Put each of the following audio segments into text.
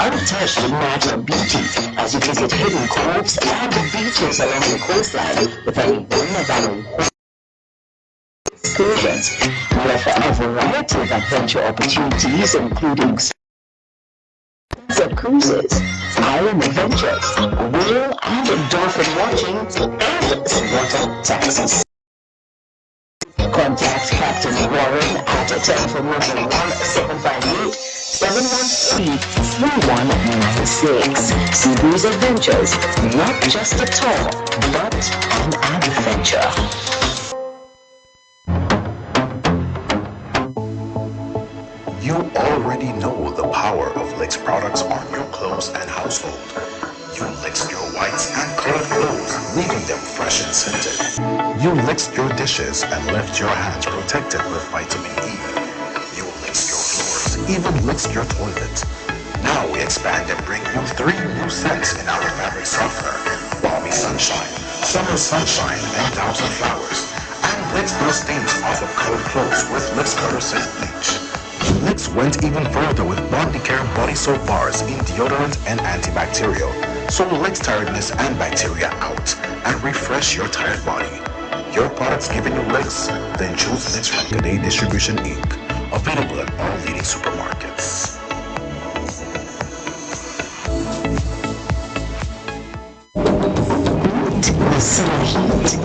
untouched with natural beauty as you visit hidden coves and beaches along the coastline with any one of our excursions. We offer a variety of adventure opportunities, including cruises, island adventures, whale and dolphin watching, and water taxis. Contact Captain Warren at telephone number 1758 713 3196. Seabreeze Adventures, not just a tour, but an adventure. You already know the power of Licks products on your clothes and household. You Licks your whites and colored clothes, leaving them fresh and scented. You Licks your dishes and left your hands protected with vitamin E. You Licks your floors, even Licks your toilet. Now we expand and bring you 3 new scents in our fabric softener: Balmy Sunshine, Summer Sunshine, and Thousand Flowers. And Licks those stains off of colored clothes with Licks Color Scent Bleach. Licks went even further with Bondi Care body soap bars in deodorant and antibacterial. So Licks tiredness and bacteria out and refresh your tired body. Your products giving you Licks? Then choose Licks from Today Distribution Inc. Available at all leading supermarkets. Heat.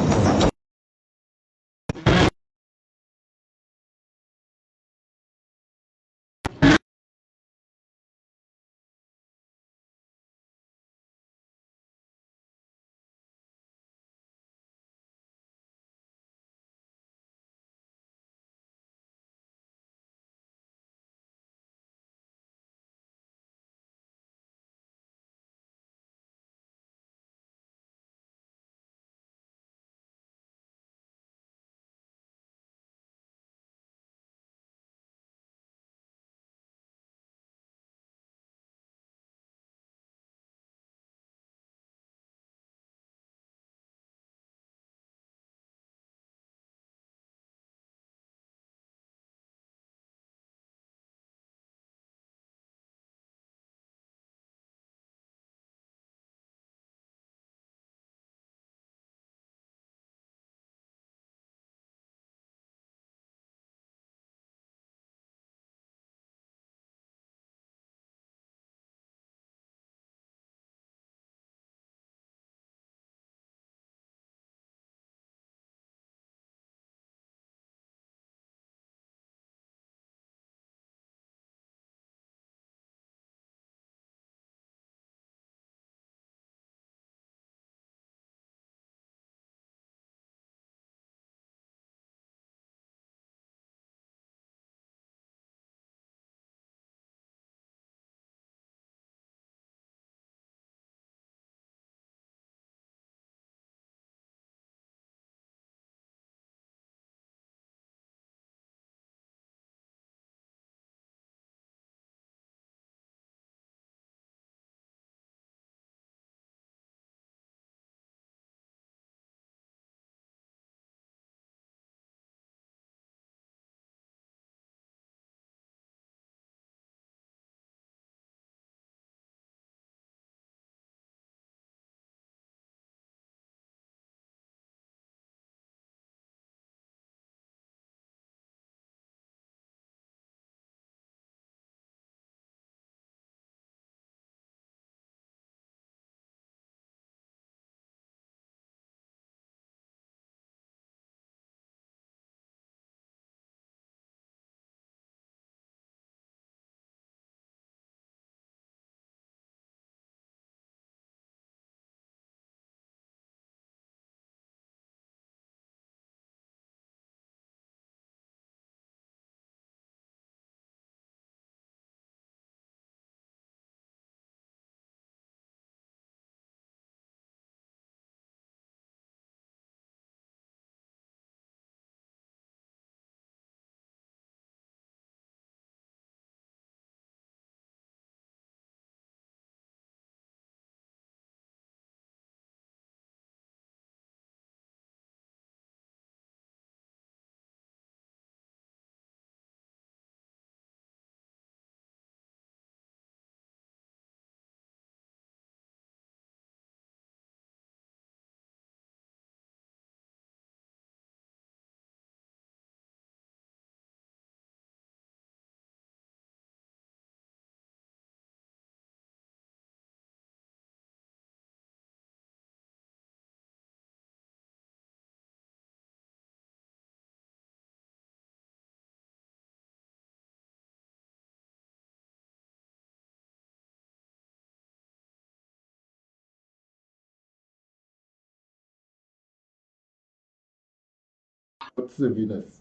not serving us.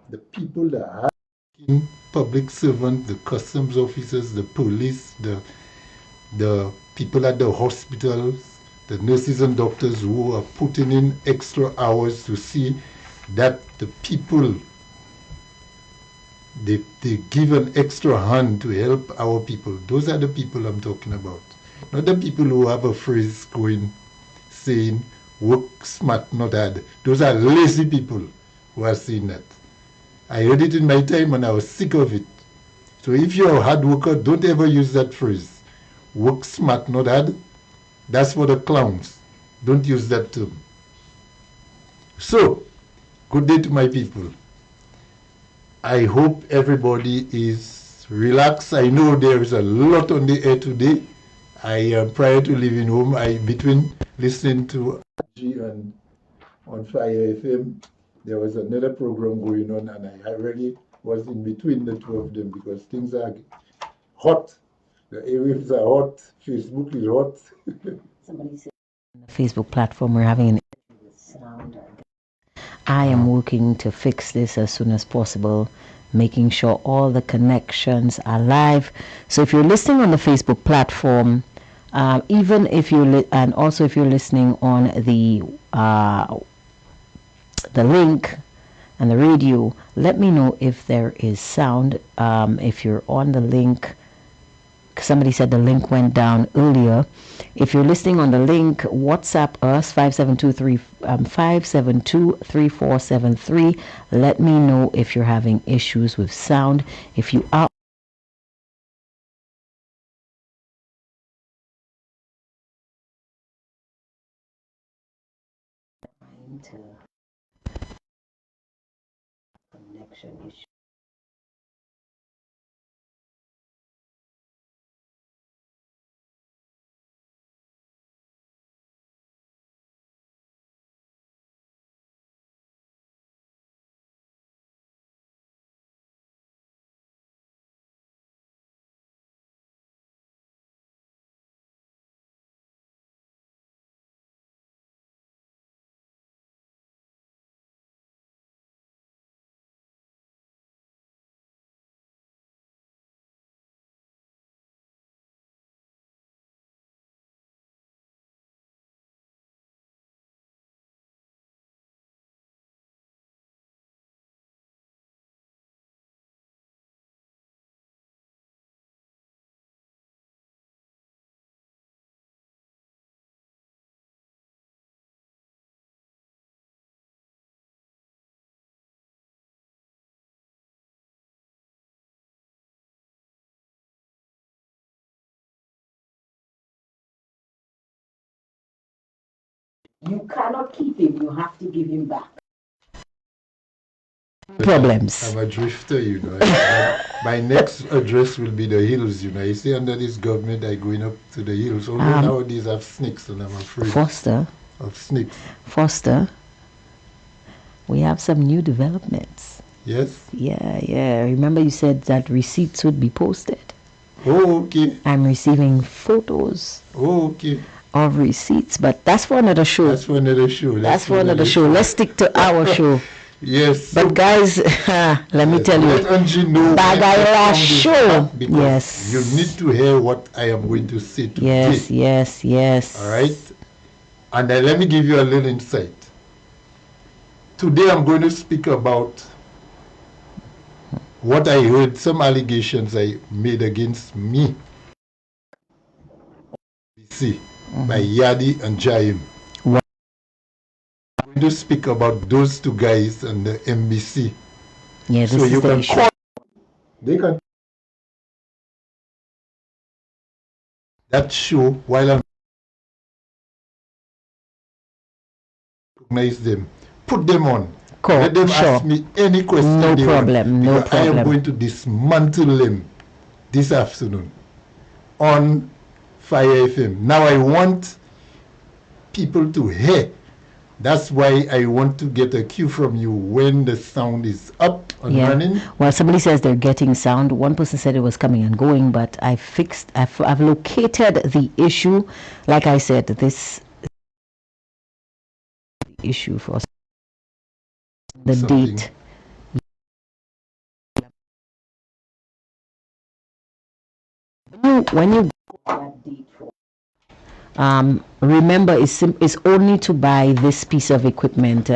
The people that are public servants, the customs officers, the police, the people at the hospitals, the nurses and doctors who are putting in extra hours to see that the people, they give an extra hand to help our people. Those are the people I'm talking about. Not the people who have a phrase going, saying, work smart, not hard. Those are lazy people who are saying that. I heard it in my time and I was sick of it. So if you're a hard worker, don't ever use that phrase. Work smart, not hard. That's for the clowns. Don't use that term. So, good day to my people. I hope everybody is relaxed. I know there is a lot on the air today. Prior to leaving home, between listening to RG and on Fire FM, there was another program going on, and I really was in between the two of them because things are hot. The airwaves are hot. Facebook is hot. Somebody said on the Facebook platform we're having an issue with sound. I am working to fix this as soon as possible, making sure all the connections are live. So if you're listening on the Facebook platform, even if you and also if you're listening on the link and the radio, let me know if there is sound. If you're on the link, somebody said the link went down earlier. If you're listening on the link, WhatsApp us 572-3473. Let me know if you're having issues with sound. If you are connection issue. You cannot keep him, you have to give him back. Problems. I'm a drifter, you know. My next address will be the hills, you know. You see, under this government, I'm going up to the hills. Although nowadays I have snakes and I'm afraid of snakes. Foster, we have some new developments. Yes? Yeah. Remember you said that receipts would be posted? Oh, okay. I'm receiving photos. Oh, okay. Of receipts, but that's for another show. That's for another show. Let's stick to our show. Yes. But guys, let me tell you, let Angie know Bagayla show. Yes. You need to hear what I am going to say today. Yes. All right. And let me give you a little insight. Today I'm going to speak about what I heard, some allegations I made against me. By Yadi and Jaim. What? I'm going to speak about those two guys and the MBC. Yeah, this is the issue. They can that show while I recognize them, put them on. Let them ask me any question. No problem. I am going to dismantle them this afternoon on Fire FM. Now I want people to hear. That's why I want to get a cue from you when the sound is up and running. Well, somebody says they're getting sound. One person said it was coming and going, but I've located the issue. Like I said, this issue for us the something. date. When you remember it's only to buy this piece of equipment.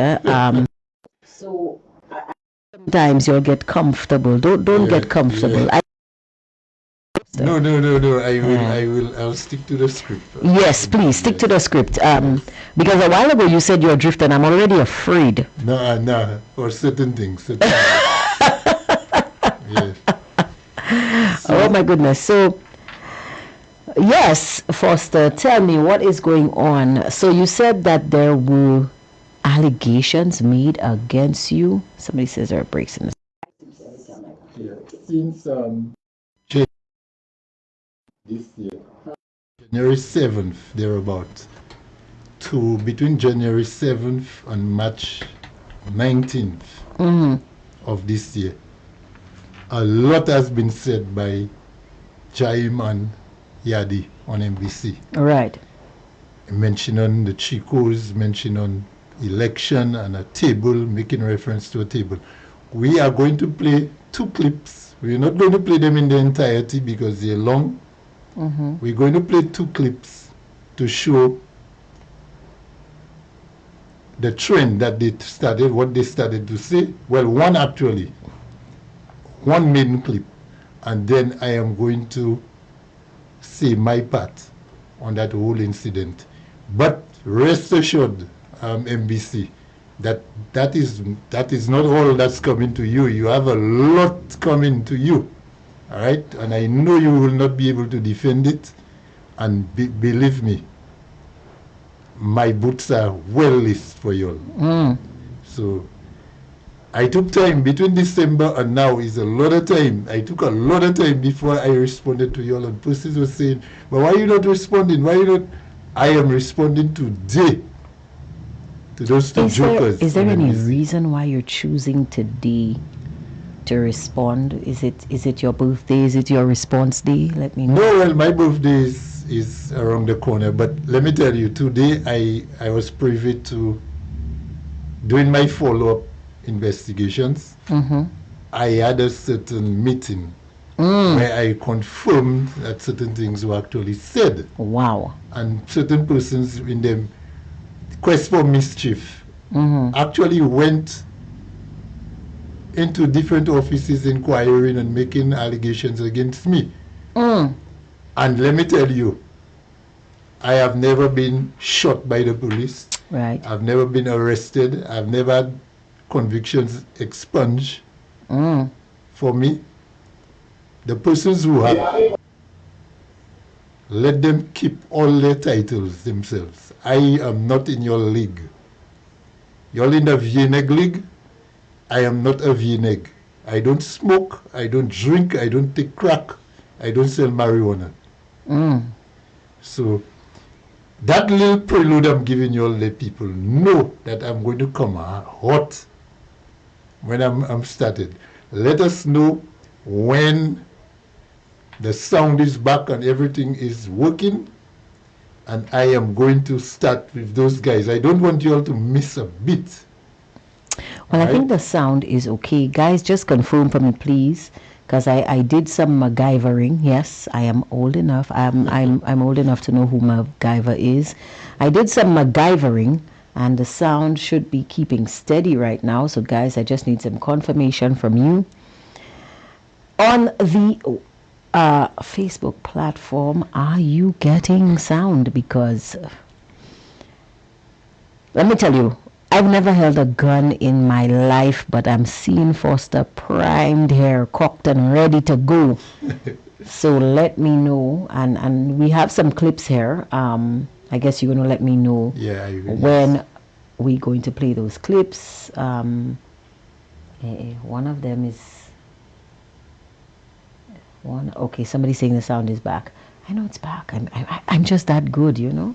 So sometimes you'll get comfortable. Don't Yeah, get comfortable. yeah. No. I'll stick to the script. Yes, please stick to the script. Because a while ago you said you're drifting. I'm already afraid. No, or certain things. Yes. Oh my goodness. So yes, Foster, tell me what is going on. So you said that there were allegations made against you. Somebody says there are breaks in the Yeah. Since this year, January 7th, thereabout, to between January 7th and March 19th of this year, a lot has been said by Jaim and Yadi on NBC. Right. Mentioning the Chicos, mentioning election and a table, making reference to a table. We are going to play 2 clips. We're not going to play them in the entirety because they're long. We're going to play 2 clips to show the trend that they started, what they started to say. Well, one main clip, and then I am going to say my part on that whole incident. But rest assured, MBC, that is not all that's coming to you. You have a lot coming to you, all right? And I know you will not be able to defend it. And believe me, my boots are well laced for you all. So I took time between December and now is a lot of time. I took a lot of time before I responded to you all. And persons were saying, but why are you not responding? Why are you not? I am responding today to those 2 jokers. Is there any reason why you're choosing today to respond? Is it your birthday? Is it your response day? Let me know. No, well, my birthday is around the corner. But let me tell you, today I was privy to doing my follow-up investigations. I had a certain meeting where I confirmed that certain things were actually said. Wow. And certain persons in the quest for mischief actually went into different offices inquiring and making allegations against me. And let me tell you, I have never been shot by the police. Right. I've never been arrested. I've never had convictions expunged for me. The persons who have, let them keep all their titles themselves. I am not in your league. You're in the VNEG league. I am not a VNEG. I don't smoke. I don't drink. I don't take crack. I don't sell marijuana. So that little prelude I'm giving you all, let people know that I'm going to come hot when I'm started. Let us know when the sound is back and everything is working, and I am going to start with those guys. I don't want you all to miss a bit. Well, I think the sound is okay. Guys, just confirm for me, please, because I did some MacGyvering. Yes, I am old enough. I'm old enough to know who MacGyver is. I did some MacGyvering, and the sound should be keeping steady right now. So, guys, I just need some confirmation from you. On the Facebook platform, are you getting sound? Because let me tell you, I've never held a gun in my life, but I'm seeing Foster primed here, cocked and ready to go. So let me know, and we have some clips here. I guess you're going to let me know when we're going to play those clips. One of them is one. Okay, somebody's saying the sound is back. I know it's back. I'm just that good, you know.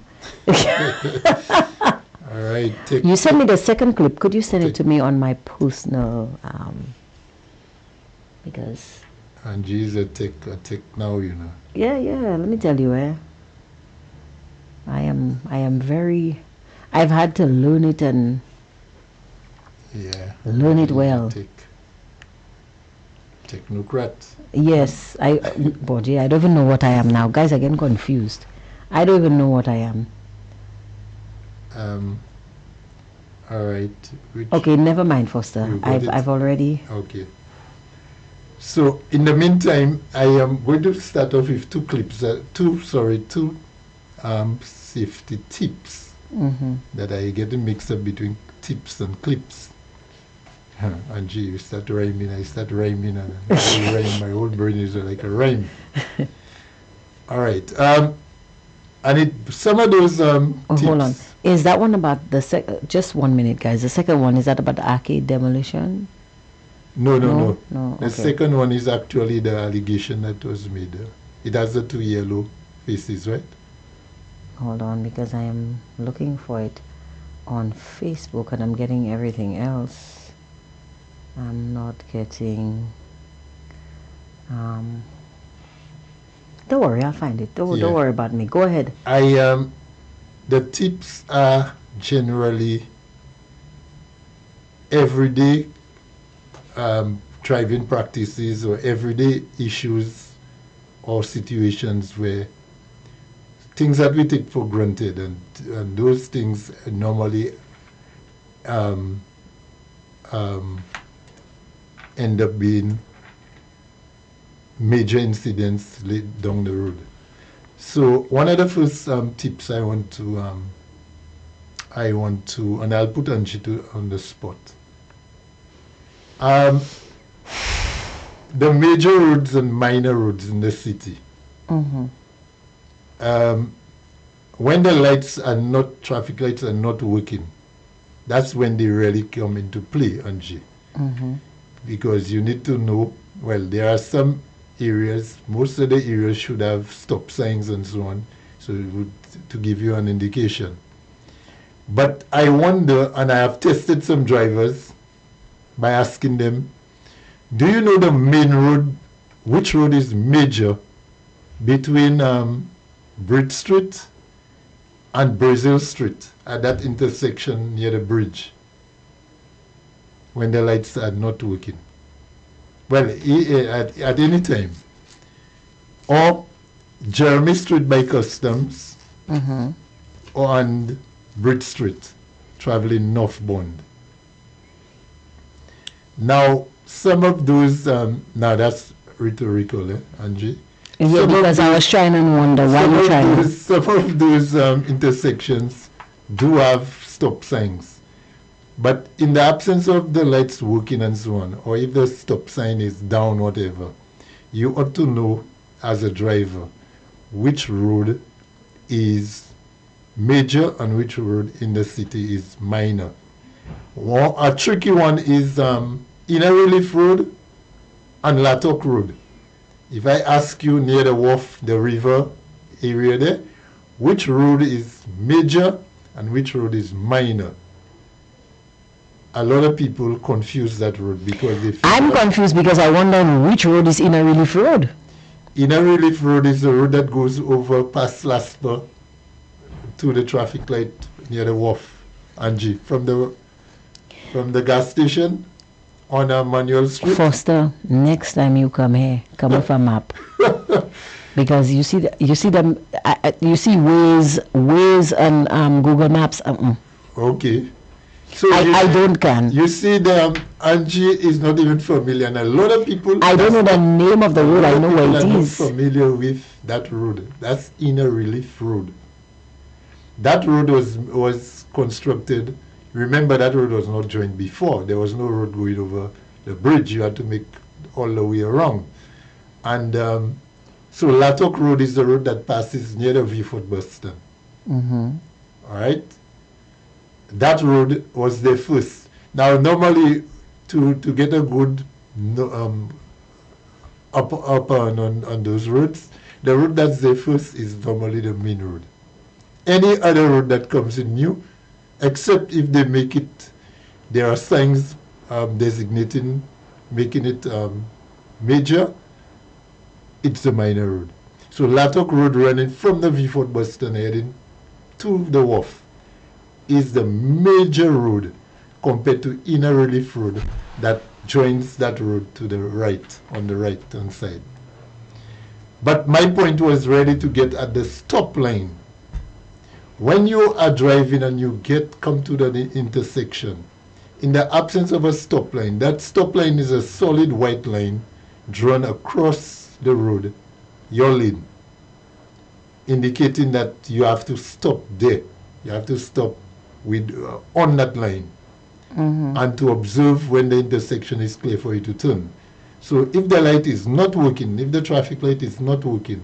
All right. You sent me the second clip. Could you send it to me on my personal? Because. And she's a tech now, you know. Yeah. Let me tell you, I am very. I've had to learn it, and Yeah. Learn it well. Technocrat. Yes, Body, I don't even know what I am now. Guys, I get confused. I don't even know what I am. All right. Okay, never mind, Foster. I've already. Okay. So in the meantime, I am going to start off with two safety tips that I get mixed up between tips and clips. Angie, you start rhyming, I start rhyming, and I rhyme. My whole brain is like a rhyme. All right. And some of those tips. Hold on. Is that one about the just 1 minute, guys? The second one, is that about the arcade demolition? No. Okay. The second one is actually the allegation that was made. It has the two yellow faces, right? Hold on, because I am looking for it on Facebook and I'm getting everything else. I'm not getting. Don't worry, I'll find it. Don't worry about me. Go ahead. The tips are generally everyday driving practices or everyday issues or situations where things that we take for granted, and those things normally end up being major incidents down the road. So one of the first tips I want to, and I'll put Angie on the spot. The major roads and minor roads in the city. When the traffic lights are not working, that's when they really come into play, Angie. Because you need to know, well, there are some areas, most of the areas should have stop signs and so on, so to give you an indication. But I wonder, and I have tested some drivers by asking them, do you know the main road, which road is major between Bridge Street and Brazil Street at that intersection near the bridge when the lights are not working? Well, at any time. Or Jeremy Street by Customs or on Bridge Street traveling northbound. Now, some of those, now that's rhetorical, Angie? Yeah, because I was trying and wonder why you're trying. Some of those intersections do have stop signs. But in the absence of the lights working and so on, or if the stop sign is down, whatever, you ought to know as a driver which road is major and which road in the city is minor. Well, a tricky one is Inner Relief Road and Latok Road. If I ask you near the wharf, the river area there, which road is major and which road is minor? A lot of people confuse that road because they feel I'm confused because I wonder which road is Inner Relief Road. Inner Relief Road is the road that goes over past Lasper to the traffic light near the wharf, Angie, from the gas station on Manuel Street. Foster, next time you come here, come with a map. Because you see Waze and Google Maps. Okay. So I don't can. You see, Angie is not even familiar, and a lot of people. I don't know the name of the road. I know where it is. Not familiar with that road. That's Inner Relief Road. That road was constructed. Remember, that road was not joined before. There was no road going over the bridge. You had to make all the way around. And so Latok Road is the road that passes near the Vieux-Fort bus stand. All right? That road was the first. Now, normally, to get a good up on those roads, the road that's the first is normally the main road. Any other road that comes in new, except if they make it, there are signs designating, making it major, it's the minor road. So Latok Road running from the Vieux-Fort bus stand heading to the wharf is the major road, compared to Inner Relief Road that joins that road to the right, on the right hand side. But my point was really to get at the stop line. When you are driving and you come to the intersection, in the absence of a stop line, that stop line is a solid white line drawn across the road, your lane, indicating that you have to stop there. You have to stop with on that line, and to observe when the intersection is clear for you to turn. So if the light is not working, if the traffic light is not working,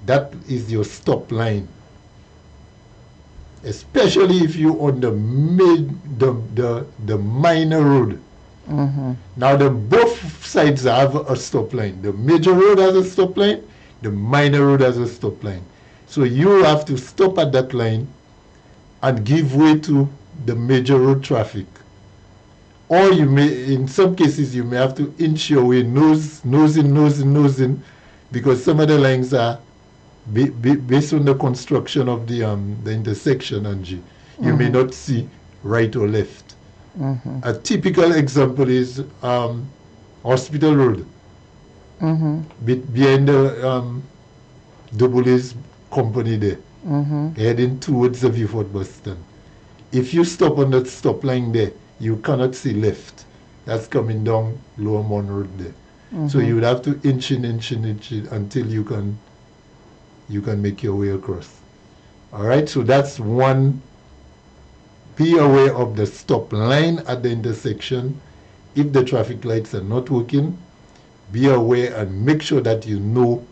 that is your stop line. Especially if you on the minor road. Now both sides have a stop line. The major road has a stop line, the minor road has a stop line. So you have to stop at that line and give way to the major road traffic. Or you may, in some cases, you may have to inch your way nose in, because some of the lines are based on the construction of the intersection, Angie. You may not see right or left. A typical example is Hospital Road, behind the Double A's company there, heading towards the Viewfort bus stand. If you stop on that stop line there, you cannot see left. That's coming down Lower Mon Road there. So you would have to inch in until you can make your way across. All right, so that's one. Be aware of the stop line at the intersection. If the traffic lights are not working, be aware and make sure that you know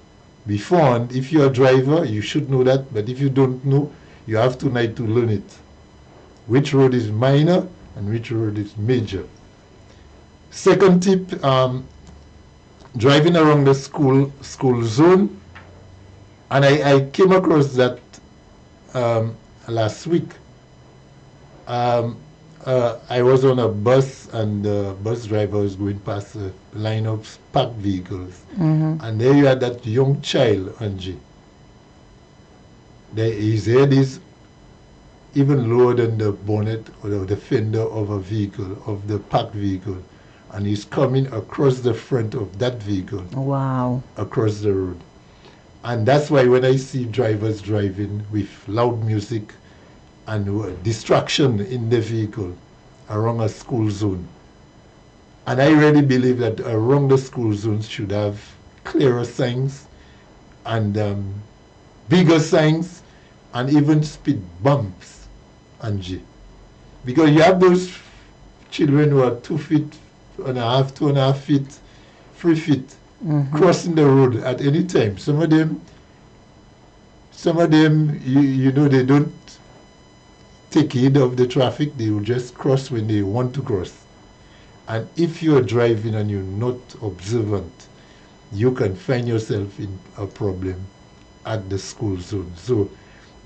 beforehand. If you're a driver, you should know that, but if you don't know, you have tonight to learn it. Which road is minor and which road is major. Second tip, driving around the school zone, and I came across that last week. I was on a bus, and the bus driver was going past a line of parked vehicles, and there you had that young child, Angie. His head is even lower than the bonnet or the fender of a vehicle, of the parked vehicle, and he's coming across the front of that vehicle. Wow. Across the road. And that's why when I see drivers driving with loud music and distraction in the vehicle around a school zone, and I really believe that around the school zones should have clearer signs and bigger signs and even speed bumps, Angie, because you have those children who are 2.5 feet, 2.5 feet, 3 feet crossing the road at any time. Some of them, you know, they don't take heed of the traffic. They will just cross when they want to cross. And if you are driving and you're not observant, you can find yourself in a problem at the school zone. So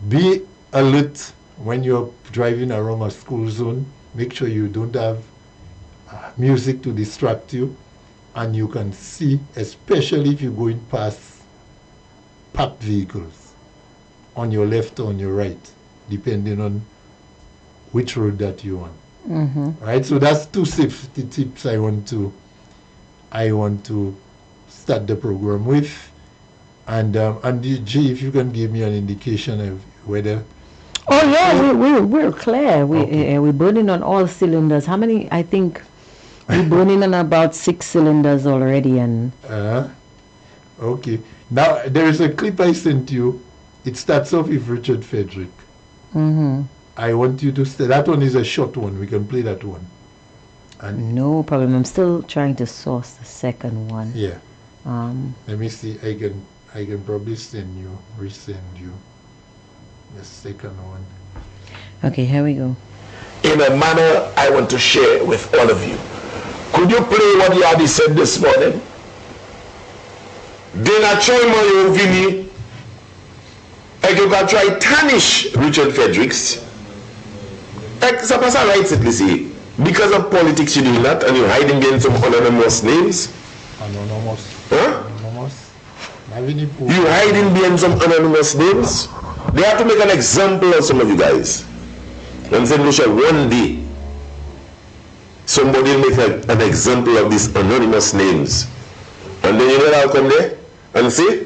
be alert when you're driving around a school zone. Make sure you don't have music to distract you, and you can see, especially if you're going past parked vehicles on your left or on your right, depending on which road that you're on. Right, so that's 2 safety tips I want to start the program with. And G, if you can give me an indication of whether. Oh yeah, we're clear. We're burning on all cylinders. How many? I think we're burning on about 6 cylinders already. And okay. Now there is a clip I sent you. It starts off with Richard Frederick. I want you to stay. That one is a short one. We can play that one. And no problem. I'm still trying to source the second one. Yeah. Let me see. I can probably resend you the second one. Okay, here we go. In a manner I want to share with all of you. Could you play what Yadi said this morning? Dena choimo vini. You can try tarnish Richard Fredericks. Sapasa writes it, Lissy. Because of politics, you're doing that, and you're hiding in some anonymous names. Anonymous. Huh? Anonymous. You hiding behind some anonymous names. They have to make an example of some of you guys. And say, Lucia, one day, somebody will make an example of these anonymous names. And then you know I'll come there and say,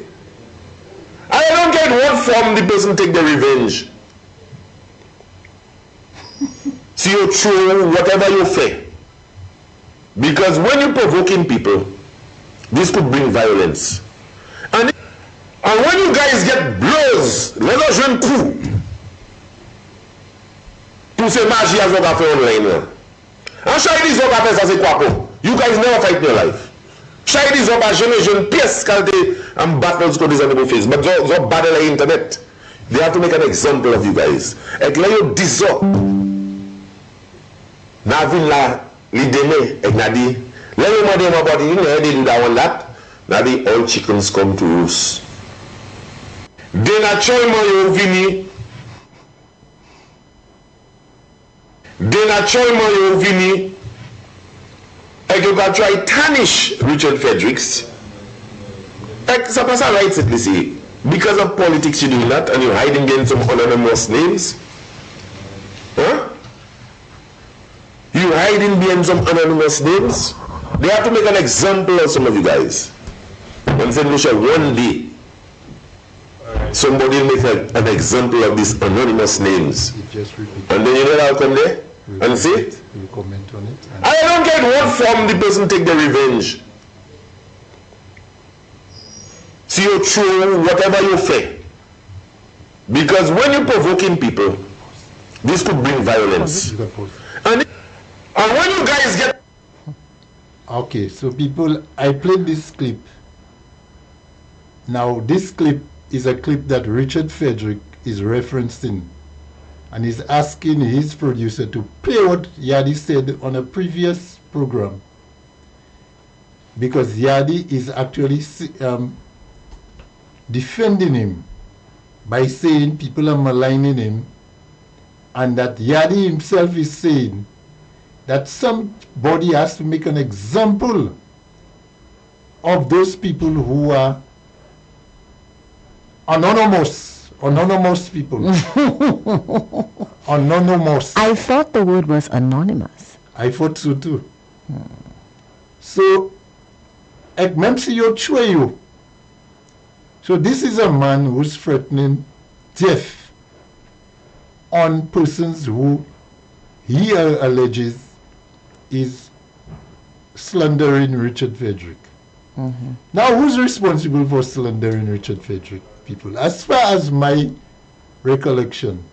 I don't get what from the person take the revenge. So you throw whatever you fear. Because when you're provoking people, this could bring violence. And when you guys get blows, let us run coup. Tout ce magie à faire online. En chaque dis on va faire ça c'est quoi pour? You guys never fight in your life. Chaque dis on va jeune pièce qualité en battles contre des amis face. But so battle the internet. They have to make an example of you guys. Et là you diso. Na vin la li deme et na di. Let me model my body. You know they do that one that. Na di all chickens come to roost. De naturellement yo vini. De naturellement yo vini. Et you got try tarnish Richard Fredericks. Like ça passe à right it say. Because of politics you're doing that and you're hiding behind some anonymous names. Huh? You hiding behind some anonymous names. They have to make an example of some of you guys. And said, Michelle, one day, somebody will make an example of these anonymous names. And then you know I'll come there and say, we'll comment on it. I don't get what from the person take the revenge. So you throw whatever you fear. Because when you're provoking people, this could bring violence. And when you guys get... Okay, so people, I played this clip. Now, this clip is a clip that Richard Frederick is referencing. And he's asking his producer to play what Yadi said on a previous program. Because Yadi is actually defending him by saying people are maligning him. And that Yadi himself is saying that somebody has to make an example of those people who are anonymous people. Anonymous. I thought the word was anonymous. I thought so too. So, so this is a man who's threatening death on persons who he alleges is slandering Richard Frederick. Mm-hmm. Now, who's responsible for slandering Richard Frederick, people? As far as my recollection,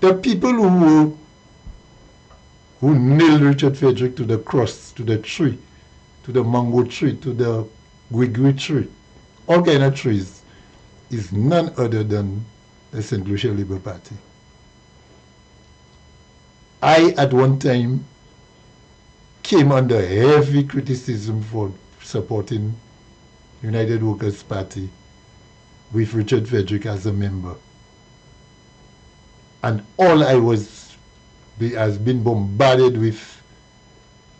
the people who nailed Richard Frederick to the cross, to the tree, to the mango tree, to the guigui tree, all kind of trees, is none other than the St. Lucia Labour Party. I, at one time, came under heavy criticism for supporting United Workers' Party with Richard Frederick as a member. And all I has been bombarded with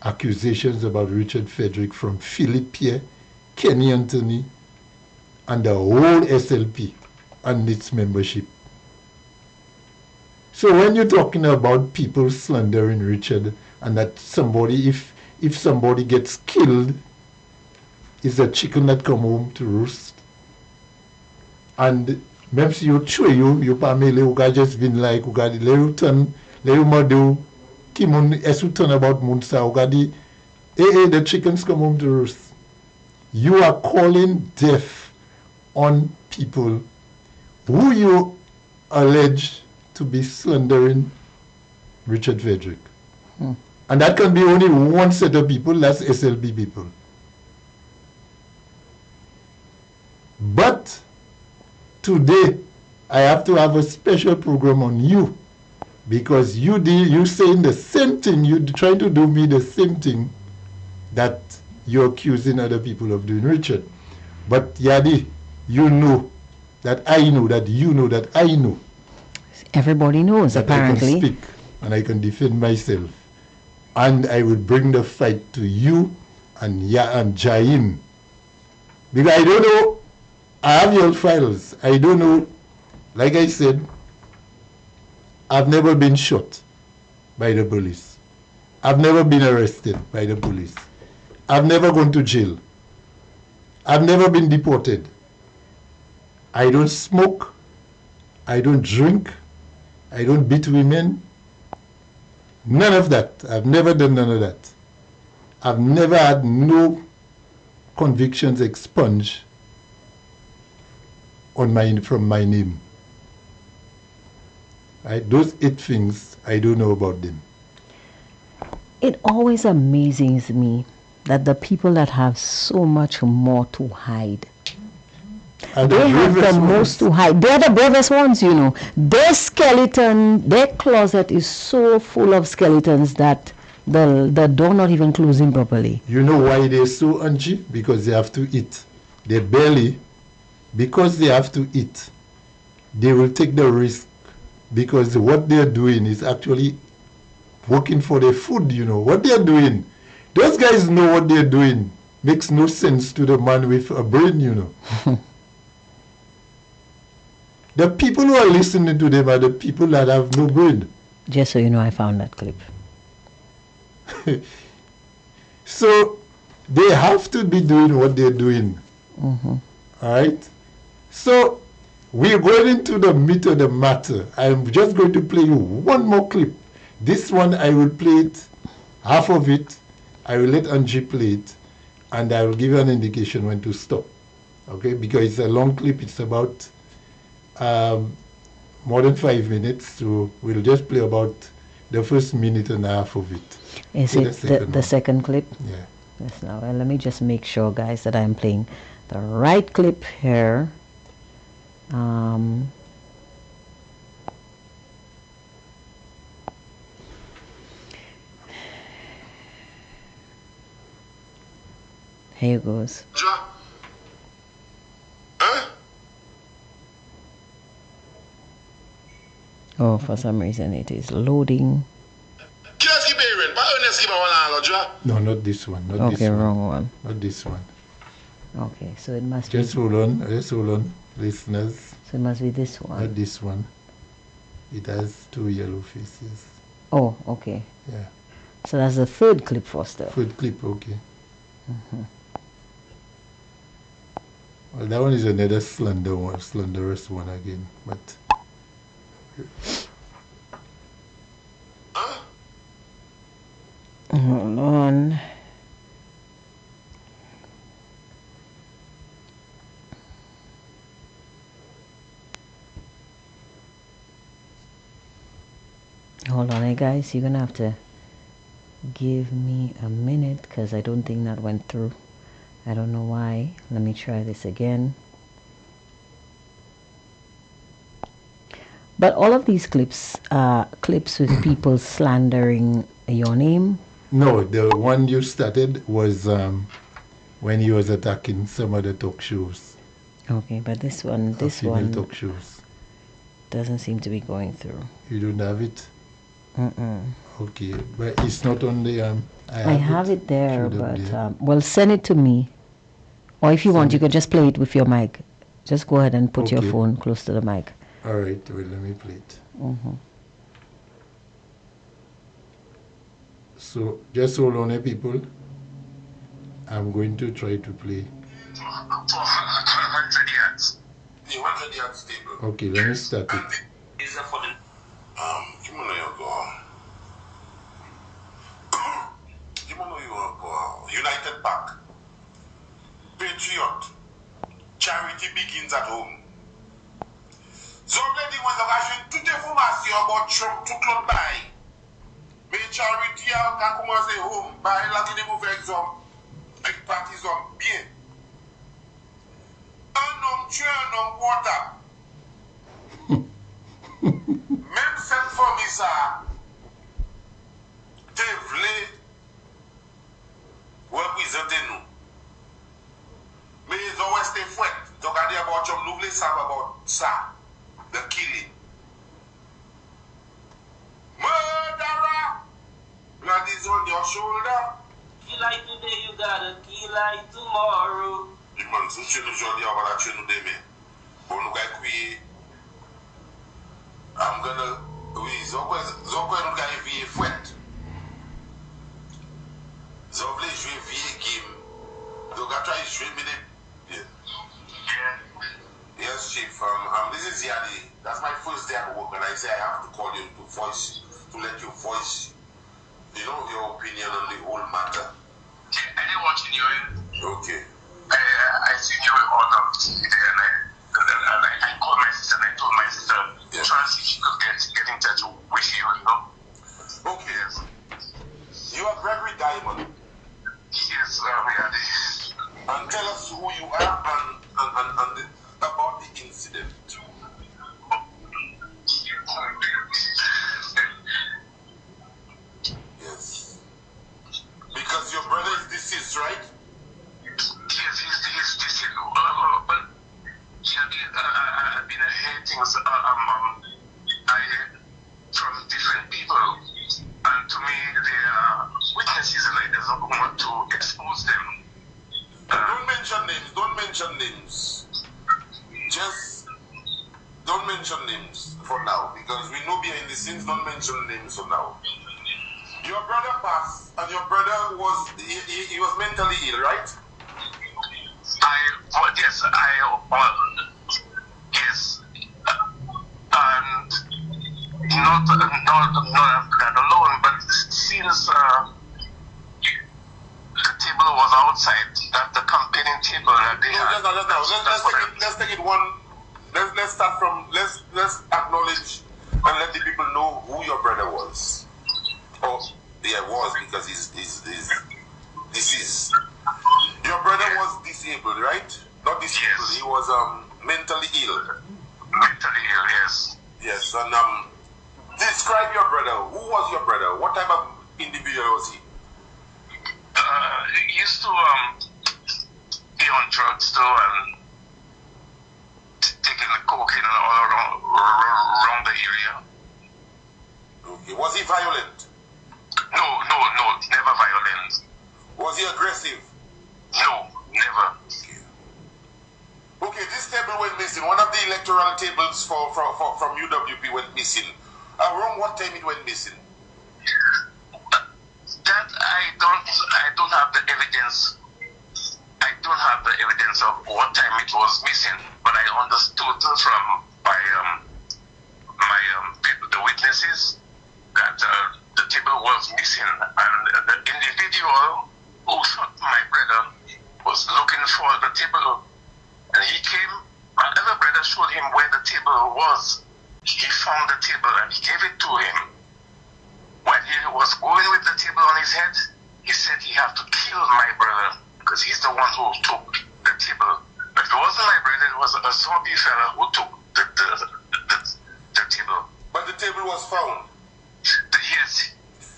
accusations about Richard Frederick from Philip Pierre, Kenny Anthony, and the whole SLP and its membership. So when you're talking about people slandering Richard and that somebody, if somebody gets killed, is a chicken that come home to roost. And même si you tue you pas mêlé ou ka just been like ou ka di le you turn le you mado ki moun esu turn about moun sa ou ka di the chickens come home to roost. You are calling death on people who you allege to be slandering Richard Frederick. And that can be only one set of people, that's SLP people. But today, I have to have a special program on you because you saying the same thing, you're trying to do me the same thing that you're accusing other people of doing, Richard. But Yadi, you know that I know that you know that I know. Everybody knows, that apparently. I can speak and I can defend myself. And I will bring the fight to you and Jaim. Because I don't know, I have your files. I don't know, like I said, I've never been shot by the police. I've never been arrested by the police. I've never gone to jail. I've never been deported. I don't smoke. I don't drink. I don't beat women. None of that. I've never done none of that. I've never had no convictions expunged on from my name. Right? Those 8 things, I don't know about them. It always amazes me that the people that have so much more to hide, And they have the bravest most to hide. They're the bravest ones, you know. Their skeleton, their closet is so full of skeletons that the door not even closing properly. You know why they're so angy? Because they have to eat. They barely, because they have to eat, they will take the risk, because what they're doing is actually working for their food, you know. What they're doing, those guys know what they're doing. Makes no sense to the man with a brain, you know. The people who are listening to them are the people that have no brain. Just so you know, I found that clip. So they have to be doing what they're doing. Mm-hmm. All right? So we're going into the meat of the matter. I'm just going to play you one more clip. This one, I will play it, half of it. I will let Angie play it, and I will give you an indication when to stop. Okay? Because it's a long clip. It's about more than 5 minutes. So we'll just play about the first minute and a half of it. Is So it the second clip? Yeah. Yes. Now, well, let me just make sure, guys, that I'm playing the right clip here. Here goes. Oh, for some reason it is loading. No, not this one. Not Okay, this one. wrong one. Not this one. Okay, so it must Just be. hold on. Just hold on, listeners. So it must be this one. Not this one. It has 2 yellow faces. Oh, okay. Yeah. So that's the third clip, Foster. Third clip, okay. Well, that one is another slenderous one again, but. Hold on. Hold on, guys. You're gonna have to give me a minute because I don't think that went through. I don't know why. Let me try this again. But all of these clips are clips with people slandering your name. No, the one you started was when he was attacking some other talk shows. Okay, but this one Female talk shows. doesn't seem to be going through. You don't have it? Mm-mm. Okay, but it's not on the I have it there, Should have but there. well, send it to me. Or if you want, you could just play it with your mic. Just go ahead and put your Okay. phone close to the mic. All right, well, let me play it. Mm-hmm. So just hold on, people. I'm going to try to play. To 100 yards. The 100 yards stable. Okay, let me start it. Is that for the United Park. Patriot. Charity begins at home. Zombie was occasion toute information about Trump to close by. Mais charity a commencé home. By la qui des mauvais hommes. Avec partisans bien. Un homme tue un homme portable. Même cette famille ça te voulait représenter nous. Mais ils ont resté fouet. Ils ont regardé about Trump. Nous voulons savoir about ça. The killing. Murderer. Blood is on your shoulder. Kill like today, you gotta kill like tomorrow. The man so tuer nous aujourd'hui, on va la tuer nous demain. Bon, nous allons crier. I'm gonna. Oui, ils ont quoi nous allons éveiller fouet. That's my first day at work, and I say I have to call you to let you voice, your opinion on the whole matter. Okay, I didn't watch in your end. Okay. I see you on TV there, and I called my sister and I told my sister, try and see if she could get in touch with you, Okay. Yes. You are Gregory Diamond. Yes, yeah. And tell us who you are and about the incident. Yes. Because your brother is deceased, right? Yes, he's deceased. But I've been hearing things from different people, and to me they are witnesses, and I don't want to expose them. Don't mention names. Just don't mention names for now, because we know behind the scenes. Don't mention names for now. Your brother passed, and your brother was he was mentally ill, right? Yes. And not that alone, but since the table was outside, that the campaigning table that they had. Let's take it one. Let's start from let's acknowledge and let the people know who your brother was. Was because he's deceased. Your brother was disabled, right? Not disabled. Yes. He was mentally ill. Mentally ill, yes. Yes, and describe your brother. Who was your brother? What type of individual was he? He used to be on drugs too, and taking the cocaine all around the area. Okay. Was he violent? No, never violent. Was he aggressive? No, never. Okay, this table went missing. One of the electoral tables from UWP went missing. Around what time it went missing? That I don't have the evidence. I don't have the evidence of what time it was missing, but I understood from the witnesses that the table was missing, and the individual who shot my brother was looking for the table, and he came. My other brother showed him where the table was. He found the table and he gave it to him. When he was going with the table on his head, he said he had to kill my brother because he's the one who took the table. But it wasn't my brother, it was a zombie fella who took the table. But the table was found? Yes,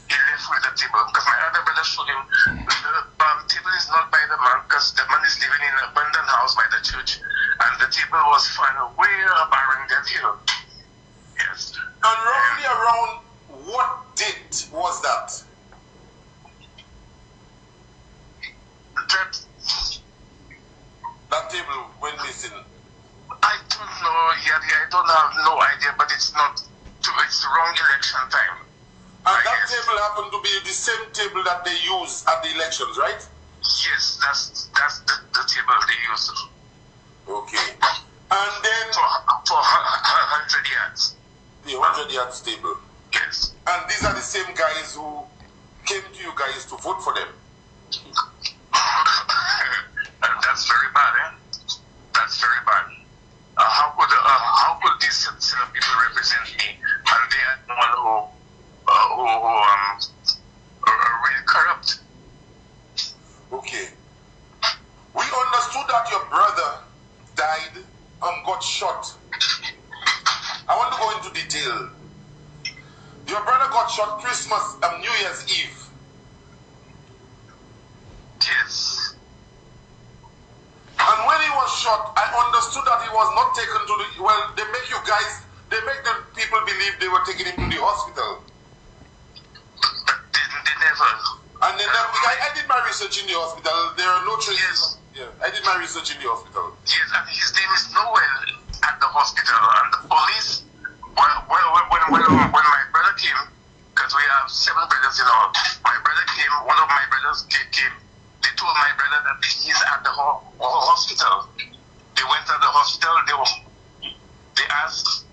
he left with the table because my other brother showed him the table is not by the man because the man is living in an abandoned house by the church, and the table was found way up Arundel Hill. Yes. And roughly around what date was that? That table went missing. I don't know. Yeah, I don't have no idea, but it's the wrong election time. And that table happened to be the same table that they use at the elections, right? Yes, that's the table they use. Okay. And then for 100 yards. The 100 yards table. Yes. And these are the same guys who came to you guys to vote for them. That's very bad, That's very bad. How could these set of people represent me, and they are the one who are really corrupt? Okay. We understood that your brother died and got shot. I want to go into detail. Your brother got shot Christmas and New Year's Eve. Yes. And when he was shot, I understood that he was not taken to the... Well, they make the people believe they were taking him to the hospital. But they never... And they never... I did my research in the hospital. There are no traces. Yes. Yeah, I did my research in the hospital. Yes, and his name is nowhere at the hospital. And the police... When my brother came, because we have 7 brothers in all, my brother came, one of my brothers came, they told my brother that he's at the hospital. They went to the hospital, they asked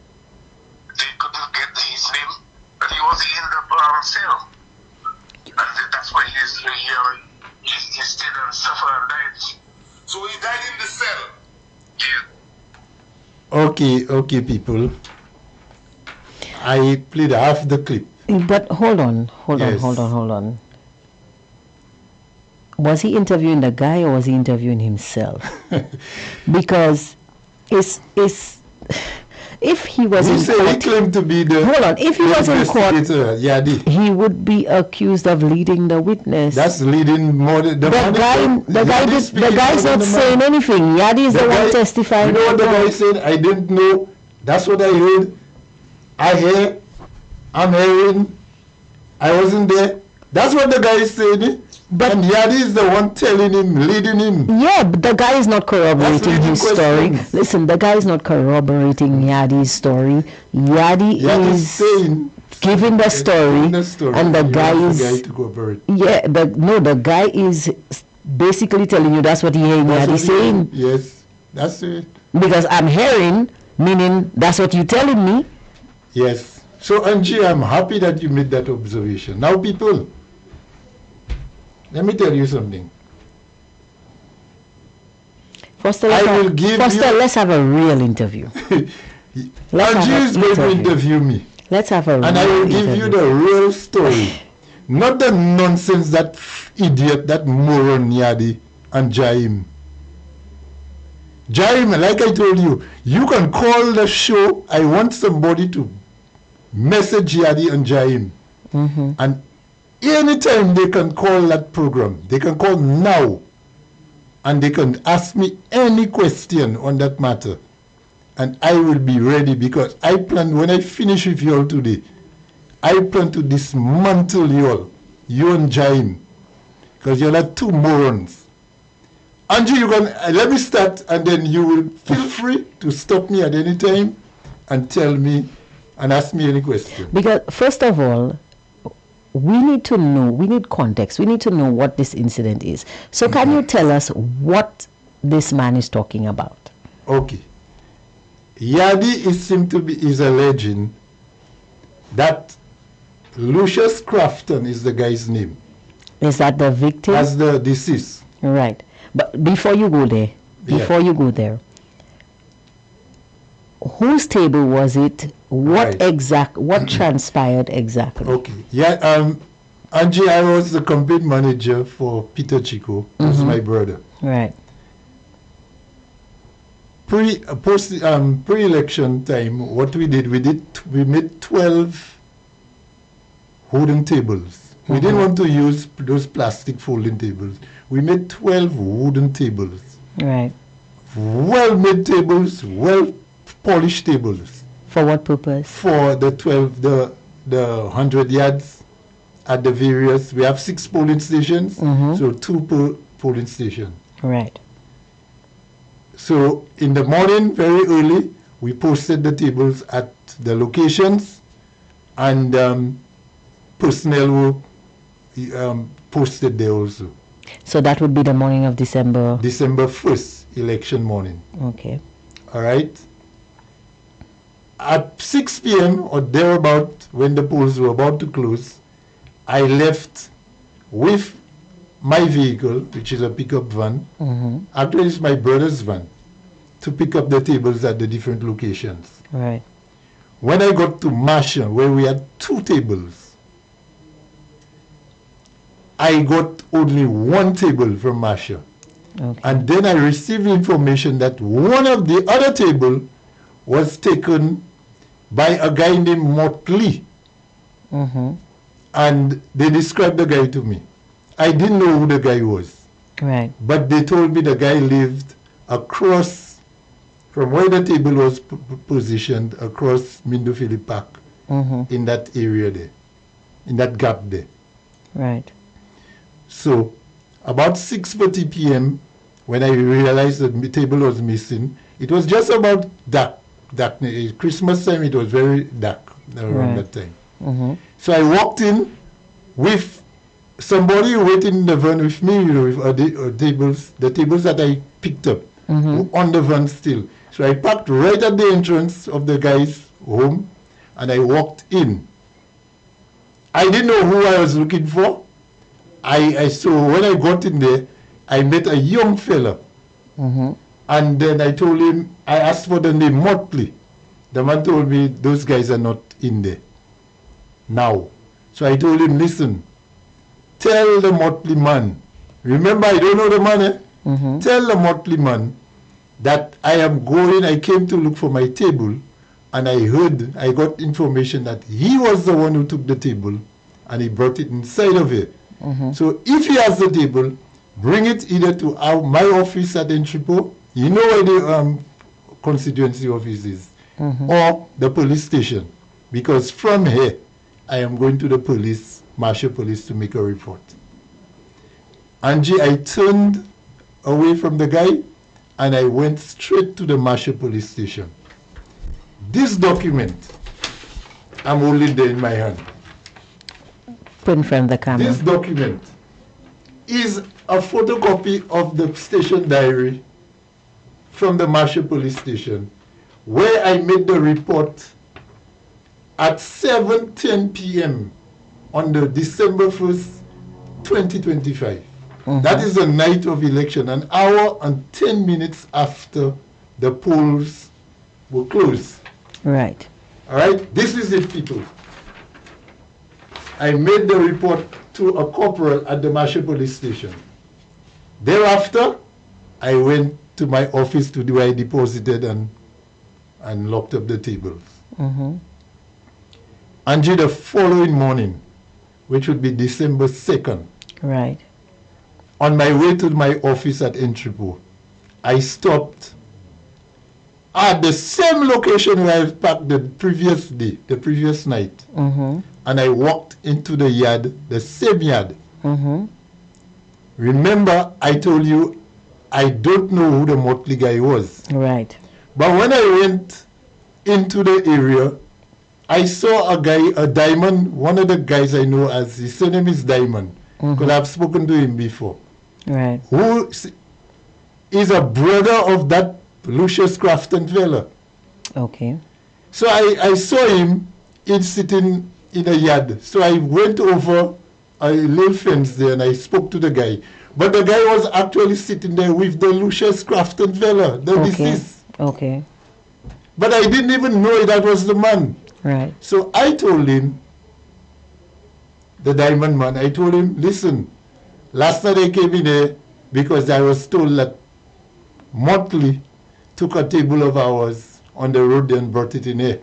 on sale. And that's why he stayed and suffered and died. So he died in the cell. Yeah. Okay, people. I played half the clip. But hold on. Yes. Was he interviewing the guy or was he interviewing himself? Because it's if he was He in said he court, claimed to be the hold on, if he was in court, investigator. Yadi. he would be accused of leading the witness. That's leading more than the guy's not saying anything. Yadi is the one testifying. You know what the guy said? I didn't know. That's what I heard. I'm hearing. I wasn't there. That's what the guy is saying. And Yadi is the one telling him, leading him. Yeah, but the guy is not corroborating That's his leading story. questions. Listen, the guy is not corroborating Yadi's story. Yadi Yadi is saying, giving the story, and the You guy want the is guy to cooperate. the guy is basically telling you that's what he hearing That's Yadi what he- saying. Yes, that's it. Because I'm hearing, meaning that's what you're telling me. Yes. So Angie, I'm happy that you made that observation. Now people, let me tell you something. Foster, let's have a real interview. Let's Angie have is a going to interview. interview me. Let's have a And real I will give interview. you the real story. Not the nonsense that idiot, that moron Yadi and Jaim. Jaim, like I told you, you can call the show. I want somebody to message Yadi and Jaim. And anytime they can call that program, they can call now. And they can ask me any question on that matter. And I will be ready because I plan, when I finish with you all today, I plan to dismantle you all, you and Jaim, because you're like two morons. Angie, you can let me start, and then you will feel free to stop me at any time and tell me and ask me any question. Because first of all, we need to know, we need context, we need to know what this incident is. So can you tell us what this man is talking about? Okay. Yadi is alleging that Lucius Crafton is the guy's name. Is that the victim? As the deceased. Right. But before you go there, whose table was it? What transpired exactly? Okay. Yeah, Angie, I was the campaign manager for Peter Chico, who's my brother. Right. Pre-election time, what we made 12 wooden tables. We didn't want to use those plastic folding tables. We made 12 wooden tables. Right. Well-made tables, well-polished tables. For what purpose? For the 12, the 100 yards at the various, we have 6 polling stations, so 2 per polling station. Right. So in the morning, very early, we posted the tables at the locations, and personnel were posted there also. So that would be the morning of December 1st, election morning. Okay. All right. At 6 p.m. or thereabout, when the polls were about to close, I left with my vehicle, which is a pickup van. Actually, it's my brother's van, to pick up the tables at the different locations. Right. When I got to Marshall, where we had 2 tables, I got only 1 table from Marshall. Okay. And then I received information that one of the other table was taken by a guy named Motley. And they described the guy to me. I didn't know who the guy was. Right. But they told me the guy lived across from where the table was positioned, across Mindofili Park, in that area there, in that gap there. Right. So about 6:40 p.m., when I realized that the table was missing, it was just about dark. Christmas time, it was very dark around that time. So I walked in with somebody waiting in the van with me, with the tables that I picked up on the van still. So I parked right at the entrance of the guy's home, and I walked in. I didn't know who I was looking for. So when I got in there, I met a young fella. Mm-hmm. And then I told him, I asked for the name Motley. The man told me those guys are not in there now. So I told him, listen, tell the Motley man, remember I don't know the man, eh? Mm-hmm. Tell the Motley man that I came to look for my table, and I got information that he was the one who took the table and he brought it inside of here. Mm-hmm. So if he has the table, bring it either to my office at Entrepot, you know where the constituency office is, Mm-hmm. or the police station, because from here I am going to the police, Marshall Police, to make a report. Angie, I turned away from the guy and I went straight to the Marshall Police Station. This document, I'm holding there in my hand. Put in front of the camera. This document is a photocopy of the station diary from the Marshall Police Station, where I made the report at 7:10 p.m. on the December 1st, 2025. Mm-hmm. That is the night of election, an hour and 10 minutes after the polls were closed. Right. All right, this is it, people. I made the report to a corporal at the Marshall Police Station. Thereafter, I went to my office to do I deposited and locked up the tables. Mm-hmm. Angie, the following morning, which would be December 2nd, Right. on my way to my office at Entrepot, I stopped at the same location where I parked the previous night, Mm-hmm. and I walked into the yard, the same yard. Mm-hmm. Remember, I told you I don't know who the Motley guy was. Right. But when I went into the area, I saw a guy, a Diamond, one of the guys I know as, his surname is Diamond, because I've spoken to him before, Right. who is a brother of that Lucius Crafton fella. Okay. So I saw him sitting in a yard. So I went over a little fence there and I spoke to the guy. But the guy was actually sitting there with the Lucius Crafton fella, the Okay. deceased. Okay. But I didn't even know that was the man. Right. So I told him, the Diamond man, I told him, listen, last night I came in here because I was told that Motley took a table of ours on the road and brought it in here.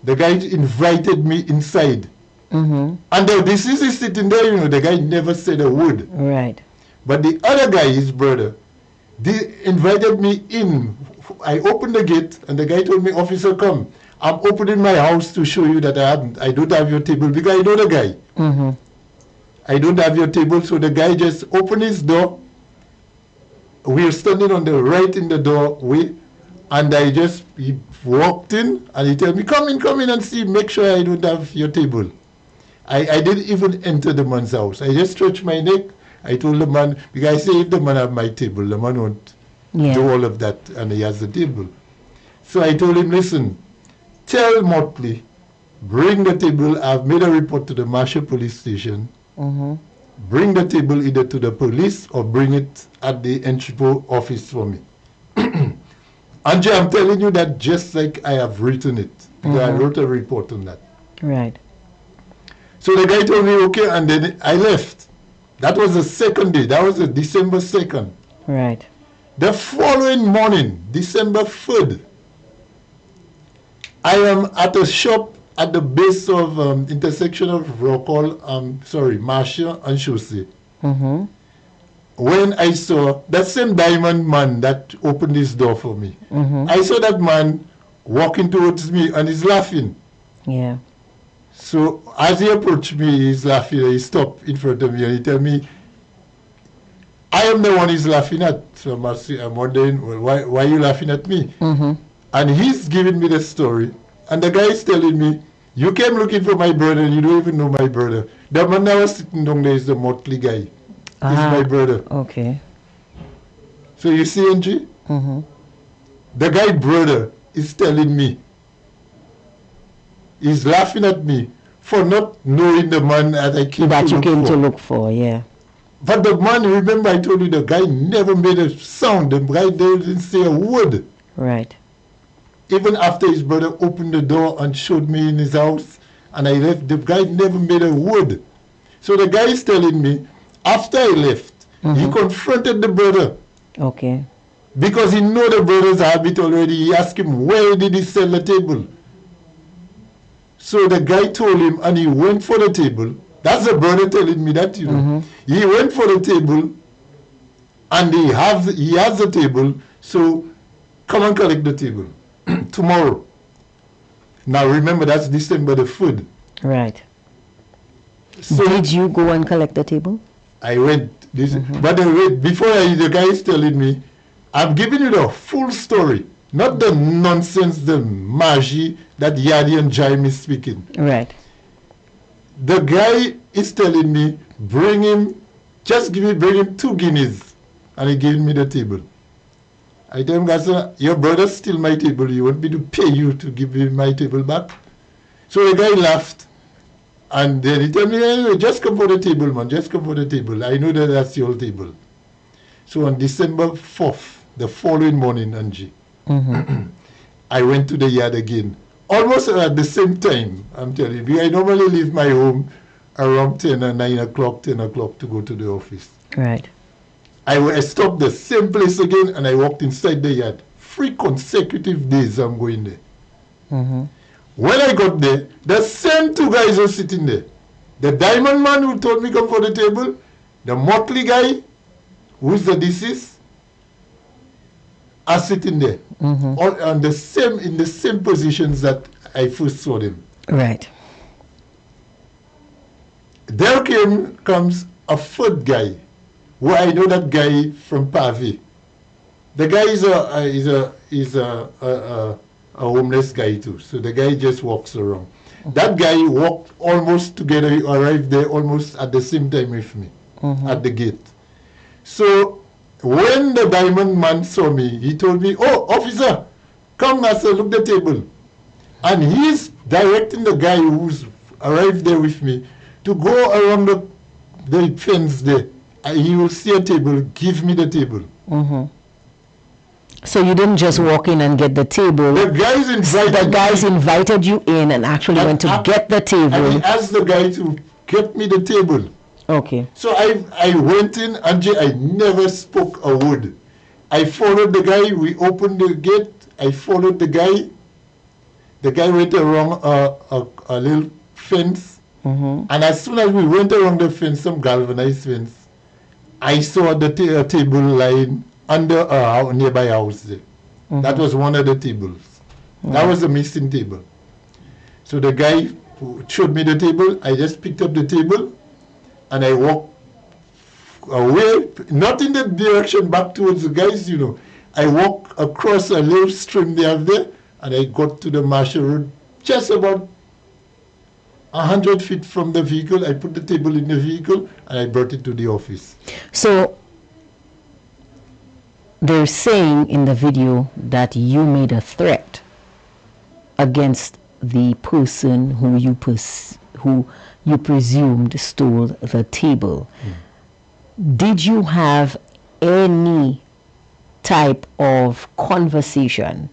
The guy invited me inside. Mm-hmm. And the deceased is sitting there, you know, the guy never said a word. Right. But the other guy, his brother, they invited me in. I opened the gate and the guy told me, officer, come. I'm opening my house to show you that I don't have your table, because I know the guy. Mm-hmm. I don't have your table. So the guy just opened his door. We are standing on the right in the doorway, and he walked in and he told me, come in and see, make sure I don't have your table. I didn't even enter the man's house. I just stretched my neck. I told the man, because I say if the man have my table, the man won't do all of that, and he has the table. So I told him, listen, tell Motley, bring the table. I've made a report to the Marshall Police Station. Mm-hmm. Bring the table either to the police or bring it at the Entrepot office for me. Angie, I'm telling you that just like I have written it, because I wrote a report on that. Right. So the guy told me, okay, and then I left. That was the second day. That was the December 2nd. Right. The following morning, December 3rd, I am at a shop at the base of intersection of Marshall and Chaussee. Mm-hmm. When I saw that same Diamond man that opened his door for me, Mm-hmm. I saw that man walking towards me and he's laughing. Yeah. So as he approached me, he's laughing. He stopped in front of me and he told me, I am the one he's laughing at. So I'm wondering, well, why are you laughing at me? Mm-hmm. And he's giving me the story. And the guy is telling me, you came looking for my brother and you don't even know my brother. The man that was sitting down there is the Motley guy. He's my brother. Okay. So you see, Angie? Mm-hmm. The guy brother is telling me, he's laughing at me for not knowing the man that I came That to you look came for. to look for, yeah. But the man, remember I told you, the guy never made a sound. The guy didn't say a word. Right. Even after his brother opened the door and showed me in his house, and I left, the guy never made a word. So the guy is telling me, after I left, he confronted the brother. Okay. Because he know the brother's habit already. He asked him, where did he sell the table? So the guy told him, and he went for the table. That's the brother telling me that, you know. He went for the table, and he has the table, so come and collect the table tomorrow. Now remember, that's December the 3rd. Right. So Did you go and collect the table? I went. But before the guy is telling me, I'm giving you the full story, not the nonsense, the magie that Yadi and Jaime is speaking. Right. The guy is telling me, bring him 2 guineas. And he gave me the table. I tell him, Gasa, your brother steal my table. You want me to pay you to give me my table back? So the guy laughed. And then he told me, anyway, just come for the table, man. Just come for the table. I know that that's your table. So on December 4th, the following morning, Angie, I went to the yard again. Almost at the same time, I'm telling you. I normally leave my home around 10 or 9 o'clock, 10 o'clock to go to the office. Right. I stopped the same place again and I walked inside the yard. 3 consecutive days I'm going there. When I got there, the same 2 guys were sitting there. The diamond man who told me come for the table, the motley guy, who's the deceased, are sitting there. All in the same positions that I first saw them. Right. There comes a 3rd guy, who I know that guy from Pavi. The guy is a homeless guy too. So the guy just walks around. That guy walked almost together. He arrived there almost at the same time with me at the gate. So when the diamond man saw me, he told me, "Oh, officer, come, I said, look the table." And he's directing the guy who's arrived there with me to go around the fence there. He will see a table, give me the table. So you didn't just walk in and get the table. The guys invited you in and actually went to get the table. And he asked the guy to get me the table. Okay. So I went in, and I never spoke a word. I followed the guy. We opened the gate. I followed the guy. The guy went around a little fence. And as soon as we went around the fence, some galvanized fence, I saw the table lying under a nearby house there. That was one of the tables. That was the missing table. So the guy showed me the table. I just picked up the table and I walked away, not in the direction back towards the guys, you know. I walked across a little stream they have there and I got to the Marshall Road just about 100 feet from the vehicle. I put the table in the vehicle and I brought it to the office. So they're saying in the video that you made a threat against the person who you presumed stole the table. Did you have any type of conversation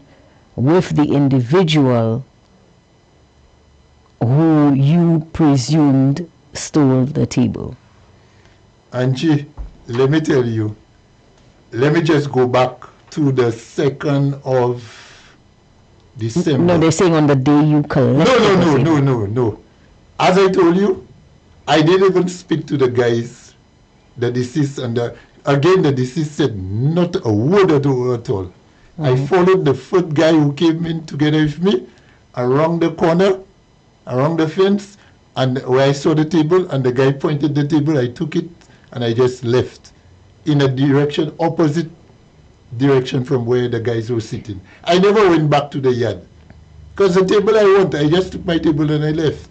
with the individual who you presumed stole the table? Angie, let me tell you, let me just go back to the 2nd of December. No, they're saying on the day you collected No. As I told you, I didn't even speak to the guys, the deceased, and the deceased said not a word at all. I followed the 3rd guy who came in together with me around the corner, around the fence, and where I saw the table, and the guy pointed the table, I took it, and I just left in a direction, opposite direction from where the guys were sitting. I never went back to the yard, because the table I just took my table and I left.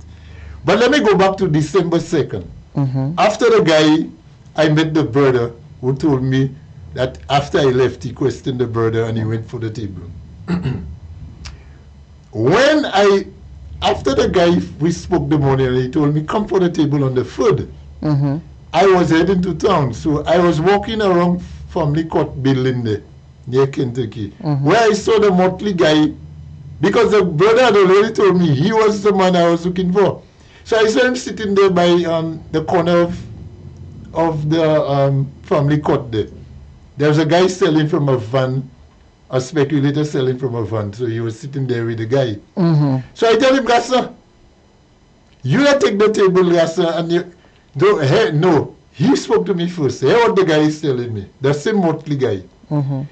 But let me go back to December 2nd. After the guy, I met the brother who told me that after I left, he questioned the brother and he went for the table. When I after the guy, we spoke the morning, and he told me, come for the table on the food. Mm-hmm. I was heading to town, so I was walking around Family Court building there, near Kentucky, where I saw the Motley guy, because the brother had already told me he was the man I was looking for. So I saw him sitting there by the corner of the Family Court there. There was a guy selling from a van, a speculator selling from a van, so he was sitting there with the guy. Mm-hmm. So I tell him, Gassa, you not take the table, Gassa, and you don't, hey, no. He spoke to me first. Hear what the guy is telling me. The same Motley guy. Mm-hmm.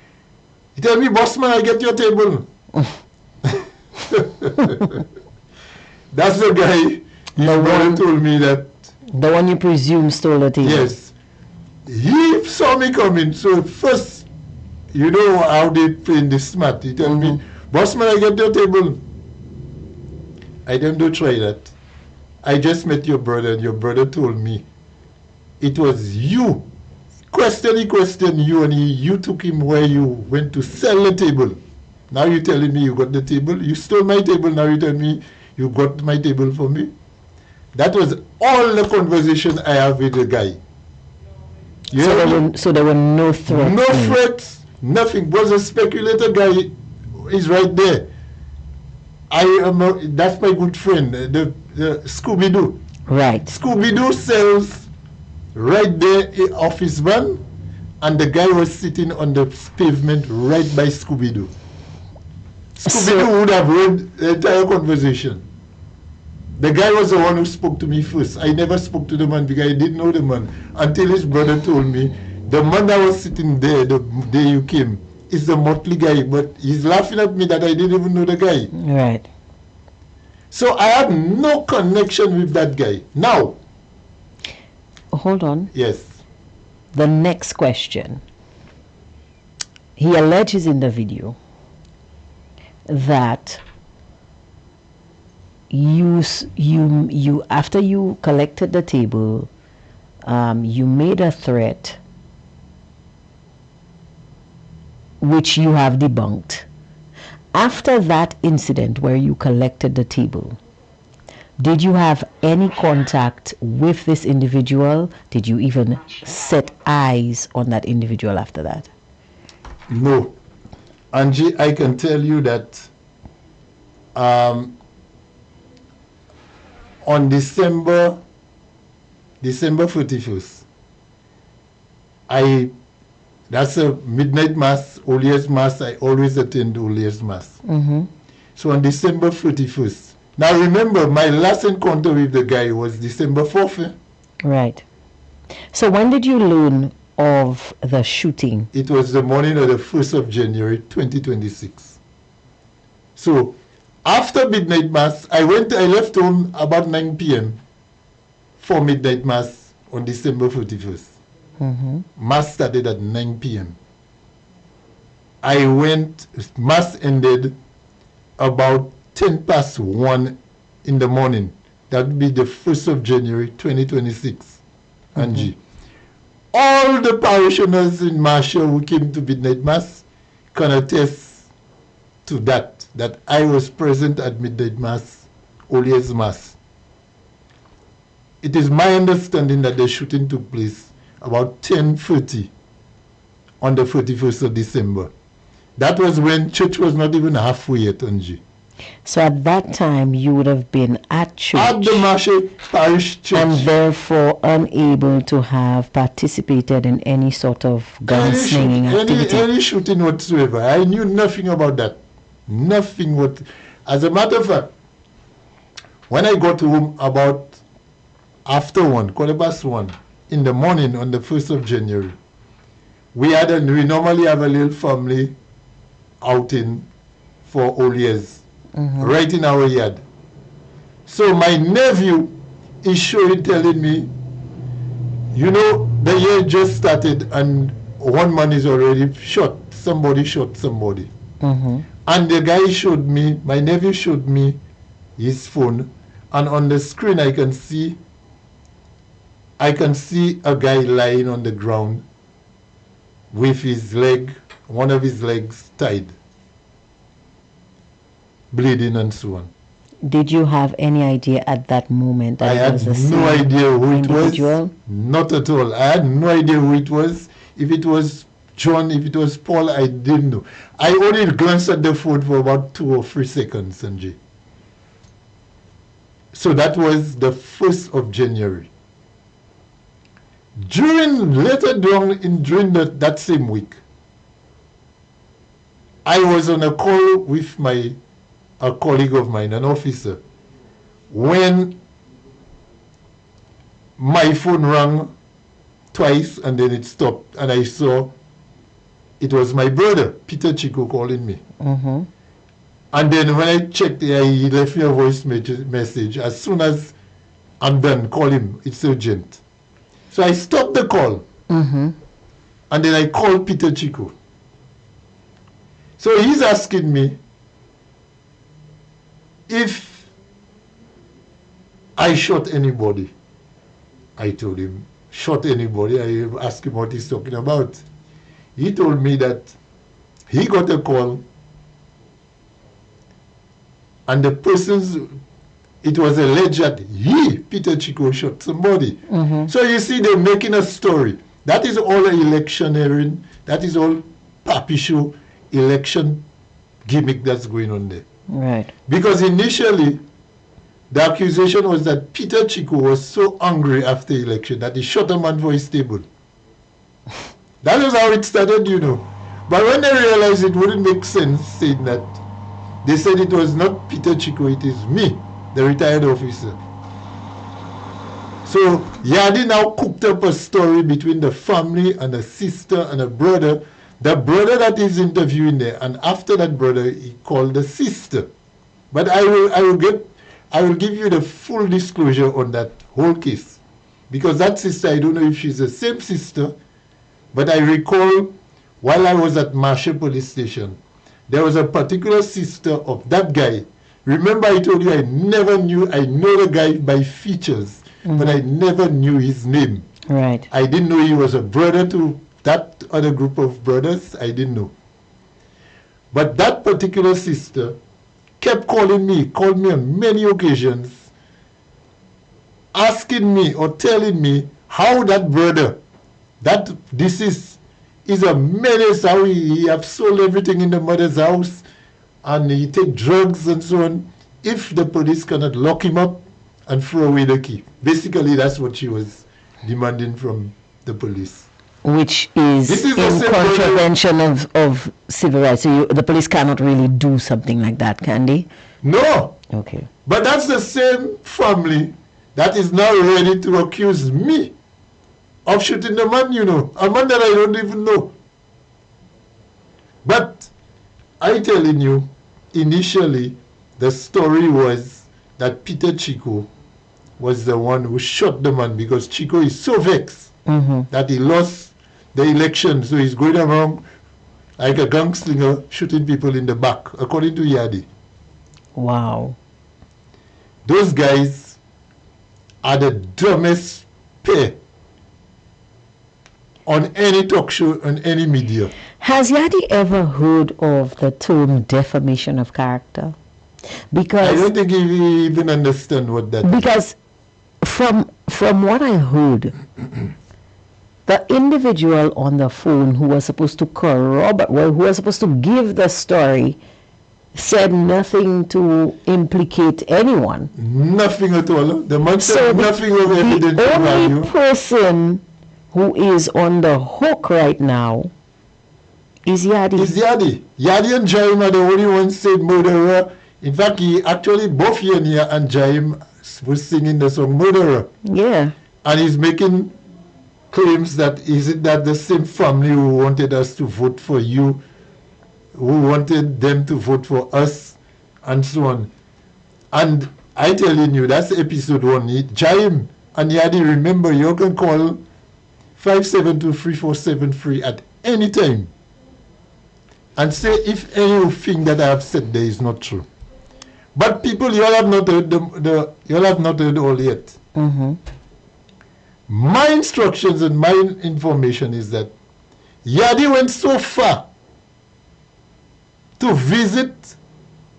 He tell me, boss man, I get your table. That's the guy. His brother told me that. The one you presume stole the table. Yes. He saw me coming. So first, you know how they play in this smart. He tell me, boss man, I get your table. I didn't do try that. I just met your brother, and your brother told me it was you. He questioned you, and you took him where you went to sell the table. Now you're telling me you got the table. You stole my table. Now you tell me you got my table for me. That was all the conversation I have with the guy. So there were no threats. No threats, nothing. Was a speculator guy is right there. That's my good friend, the Scooby-Doo. Right. Scooby-Doo sells right there off his van, and the guy was sitting on the pavement right by Scooby-Doo. Scooby-Doo would have heard the entire conversation. The guy was the one who spoke to me first. I never spoke to the man because I didn't know the man until his brother told me the man that was sitting there the day you came is the Motley guy, but he's laughing at me that I didn't even know the guy. Right. So I had no connection with that guy. Now. Hold on. Yes. The next question. He alleges in the video that you after you collected the table, you made a threat which you have debunked. After that incident where you collected the table, did you have any contact with this individual? Did you even set eyes on that individual after that? No. Angie, I can tell you that on December 31st, that's a midnight mass, Oliers Mass. I always attend Oliers Mass. Mm-hmm. So on December 31st. Now remember, my last encounter with the guy was December 4th. Right. So when did you learn of the shooting? It was the morning of the 1st of January, 2026. So after midnight mass, I left home about 9 p.m. for midnight mass on December 31st. Mm-hmm. Mass started at 9 p.m. Mass ended about 10 past 1 in the morning. That would be the 1st of January 2026. Angie. All the parishioners in Marshall who came to midnight mass can attest to that I was present at midnight mass, Oliers Mass. It is my understanding that the shooting took place about 10:30 on the 31st of December. That was when church was not even halfway yet, Angie. So at that time, you would have been at church. At the Marshall Parish Church. And therefore unable to have participated in any sort of gun-slinging activity. Any shooting whatsoever. I knew nothing about that. Nothing what. As a matter of fact, when I got home about after 1:15 in the morning on the 1st of January, we normally have a little family outing for Oliers. Mm-hmm. Right in our yard. So my nephew is telling me, the year just started and one man is already shot. Somebody shot somebody. Mm-hmm. And the guy my nephew showed me his phone, and on the screen I can see a guy lying on the ground with one of his legs tied, bleeding and so on. Did you have any idea at that moment that I it had was the no same idea who it individual? was. Not at all. I had no idea who it was. If it was John, if it was Paul, I didn't know. I only glanced at the phone for about 2 or 3 seconds, Sanjay. So that was the 1st of January. During that same week, I was on a call with a colleague of mine, an officer, when my phone rang twice and then it stopped, and I saw it was my brother, Peter Chico, calling me. Mm-hmm. And then when I checked, he left me a voice message. As soon as I'm done, call him. It's urgent. So I stopped the call. Mm-hmm. And then I called Peter Chico. So he's asking me if I shot anybody. I told him, shot anybody? I asked him what he's talking about. He told me that he got a call and it was alleged that Peter Chico, shot somebody. Mm-hmm. So you see, they're making a story. That is all electioneering. That is all papi show, election gimmick that's going on there. Right. Because initially, the accusation was that Peter Chico was so angry after election that he shot a man for his table. That was how it started, you know. But when they realized it wouldn't make sense saying that, they said it was not Peter Chico, it is me, the retired officer. So Yadi now cooked up a story between the family and a sister and a brother. The brother that is interviewing there, and after that brother, he called the sister. But I will give you the full disclosure on that whole case, because that sister, I don't know if she's the same sister, but I recall while I was at Marshall Police Station, there was a particular sister of that guy. Remember I told you I know the guy by features, but I never knew his name. Right. I didn't know he was a brother to that other group of brothers. I didn't know. But that particular sister kept called me on many occasions, asking me or telling me how that brother, that deceased, is a menace, how he have sold everything in the mother's house and he take drugs and so on, if the police cannot lock him up and throw away the key. Basically, that's what she was demanding from the police. Which is in contravention of civil rights. So the police cannot really do something like that, can they? No. Okay. But that's the same family that is now ready to accuse me of shooting the man, you know, a man that I don't even know. But I telling you, initially, the story was that Peter Chico was the one who shot the man, because Chico is so vexed that he lost the election, so he's going around like a gunslinger shooting people in the back, according to Yadi. Wow. Those guys are the dumbest pair on any talk show, on any media. Has Yadi ever heard of the term defamation of character? Because I don't think he even understand what that is. Because from what I heard, the individual on the phone who was supposed to corroborate, who was supposed to give the story, said nothing to implicate anyone. Nothing at all. The man said So nothing of evidence the value. only person who is on the hook right now is Yadi. It's Yadi. Yadi and Jaim are the only ones said murderer. In fact, both Yania and Jaim was singing the song Murderer. Yeah. And he's making claims that is it that the same family who wanted us to vote for you, who wanted them to vote for us, and so on. And I telling you, that's episode 1. Jaim and Yadi, remember, you can call 572-3473 at any time and say if anything that I have said there is not true. But people, you all have not heard you all have not heard all yet. My instructions and my information is that Yadi went so far to visit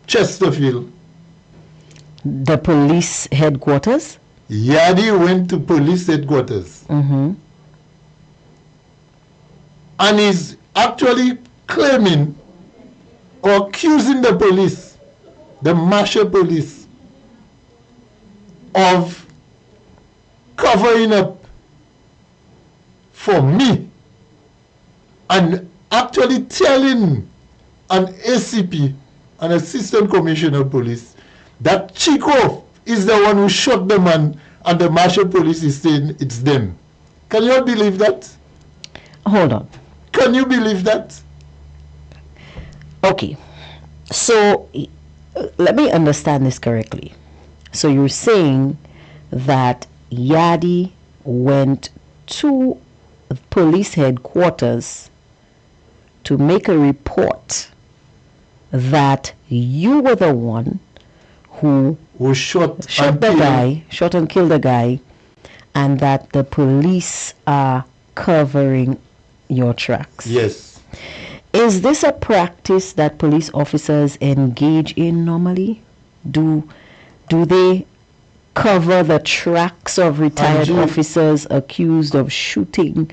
Chesterfield The police headquarters? Yadi went to police headquarters Mm-hmm. and is actually claiming or accusing the police, the Marshall police, of covering up for me, and actually telling an ACP, an assistant commissioner of police, that Chico is the one who shot the man, and the Marshall police is saying it's them. Can you believe that? Hold on. Can you believe that? Okay. So let me understand this correctly. So you're saying that Yadi went to police headquarters to make a report that you were the one who shot the guy, shot and killed the guy, and that the police are covering your tracks. Yes. Is this a practice that police officers engage in normally? Do they cover the tracks of retired officers accused of shooting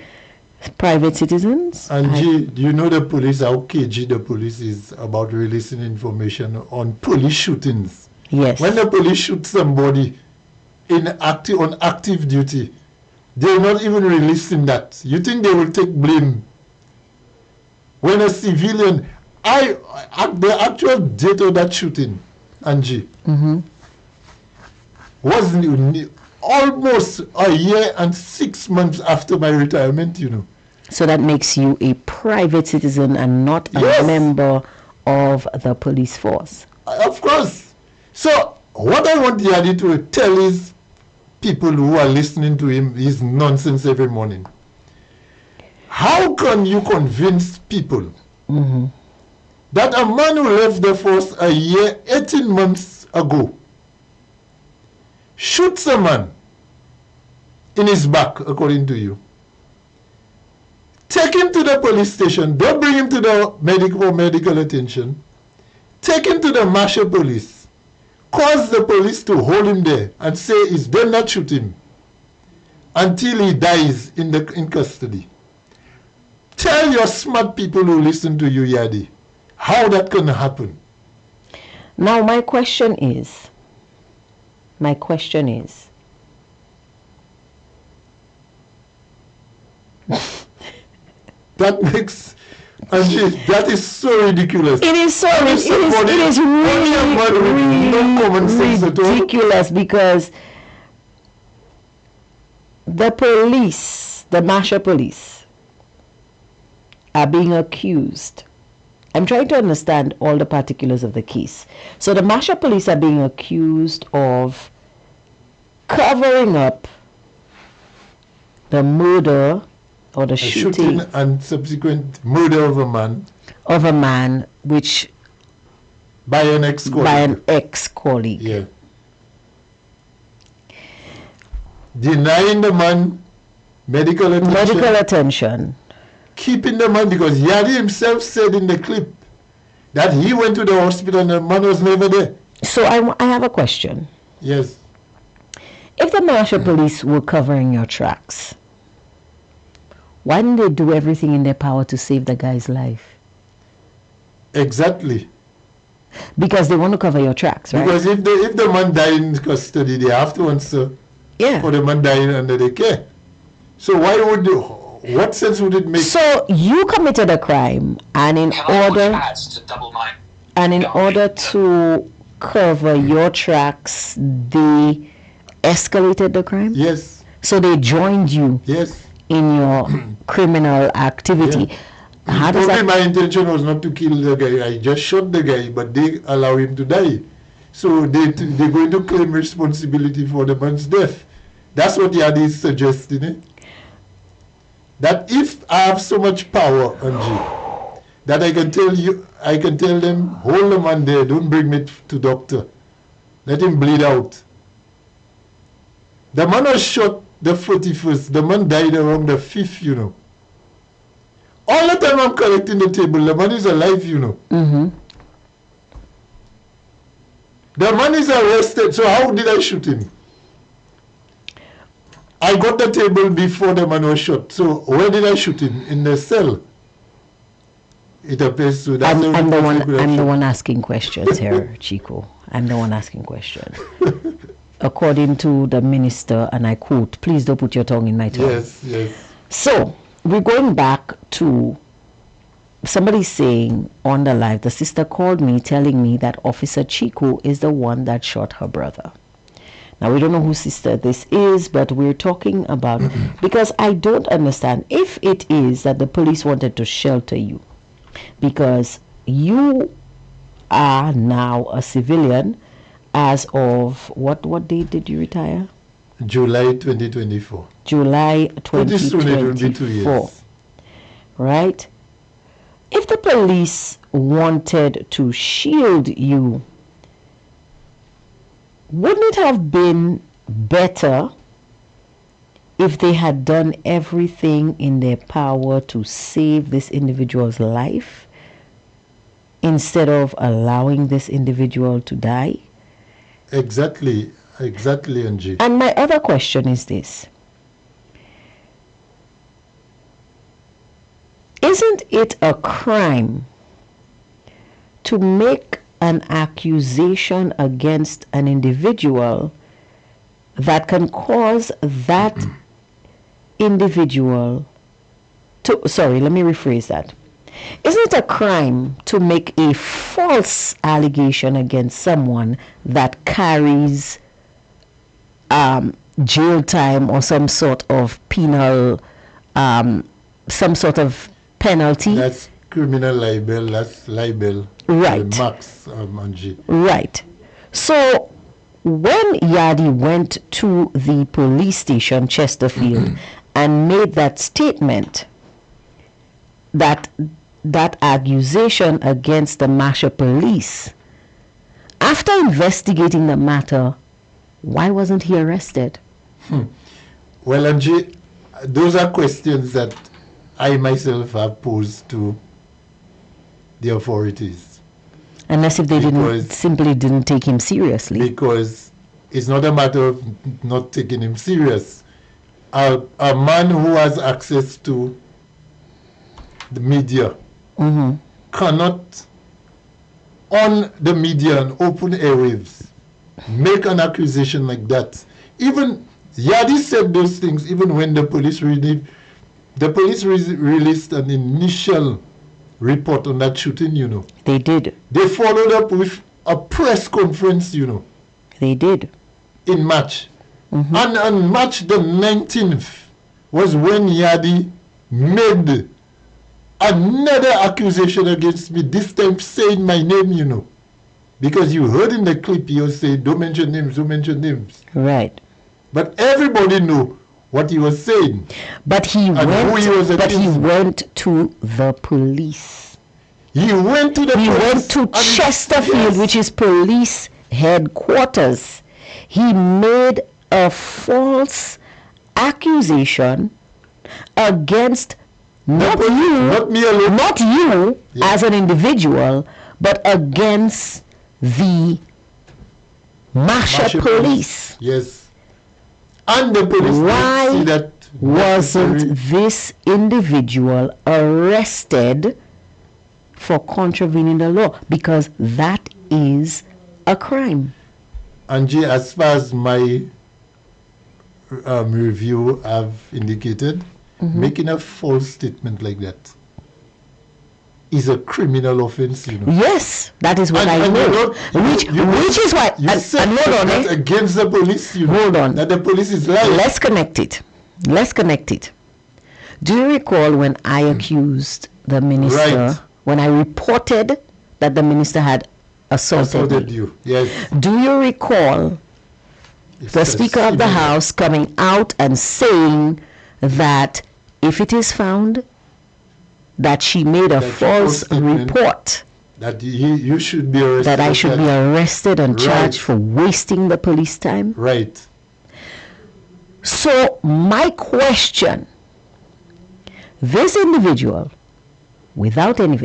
private citizens? Angie, do you know the police, how cagey the police is about releasing information on police shootings? Yes. When the police shoot somebody on active duty, they're not even releasing that. You think they will take blame? When a civilian, the actual date of that shooting, Angie, was almost a year and 6 months after my retirement, you know. So that makes you a private citizen and not a member of the police force. Of course. So what I want Yadi to tell is people who are listening to him is nonsense every morning. How can you convince people that a man who left the force a year, 18 months ago, shoots a man in his back, according to you, take him to the police station, don't bring him to the medical attention, take him to the Marshall police, cause the police to hold him there and say it's them that shoot him until he dies in custody? Tell your smart people who listen to you, Yadi, how that can happen. Now my question is, that makes, Angie, that is so ridiculous. It is so ridiculous. Ridiculous because the police, the Marshall police, are being accused. I'm trying to understand all the particulars of the case. So the Marshall police are being accused of covering up the murder or the shooting and subsequent murder of a man, which by an ex-colleague. Yeah. Denying the man medical attention. Keeping the man, because Yadi himself said in the clip that he went to the hospital and the man was never there. So I have a question. Yes. If the Marshall police were covering your tracks, why didn't they do everything in their power to save the guy's life? Exactly. Because they want to cover your tracks, right? Because if the man died in custody, they have to answer for the man dying under their care. So why would they? What sense would it make? So you committed a crime, and in order to cover your tracks, they escalated the crime? Yes. So they joined you in your criminal activity. Yeah. How does that? My intention was not to kill the guy. I just shot the guy, but they allow him to die. So they're going to claim responsibility for the man's death. That's what Yadi is suggesting. That if I have so much power, Angie, that I can tell them, hold the man there, don't bring me to doctor. Let him bleed out. The man was shot the 41st. The man died around the 5th, you know. All the time I'm collecting the table, the man is alive, you know. The man is arrested, so how did I shoot him? I got the table before the man was shot. So where did I shoot him? In the cell. It appears to that. I'm the one asking questions here, Chico. I'm the one asking questions. According to the minister, and I quote, please don't put your tongue in my tongue. Yes, yes. So we're going back to somebody saying on the live, the sister called me telling me that Officer Chico is the one that shot her brother. Now, we don't know whose sister this is, but we're talking about, because I don't understand if it is that the police wanted to shelter you because you are now a civilian as of what date did you retire? July 2024. July Pretty soon it will be 2 2024. years. Right? If the police wanted to shield you, wouldn't it have been better if they had done everything in their power to save this individual's life instead of allowing this individual to die? Exactly, Angie. And my other question is this. Isn't it a crime to make an accusation against an individual that can cause that individual to, let me rephrase that. Isn't it a crime to make a false allegation against someone that carries jail time or some sort of penal, some sort of penalty? That's criminal libel, that's libel. Right. Max, Angie. Right. So when Yadi went to the police station, Chesterfield, and made that statement, that accusation against the Masha police, after investigating the matter, why wasn't he arrested? Well, Angie, those are questions that I myself have posed to the authorities. Unless if they simply didn't take him seriously. Because it's not a matter of not taking him serious. A man who has access to the media cannot, on the media and open airwaves, make an accusation like that. Even Yadi said those things even when the police released an initial report on that shooting, you know. They did. They followed up with a press conference, you know. They did. In March. And on March the 19th was when Yadi made another accusation against me, this time saying my name, you know. Because you heard in the clip, you say, don't mention names, don't mention names. Right. But everybody knew what he was saying. But he went to the police. He went to the police. He went to Chesterfield, which is police headquarters. He made a false accusation against not you as an individual, but against the Masha police. Yes. And the police. Why that wasn't this individual arrested for contravening the law? Because that is a crime. Angie, as far as my review have indicated, making a false statement like that is a criminal offense, you know. Yes, that is what I know. Which is why. You said that against the police, you know. Hold on. That the police is lying. Let's connect it. Do you recall when I accused the minister, when I reported that the minister had assaulted you? Yes. Do you recall the Speaker of the House coming out and saying that if it is found that she made a false report, that you should be arrested, that I should be arrested and charged for wasting the police time? Right. So my question, this individual, without any,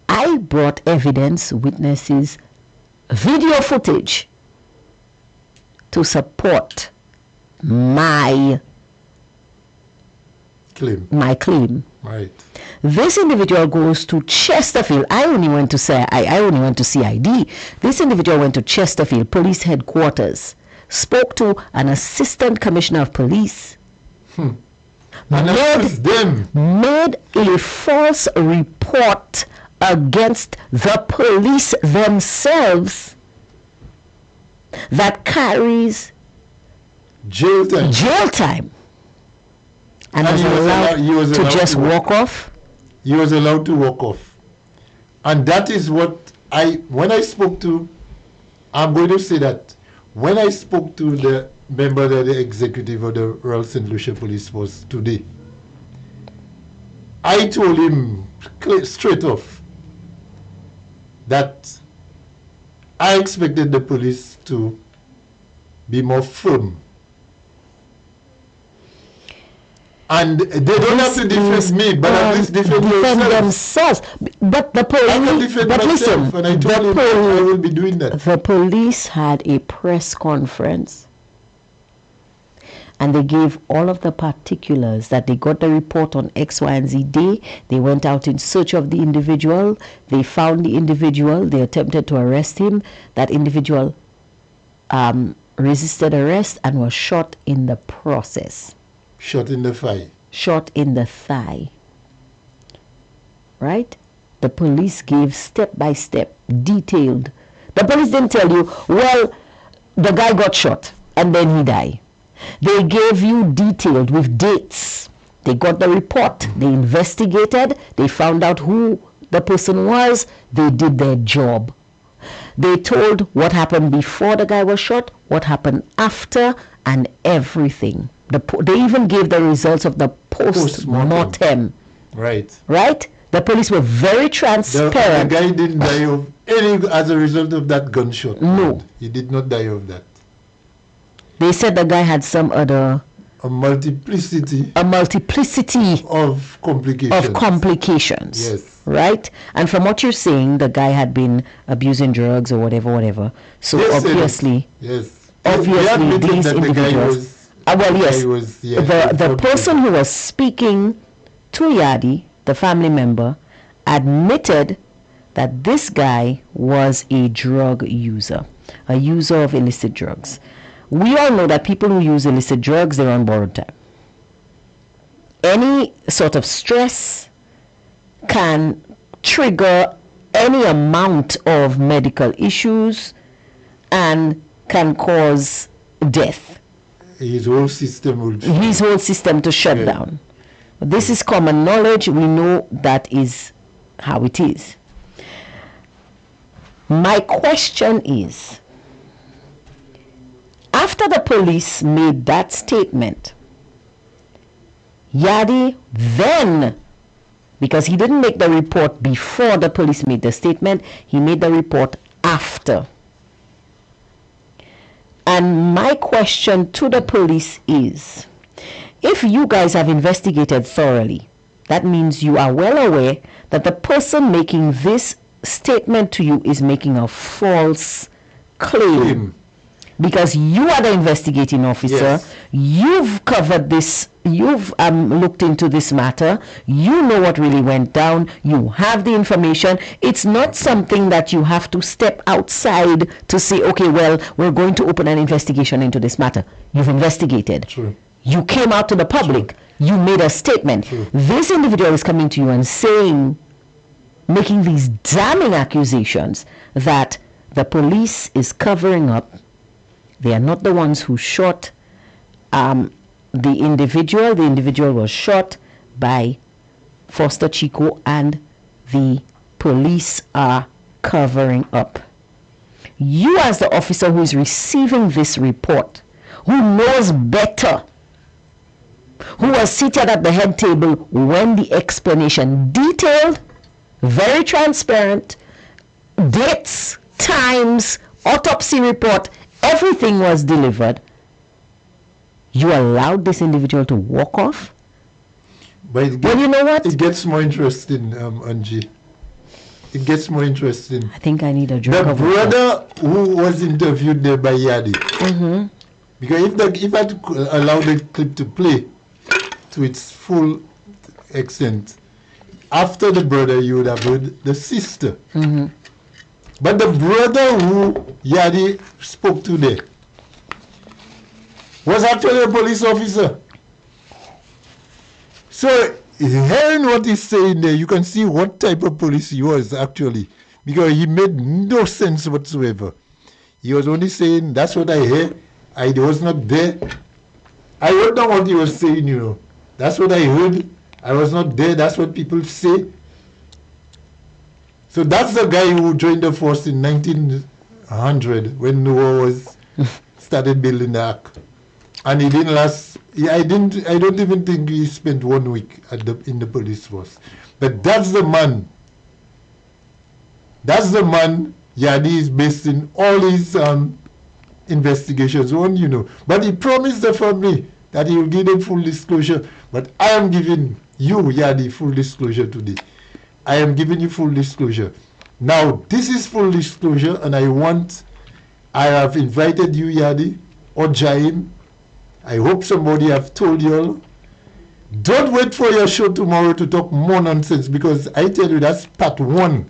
I brought evidence, witnesses, video footage to support my Claim. claim. Right. This individual goes to Chesterfield. I only went to CID. This individual went to Chesterfield Police Headquarters, spoke to an assistant commissioner of police, And accused them. made a false report against the police themselves that carries Jail time. jail time, and was he was allowed to allowed just to walk. walk off. He was allowed to walk off. And that is what when I spoke to, I'm going to say that, when I spoke to the member of the executive of the Royal St. Lucia Police Force today, I told him straight off that I expected the police to be more firm. And they don't have to defend me, but at least defend themselves. But the I can police. defend But listen, myself, and I told him I will be doing that. the police had a press conference, and they gave all of the particulars that they got the report on X, Y, and Z day. They went out in search of the individual. They found the individual. They attempted to arrest him. That individual resisted arrest and was shot in the process. Shot in the thigh. Shot in the thigh. Right? The police gave step by step, detailed. The police didn't tell you, well, the guy got shot and then he died. They gave you detailed with dates. They got the report. They investigated. They found out who the person was. They did their job. They told what happened before the guy was shot, what happened after, and everything. They even gave the results of the post-mortem. Right. Right? The police were very transparent. The guy didn't die of any as a result of that gunshot. No. He did not die of that. They said the guy had some other... A multiplicity of complications. Yes. Right? And from what you're saying, the guy had been abusing drugs or whatever. So Yes, obviously... Yes. Obviously, these individuals... The person who was speaking to Yadi, the family member, admitted that this guy was a drug user, a user of illicit drugs. We all know that people who use illicit drugs, they're on borrowed time. Any sort of stress can trigger any amount of medical issues and can cause death. His whole system to shut down. This is common knowledge. We know that is how it is. My question is, after the police made that statement, Yadi then, because he didn't make the report before the police made the statement, he made the report after. And my question to the police is, if you guys have investigated thoroughly, that means you are well aware that the person making this statement to you is making a false claim. Because you are the investigating officer, Yes. You've covered this, you've looked into this matter, you know what really went down, you have the information. It's not something that you have to step outside to say, okay, well, we're going to open an investigation into this matter. You've investigated. True. You came out to the public. True. You made a statement. True. This individual is coming to you and saying, making these damning accusations that the police is covering up. They are not the ones who shot the individual. The individual was shot by Foster Chico, and the police are covering up. You, as the officer who is receiving this report, who knows better, who was seated at the head table when the explanation, detailed, very transparent, dates, times, autopsy report, everything was delivered, you allowed this individual to walk off? But you know what? It gets more interesting, Angie. It gets more interesting. I think I need a drink The of water. brother who was interviewed there by Yadi, Because if I allow the clip to play to its full extent, after the brother, you would have heard the sister. But the brother who Yadi spoke to there was actually a police officer. So, hearing what he's saying there, you can see what type of police he was actually, because he made no sense whatsoever. He was only saying, that's what I heard. I was not there. I wrote down what he was saying, you know. That's what I heard. I was not there. That's what people say. So that's the guy who joined the force in 1900 when Noah was started building the ark. And he didn't last. I don't even think he spent 1 week in the police force. But that's the man. That's the man Yadi is basing all his investigations on, you know. But he promised the family that he will give them full disclosure. But I am giving you, Yadi, full disclosure today. I am giving you full disclosure. Now, this is full disclosure, and I have invited you, Yadi, or Jaim. I hope somebody have told you all. Don't wait for your show tomorrow to talk more nonsense, because I tell you, that's part 1.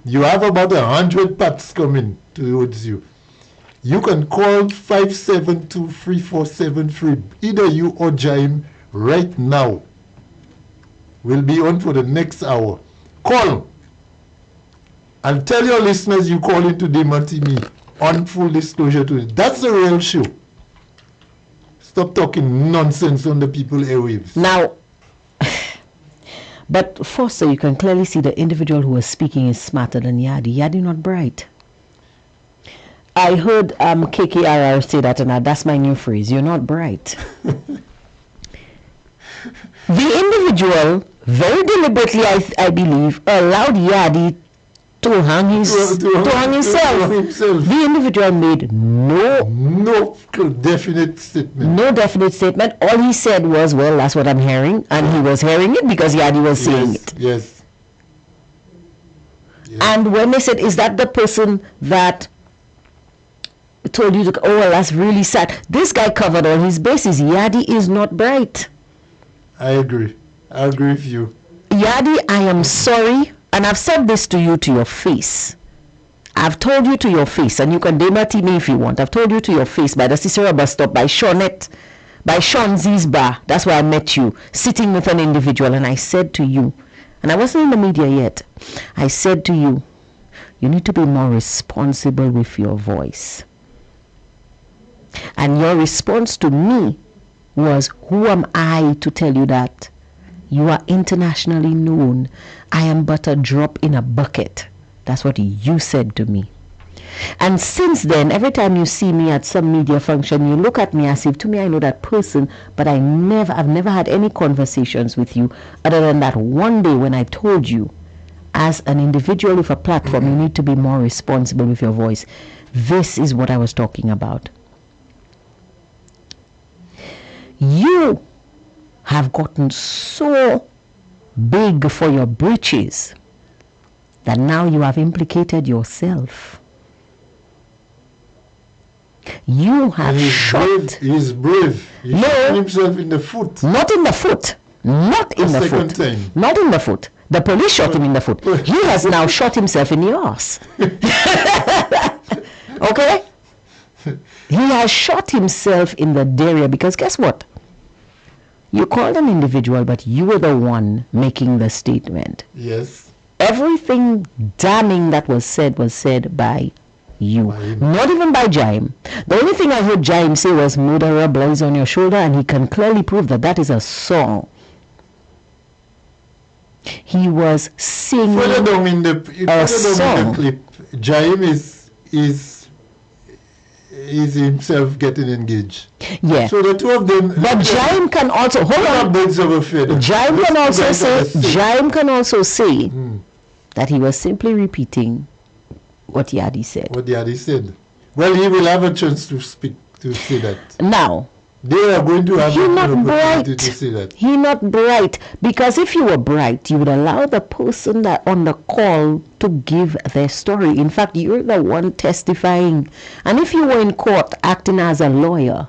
You have about 100 parts coming towards you. You can call 572-3473, either you or Jaim, right now. We'll be on for the next hour. Call and tell your listeners you call into Demartini on Full Disclosure today. That's the real show. Stop talking nonsense on the people airwaves. Now, but Foster, you can clearly see the individual who was speaking is smarter than Yadi. Yadi not bright. I heard KKRR say that, and that's my new phrase. You're not bright. The individual, very deliberately, I believe, allowed Yadi to hang himself. The individual made no definite statement. No definite statement. All he said was, well, that's what I'm hearing. And he was hearing it because Yadi was saying it. Yes. And when they said, is that the person that told you to, oh, well, that's really sad. This guy covered all his bases. Yadi is not bright. I agree with you. Yadi, I am sorry. And I've said this to you to your face. I've told you to your face, and you can demarty me if you want. I've told you to your face by the Cicero bus stop, by Shawnette, by Sean Z's bar. That's where I met you, sitting with an individual. And I said to you, and I wasn't in the media yet, I said to you, you need to be more responsible with your voice. And your response to me was, who am I to tell you that? You are internationally known. I am but a drop in a bucket. That's what you said to me. And since then, every time you see me at some media function, you look at me as if, to me, I know that person, but I've never had any conversations with you other than that one day when I told you, as an individual with a platform, you need to be more responsible with your voice. This is what I was talking about. You have gotten so big for your britches that now you have implicated yourself. You have shot. He's brave. He shot himself in the foot. Not in the foot. Not in the foot. Time. Not in the foot. The police shot him in the foot. He has now shot himself in the arse. Okay? He has shot himself in the derriere because guess what? You called an individual, but you were the one making the statement. Yes. Everything damning that was said by you. Not even by Jaim. The only thing I heard Jaim say was, murderer blows on your shoulder, and he can clearly prove that that is a song. He was singing further down in the clip, Jaim is himself getting engaged. Yeah. So the two of them. But Jaim can also Jaim can also say that he was simply repeating what Yadi said. Well, he will have a chance to speak to say that. Now, They are going to have He an not opportunity bright. to say that. He not bright. Because if you were bright, you would allow the person that on the call to give their story. In fact, you're the one testifying. And if you were in court acting as a lawyer,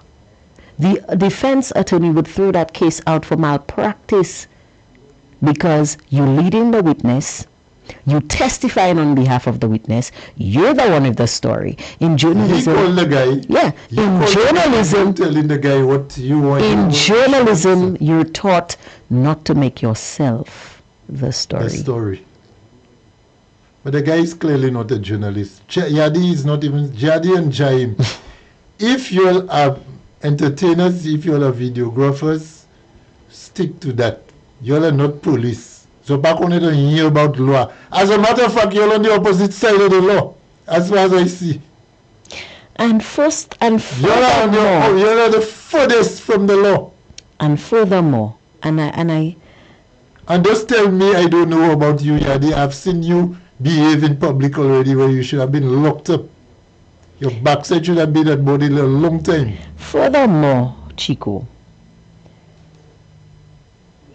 the defense attorney would throw that case out for malpractice because you leading the witness, you testifying on behalf of the witness, you're the one with the story. In He journalism, called the guy. yeah, He in called journalism, telling the guy what you want. in journalism, you're taught not to make yourself the story. The story. But the guy is clearly not a journalist. Yadi is not even Yadi and Jaim. If you all are entertainers, if you all are videographers, stick to that. You all are not police. So back on it and hear about law. As a matter of fact, you're on the opposite side of the law, as far as I see. And first and You're furthermore, the furthest from the law. and furthermore, and I And just tell me I don't know about you, Yadi. I've seen you behave in public already where you should have been locked up. Your backside should have been at body a long time. furthermore, Chico,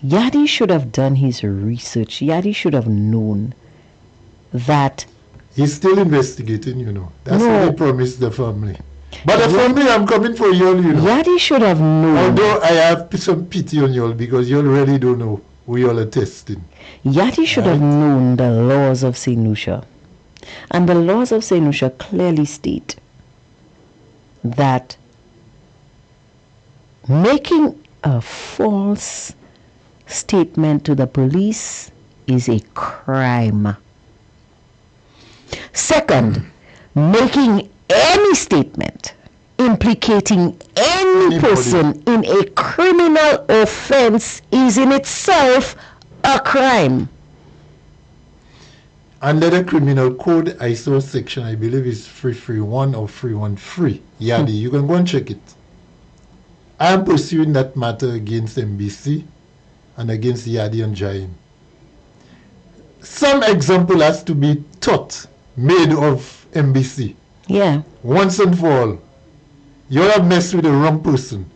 Yadi should have done his research. Yadi should have known that He's still investigating, you know. That's No. what he promised the family. But the family, I'm coming for you all, you know. Yadi should have known. Although I have some pity on you all because you all really don't know who you all are testing. Yadi should have known the laws of St. Lucia. And the laws of St. Lucia clearly state that making a false statement to the police is a crime. Second, making any statement implicating any Anybody. person in a criminal offense is in itself a crime. Under the criminal code, I saw section, I believe it's 331 or 313. Yadi, you can go and check it. I am pursuing that matter against MBC and against Yadi and Jaim. Some example has to be taught, made of MBC. Yeah. Once and for all. You all have messed with the wrong person.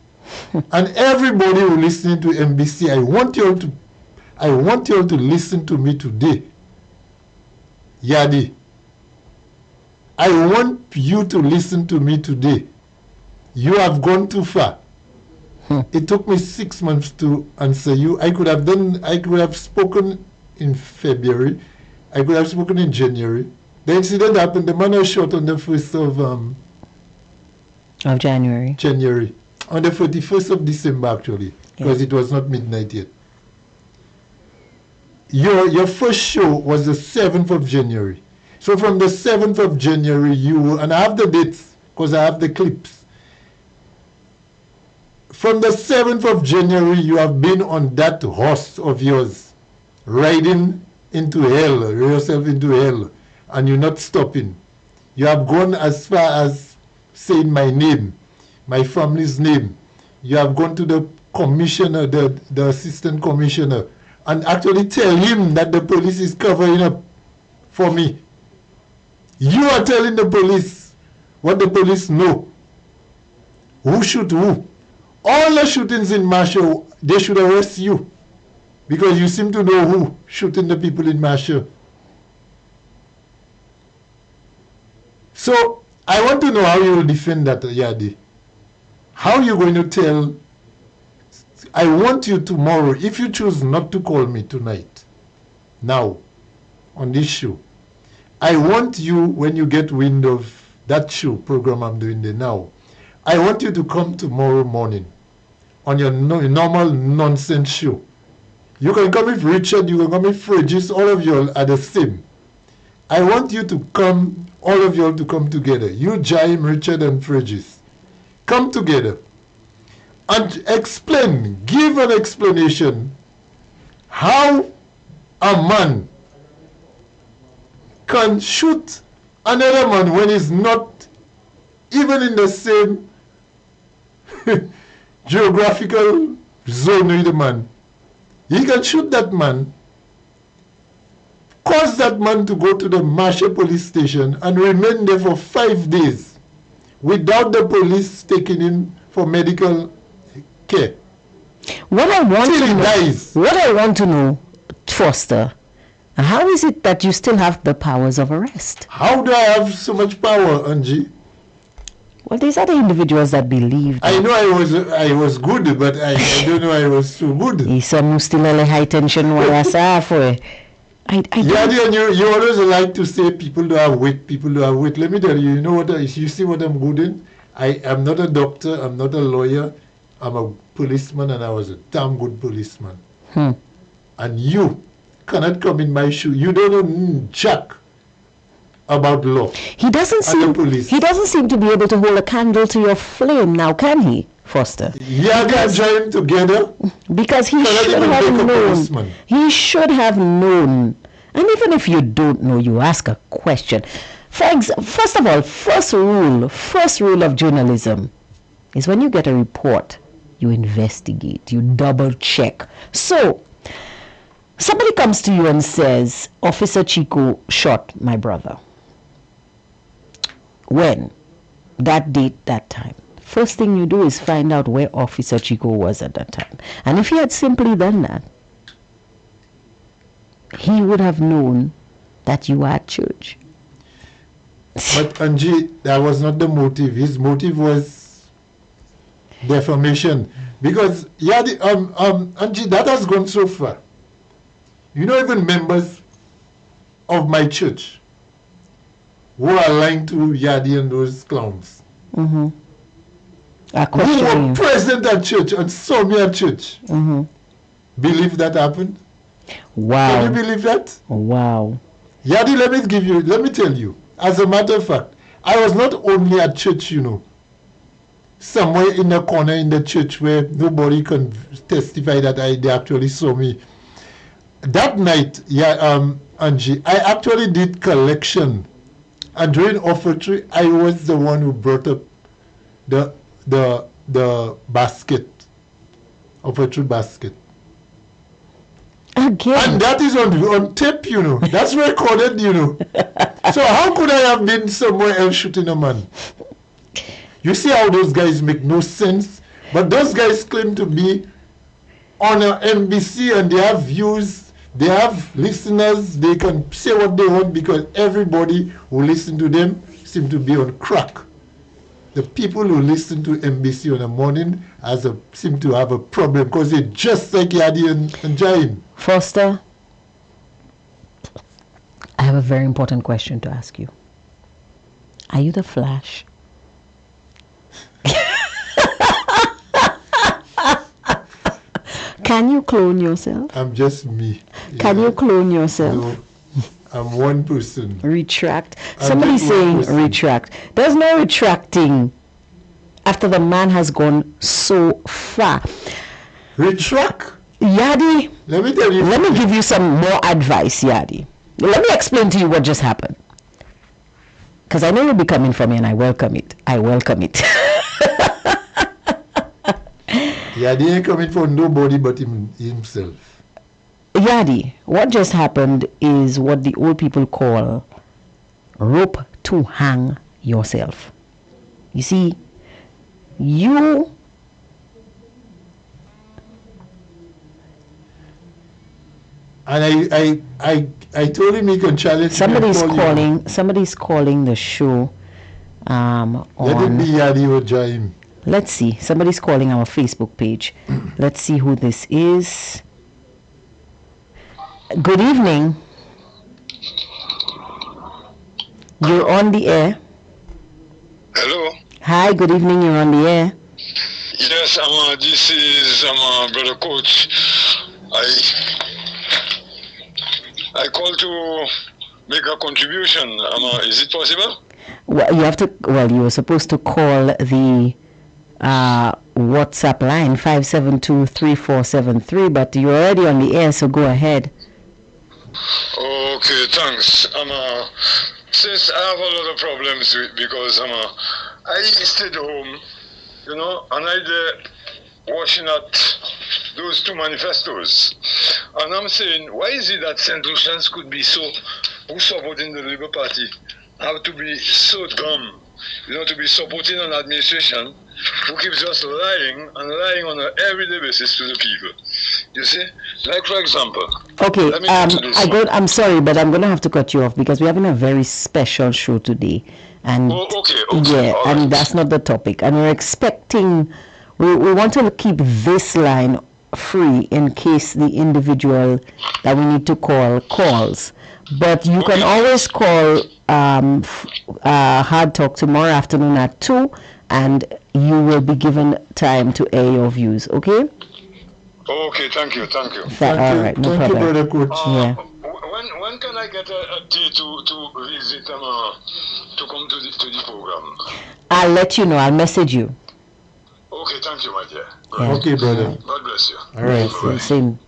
And everybody who listening to MBC, I want you all to listen to me today. Yadi, I want you to listen to me today. You have gone too far. It took me 6 months to answer you. I could have spoken in February. I could have spoken in January. The incident happened, the man was shot on the 1st Of January. January. On the 31st of December, actually, because it was not midnight yet. Your first show was the 7th of January. So from the 7th of January, and I have the dates, because I have the clips. From the 7th of January, you have been on that horse of yours, riding into hell, yourself into hell, and you're not stopping. You have gone as far as saying my name, my family's name. You have gone to the commissioner, the assistant commissioner, and actually tell him that the police is covering up for me. You are telling the police what the police know. Who shoot who? All the shootings in Marshall, they should arrest you because you seem to know who shooting the people in Marshall. So I want to know how you will defend that, Yadi. How are you going to tell? I want you tomorrow, if you choose not to call me tonight, now, on this show, I want you, when you get wind of that show program I'm doing there now, I want you to come tomorrow morning on your normal nonsense show. You can come with Richard, you can come with Fridges, all of you are the same. I want you to come, all of you all to come together. You, Jaim, Richard, and Fridges. Come together and explain, give an explanation how a man can shoot another man when he's not even in the same geographical zone with the man. He can shoot that man, cause that man to go to the Marshall police station and remain there for 5 days without the police taking him for medical care. What I want Till to he know, dies. what I want to know, Foster, how is it that you still have the powers of arrest? How do I have so much power, Angie? Well, these are the individuals that believe I that. know I was good, but I don't know I was so good. Some still a high tension wire for. I Yeah, and you always like to say people don't have wit, people don't have wit. Let me tell you, you know what? You see what I'm good in? I am not a doctor, I'm not a lawyer, I'm a policeman, and I was a damn good policeman. And you cannot come in my shoe. You don't know jack about law. He doesn't And the seem. police. He doesn't seem to be able to hold a candle to your flame now, can he, Foster? Yeah, they join together. Because he Cannot should even have take a known. policeman. He should have known. And even if you don't know, you ask a question. First of all, first rule of journalism is when you get a report, you investigate, you double check. So, somebody comes to you and says, Officer Chico shot my brother. When? That date, that time. First thing you do is find out where Officer Chico was at that time. And if he had simply done that, he would have known that you were at church. But Angie, that was not the motive. His motive was defamation. Because Angie, that has gone so far. You know, even members of my church who are lying to Yadi and those clowns. I Who question were you. present at church and saw me at church. Believe that happened? Can you Wow. believe that? Wow. Yadi, let me tell you. As a matter of fact, I was not only at church, you know, somewhere in a corner in the church where nobody can testify that they actually saw me. That night, Angie, I actually did collection. And during offertory, I was the one who brought up the basket, offertory basket. Again. And that is on tape, you know. That's recorded, you know. So how could I have been somewhere else shooting a man? You see how those guys make no sense? But those guys claim to be on a NBC and they have views, they have listeners, they can say what they want because everybody who listen to them seem to be on crack. The people who listen to NBC on a morning seem to have a problem because they're just like Yadi and Jaim. Foster, I have a very important question to ask you. Are you the Flash? Can you clone yourself? I'm just me. Can you clone yourself? No, I'm one person. Retract. I'm Somebody's just one saying person. retract. There's no retracting after the man has gone so far. Retract? Yadi, Let me tell you. let me give you some more advice, Yadi. Let me explain to you what just happened. Because I know you'll be coming for me and I welcome it. I welcome it. Yadi ain't coming for nobody but himself. Yadi, what just happened is what the old people call rope to hang yourself. You see, you And I told him he can challenge me and call you. somebody's calling the show Let it on be Yadi or Jaim. let's see, somebody's calling our Facebook page. Let's see who this is. Good evening. You're on the air. Hello. Hi, good evening, you're on the air. Yes, this is Brother Coach. I called to make a contribution. Is it possible? Well, you were supposed to call the WhatsApp line 572-3473, but you're already on the air, so go ahead. Okay, thanks. Since I have a lot of problems because I stayed home, you know, and I watching at those two manifestos, and I'm saying, why is it that St. Lucians could be so, who supporting the Labour Party, have to be so dumb, you know, to be supporting an administration who keeps just lying and lying on an everyday basis to the people. You see? Like, for example. Okay, let me introduce you. I'm sorry, but I'm going to have to cut you off because we're having a very special show today. And Okay. yeah, All and right. that's not the topic. And we're expecting, we want to keep this line free in case the individual that we need to call calls. But you can always call Hard Talk tomorrow afternoon at 2, and you will be given time to air your views, okay? Okay, thank you. All right, no Thank you, problem. brother coach. Yeah. When can I get a day to visit to come to the program? I'll let you know. I'll message you. Okay, thank you, my dear. Yeah. Okay, brother. God bless you. All right. Same.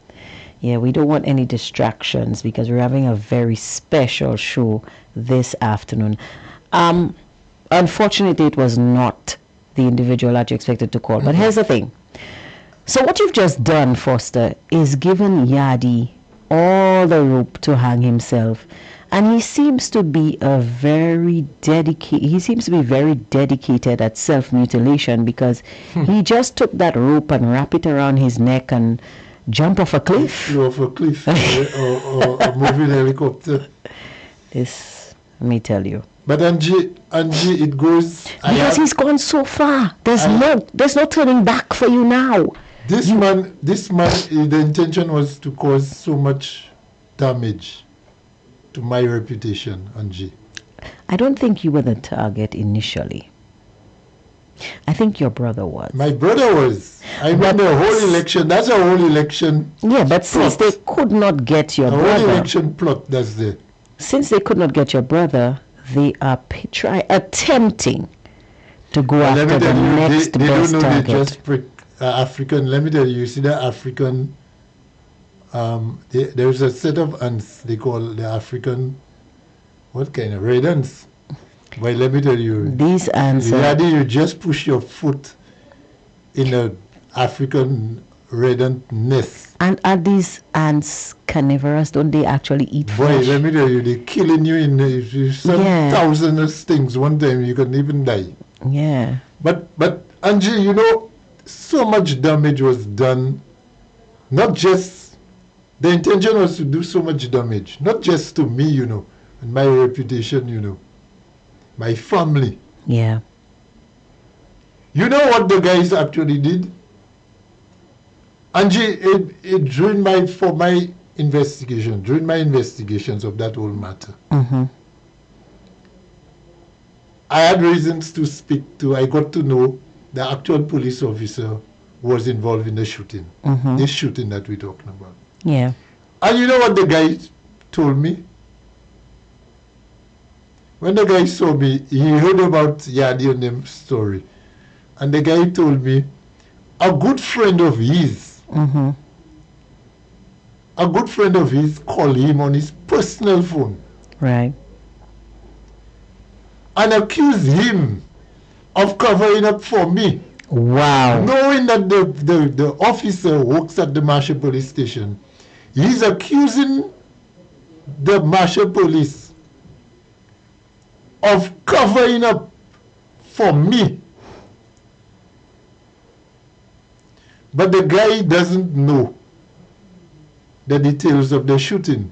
Yeah, we don't want any distractions because we're having a very special show this afternoon. Unfortunately, it was not the individual that you expected to call. But here's the thing. So what you've just done, Foster, is given Yadi all the rope to hang himself. And he seems to be very dedicated at self-mutilation because he just took that rope and wrapped it around his neck and jump off a cliff. Off a cliff or a moving helicopter. This, let me tell you. But Angie, it goes. Because he's gone so far. There's no turning back for you now. This man, the intention was to cause so much damage to my reputation, Angie. I don't think you were the target initially. I think your brother was. My brother was. I remember a whole election. That's a whole election. Yeah, but since they could not get your brother. A whole election plot that's there. Since they could not get your brother, they are attempting to go after the next they best don't know target. They just African. Let me tell you, you see the African. There's a set of ants they call the African. What kind of red ants? Well, let me tell you. These ants. You just push your foot in an African red ant nest. And are these ants carnivorous? Don't they actually eat flesh? Boy, let me tell you, they're killing you in some thousands of stings. One time you can even die. Yeah. But Angie, you know, so much damage was done. Not just, the intention was to do so much damage. Not just to me, you know, and my reputation, you know. My family. Yeah. You know what the guys actually did? Angie, during my investigations of that whole matter, I had reasons to speak to, I got to know the actual police officer who was involved in the shooting. This shooting that we're talking about. Yeah. And you know what the guy told me? When the guy saw me, he heard about Yadi and them story. And the guy told me, a good friend of his, called him on his personal phone. Right. And accused him of covering up for me. Wow. Knowing that the officer works at the Marshall Police Station, he's accusing the Marshall Police of covering up for me. But the guy doesn't know the details of the shooting.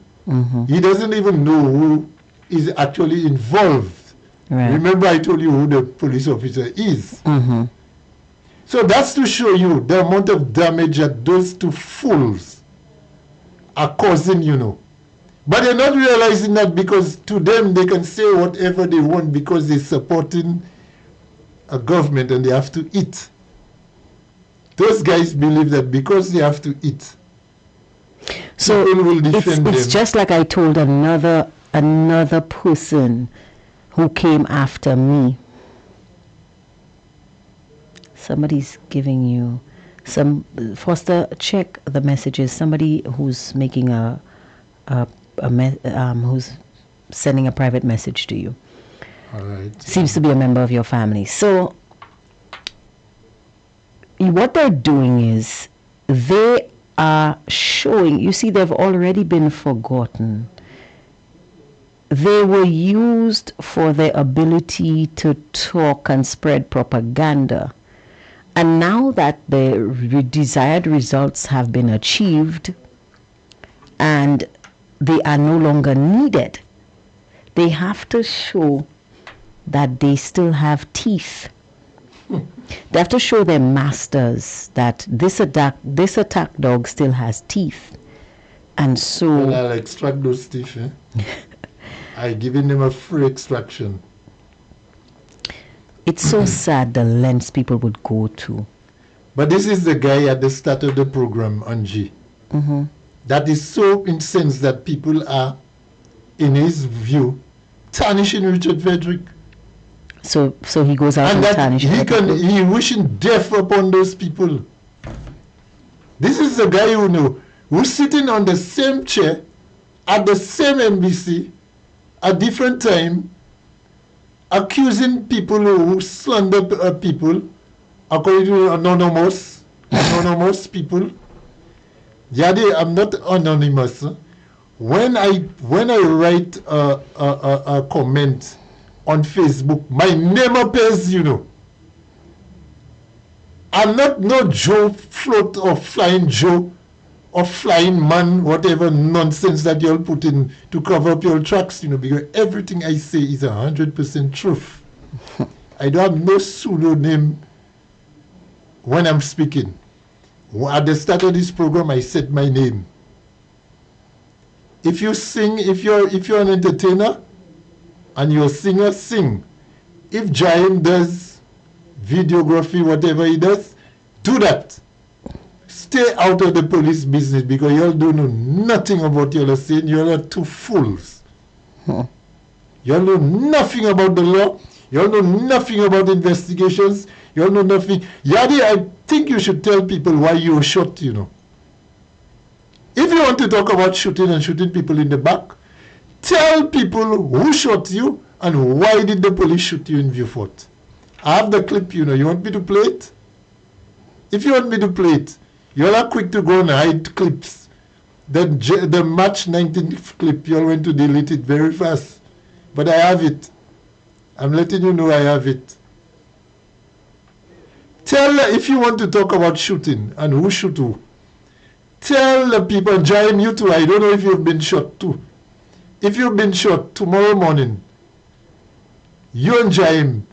He doesn't even know who is actually involved. Right. Remember I told you who the police officer is. So that's to show you the amount of damage that those two fools are causing, you know. But they're not realizing that because to them they can say whatever they want because they're supporting a government and they have to eat. Those guys believe that because they have to eat, so people will defend them. It's just like I told another person who came after me. Somebody's giving you some, Foster, check the messages. Somebody who's making who's sending a private message to you. All right. Seems to be a member of your family. So what they're doing is they are showing, you see, they've already been forgotten. They were used for their ability to talk and spread propaganda And now that the desired results have been achieved and they are no longer needed, they have to show that they still have teeth. They have to show their masters that this attack dog still has teeth. And so Well, I'll extract those teeth. I giving them a free extraction. it's so sad the lengths people would go to. But this is the guy at the start of the program, Angie. That is so incensed that people are, in his view, tarnishing Richard Frederick. So he goes out And and that tarnishes. he wishing death upon those people. This is the guy who's sitting on the same chair at the same NBC at different time, accusing people who slander people, according to anonymous people. Yadi, I'm not anonymous. When I write a comment on Facebook, my name appears, I'm not no Joe Float or Flying Joe or Flying Man, whatever nonsense that you'll put in to cover up your tracks, because everything I say is 100% truth. I don't have no pseudonym when I'm speaking. At the start of this program, I said my name. If you sing, if you're an entertainer and you're a singer, sing. If Jaim does videography, whatever he does, do that. Stay out of the police business because you all don't know nothing about what you're saying. You're all two fools. You all know nothing about the law. You all know nothing about investigations. You all know nothing. Yadi, I think you should tell people why you were shot, If you want to talk about shooting and shooting people in the back, tell people who shot you and why did the police shoot you in Vieux-Fort. I have the clip, You want me to play it? If you want me to play it, you're not quick to go and hide clips. The March 19th clip, you're going to delete it very fast. But I have it. I'm letting you know I have it. If you want to talk about shooting and who shoot who, tell the people, Jaim, you too, I don't know if you've been shot too. If you've been shot tomorrow morning, you and Jaim,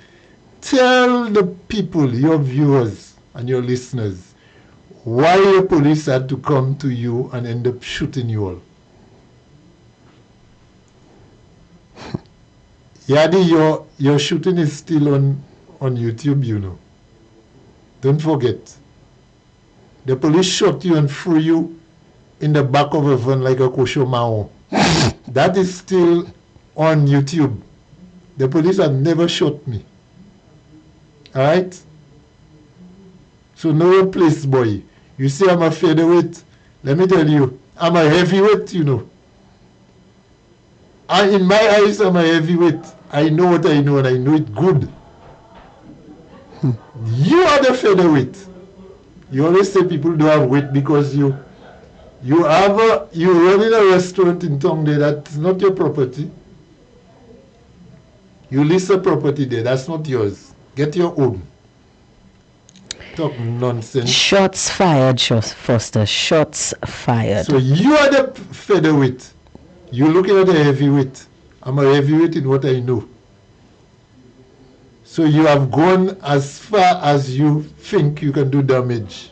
tell the people, your viewers and your listeners, why the police had to come to you and end up shooting you all. Yadi, your shooting is still on YouTube, Don't forget. The police shot you and threw you in the back of a van like a kosho mao. That is still on YouTube. The police have never shot me. Alright? So know your place, boy. You say I'm a featherweight. Let me tell you, I'm a heavyweight, In my eyes, I'm a heavyweight. I know what I know and I know it good. You are the featherweight. You always say people don't have weight because you run in a restaurant in Tongde that's not your property. You lease a property there, that's not yours. Get your own. Talk nonsense. Shots fired, Foster. Shots fired. So you are the featherweight. You're looking at a heavyweight. I'm a heavyweight in what I know. So you have gone as far as you think you can do damage.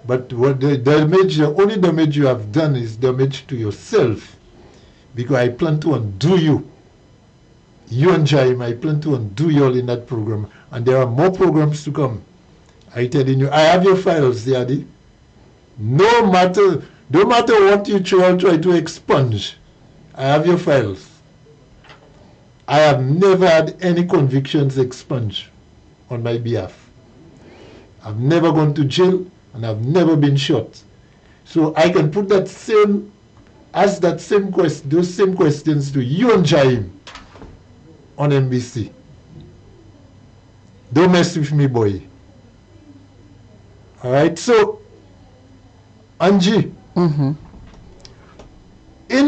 But what the only damage you have done is damage to yourself. Because I plan to undo you. You and Jaim, I plan to undo you all in that program. And there are more programs to come. I telling you, I have your files, Yadi. No matter what you try to expunge, I have your files. I have never had any convictions expunged on my behalf. I've never gone to jail and I've never been shot. So I can put those same questions to you and Jaim on NBC. Don't mess with me, boy. Alright, so Angie, in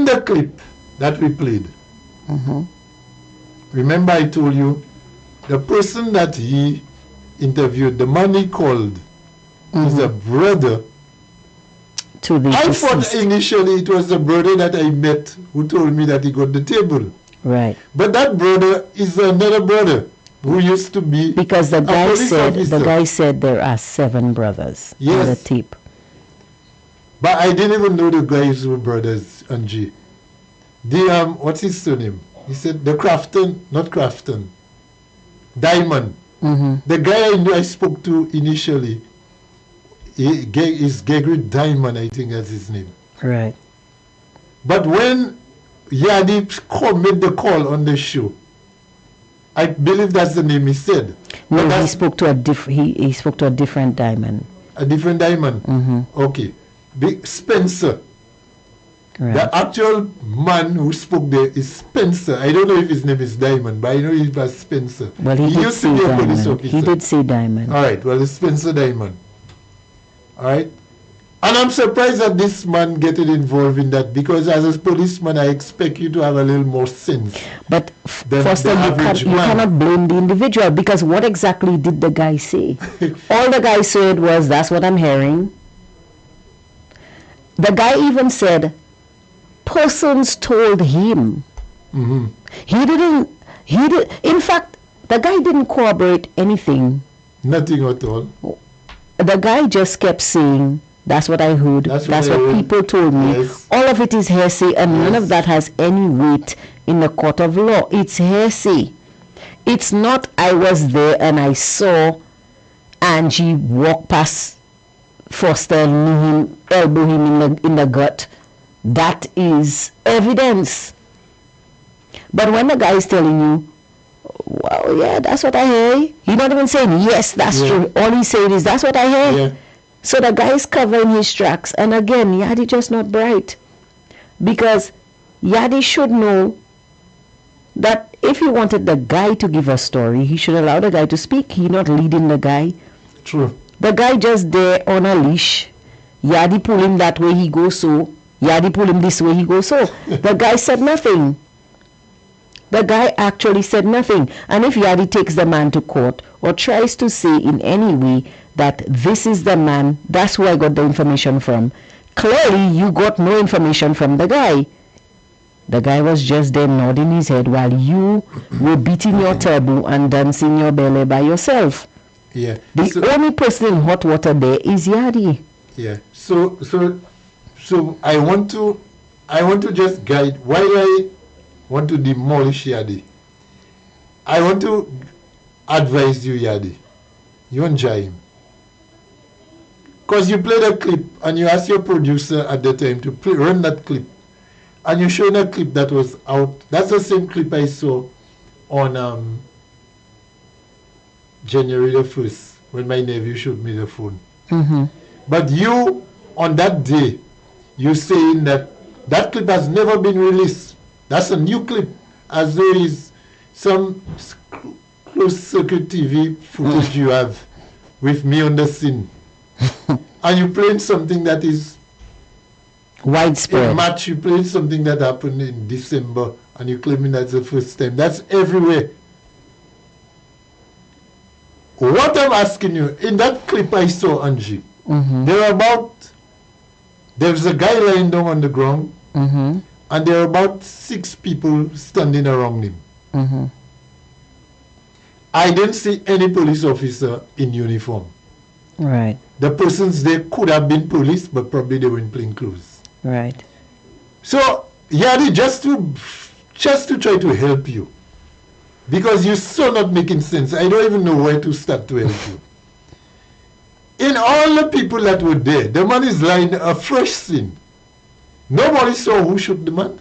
the clip that we played, remember I told you the person that he interviewed, the man he called is a brother. To the I deceased. thought initially it was the brother that I met who told me that he got the table. Right. But that brother is another brother who used to be Because the a guy police officer. said there are 7 brothers on the Yes. tape. But I didn't even know the guys were brothers, Angie. The what's his surname? He said the Crafton, not Crafton. Diamond. Mm-hmm. The guy I spoke to initially is Gregory Diamond, I think that's his name. Right. But when Yadi made the call on the show, I believe that's the name he said. No, But he that's spoke to he spoke to a different Diamond. a different Diamond. Mm-hmm. Okay. Spencer. Right. The actual man who spoke there is Spencer. I don't know if his name is Diamond, but I know he was Spencer. Well, he did used say to be a police Diamond. officer. He did say Diamond. All right. Well, it's Spencer Diamond. All right. And I'm surprised that this man getting involved in that, because as a policeman, I expect you to have a little more sense. But The Foster, you average man. cannot blame the individual, because what exactly did the guy say? All the guy said was, "That's what I'm hearing." The guy even said, persons told him. Mm-hmm. He did. In fact, the guy didn't corroborate anything. Nothing at all. The guy just kept saying, "That's what I heard. That's That's what what, I heard." people told me." Yes. All of it is hearsay, and none Yes. of that has any weight in the court of law. It's hearsay. It's not, "I was there and I saw Angie walk past Foster and elbow him in the gut." That is evidence. But when the guy is telling you, "Well, yeah, that's what I heard," he's not even saying, "Yes, that's Yeah. true." All he's saying is, "That's what I heard." Yeah. So the guy is covering his tracks. And again, Yadi just not bright. Because Yadi should know that if he wanted the guy to give a story, he should allow the guy to speak. He not leading the guy. True. The guy just there on a leash. Yadi pull him that way, he goes so. Yadi pull him this way, he goes so. The guy said nothing. The guy actually said nothing. And if Yadi takes the man to court or tries to say in any way that this is the man, that's who I got the information from, clearly you got no information from the guy. The guy was just there nodding his head while you were beating your turbo and dancing your belly by yourself. Yeah. The only person in hot water there is Yadi. Yeah. So I want to just guide why I want to demolish Yadi. I want to advise you, Yadi. You enjoy him. Because you played a clip and you asked your producer at the time to run that clip. And you showed a clip that was out. That's the same clip I saw on January the 1st when my nephew showed me the phone. Mm-hmm. But you, on that day, you saying that clip has never been released. That's a new clip, as though it's some closed circuit TV footage you have with me on the scene. And you playing something that is Widespread. in March, you played something that happened in December, and you claiming that's the first time. That's everywhere. What I'm asking you, in that clip I saw, Angie, Mm-hmm. there's a guy lying down on the ground, Mm-hmm. and there are about 6 people standing around him. Mm-hmm. I didn't see any police officer in uniform. Right. The persons there could have been police, but probably they were in plain clothes. Right. So, Yadi, just to try to help you, because you're so not making sense, I don't even know where to start to help you. In all the people that were there, the man is lying a fresh scene. Nobody saw who shot the man.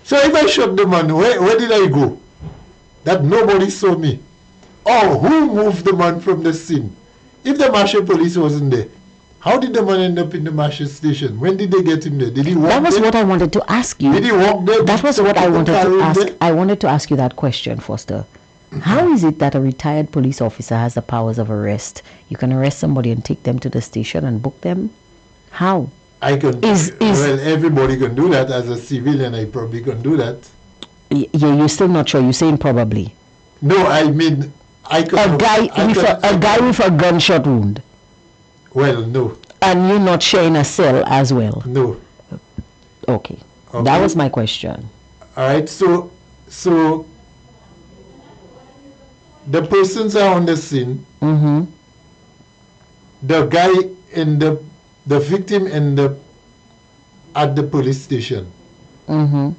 So if I shot the man, where did I go? That nobody saw me. Or who moved the man from the scene? If the Marshall police wasn't there, how did the man end up in the Marshall station? When did they get him there? Did he walk That was there? what I wanted to ask you. Did he walk there? That Did was some what I people wanted carry to him ask. there? I wanted to ask you that question, Foster. How is it that a retired police officer has the powers of arrest? You can arrest somebody and take them to the station and book them? How? I can. Well, everybody can do that. As a civilian, I probably can do that. You're still not sure. You're saying probably. No, I mean, I could A guy with a gunshot wound. Well, no. And you're not sharing a cell as well. No. Okay. That was my question. All right. So the persons are on the scene. Mm-hmm. The guy in the victim at the police station. Mm-hmm.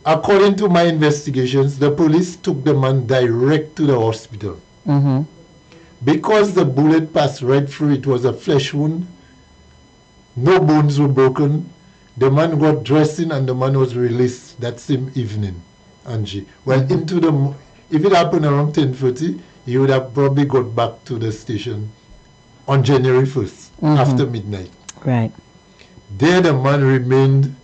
According to my investigations, the police took the man direct to the hospital. Mm-hmm. Because the bullet passed right through, it was a flesh wound. No bones were broken. The man got dressed in and the man was released that same evening, Angie. Well, if it happened around 10:30, he would have probably got back to the station on January 1st, after midnight. Right. There the man remained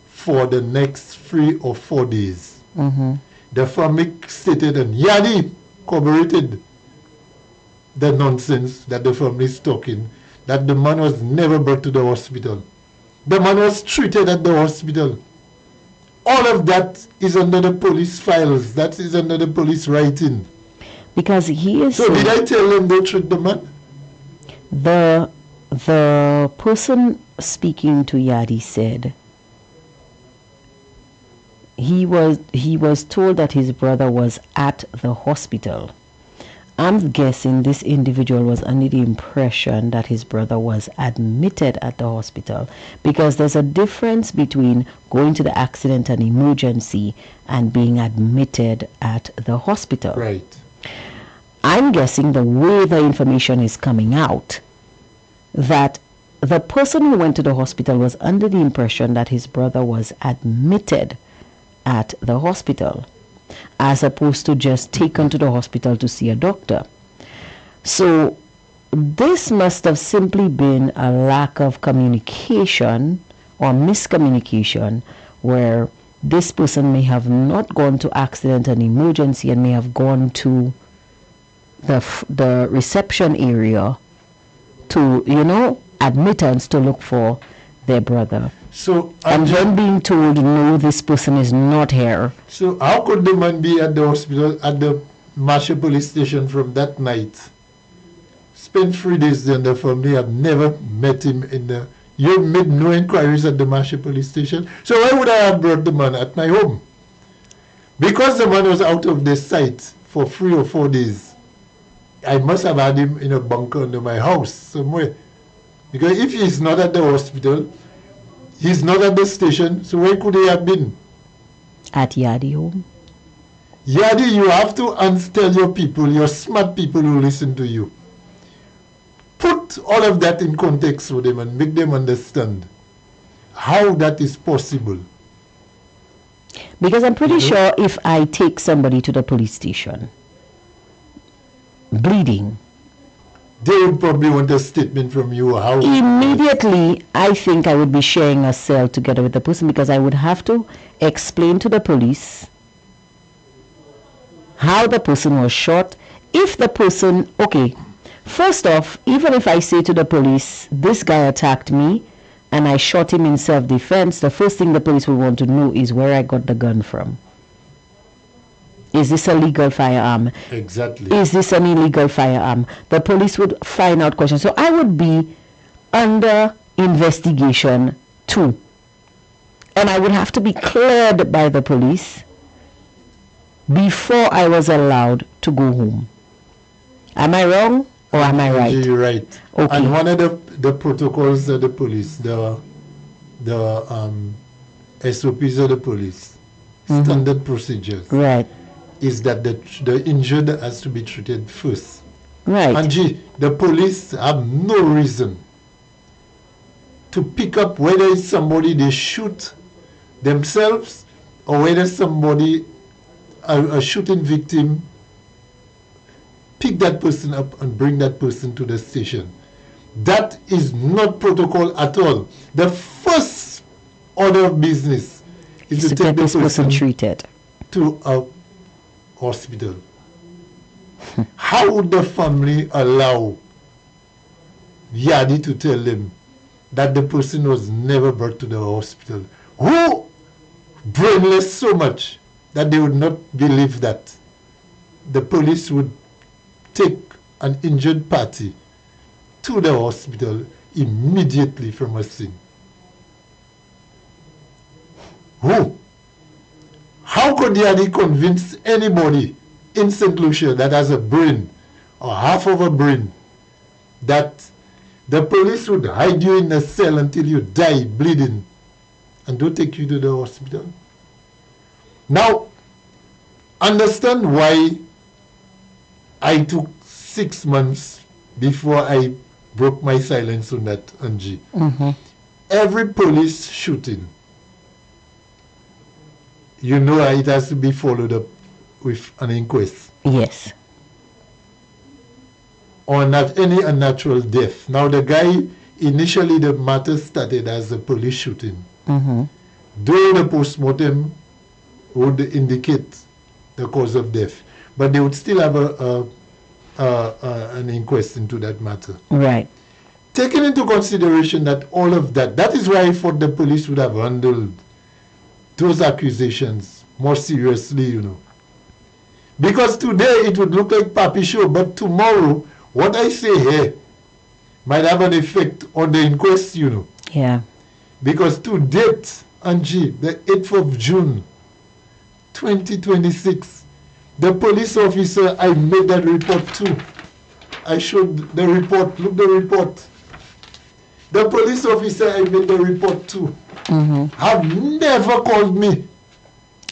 for the next 3 or 4 days. Mm-hmm. The family stated, and Yadi corroborated the nonsense that the family is talking, that the man was never brought to the hospital. The man was treated at the hospital. All of that is under the police files. That is under the police writing. Because he is... So did I tell them they treat the man? The person speaking to Yadi said he was told that his brother was at the hospital. I'm guessing this individual was under the impression that his brother was admitted at the hospital, because there's a difference between going to the accident and emergency and being admitted at the hospital. Right. I'm guessing the way the information is coming out, that the person who went to the hospital was under the impression that his brother was admitted at the hospital, as opposed to just taken to the hospital to see a doctor. So this must have simply been a lack of communication or miscommunication, where this person may have not gone to accident and emergency and may have gone to the reception area to, admittance to look for their brother. So and then being told, no, this person is not here. So how could the man be at the hospital, at the Marshall police station from that night? Spent 3 days there, and the family have never met him you made no inquiries at the Marshall police station. So why would I have brought the man at my home? Because the man was out of the sight for 3 or 4 days, I must have had him in a bunker under my house somewhere. Because if he's not at the hospital, he's not at the station, so where could he have been? At Yadi home? Yadi, you have to tell your people, your smart people who listen to you. Put all of that in context for them and make them understand how that is possible. Because I'm pretty sure if I take somebody to the police station, bleeding, they would probably want a statement from you. How immediately I think I would be sharing a cell together with the person, because I would have to explain to the police how the person was shot. If the person, first off, even if I say to the police, this guy attacked me and I shot him in self-defense, the first thing the police will want to know is where I got the gun from. Is this a legal firearm? Exactly. Is this an illegal firearm? The police would find out questions. So I would be under investigation too. And I would have to be cleared by the police before I was allowed to go home. Am I wrong or am I right? You're right. Okay. And one of the protocols of the police, the SOPs of the police, standard procedures. Right. Is that the injured has to be treated first. Right. And the police have no reason to pick up whether it's somebody they shoot themselves or whether somebody, a shooting victim, pick that person up and bring that person to the station. That is not protocol at all. The first order of business is to take this the person treated to a hospital. How would the family allow Yadi to tell them that the person was never brought to the hospital? Who brainless so much that they would not believe that? the police would take an injured party to the hospital immediately from a scene? Who? How could Yadi convince anybody in St. Lucia that has a brain or half of a brain that the police would hide you in a cell until you die bleeding and don't take you to the hospital? Now, understand why I took 6 months before I broke my silence on that, Angie. Every police shooting, you know, it has to be followed up with an inquest. Yes. Or not any unnatural death. Now, the guy, initially the matter started as a police shooting. Though the postmortem would indicate the cause of death, but they would still have an inquest into that matter. Right. Taking into consideration that all of that, that is why I thought the police would have handled those accusations more seriously, you know. Because today it would look like Papi show, but tomorrow what I say here might have an effect on the inquest, you know. Yeah. Because to date, Angie, the 8th of June, 2026, the police officer I made that report to, I showed the report, look the report. The police officer I made the report to have never called me.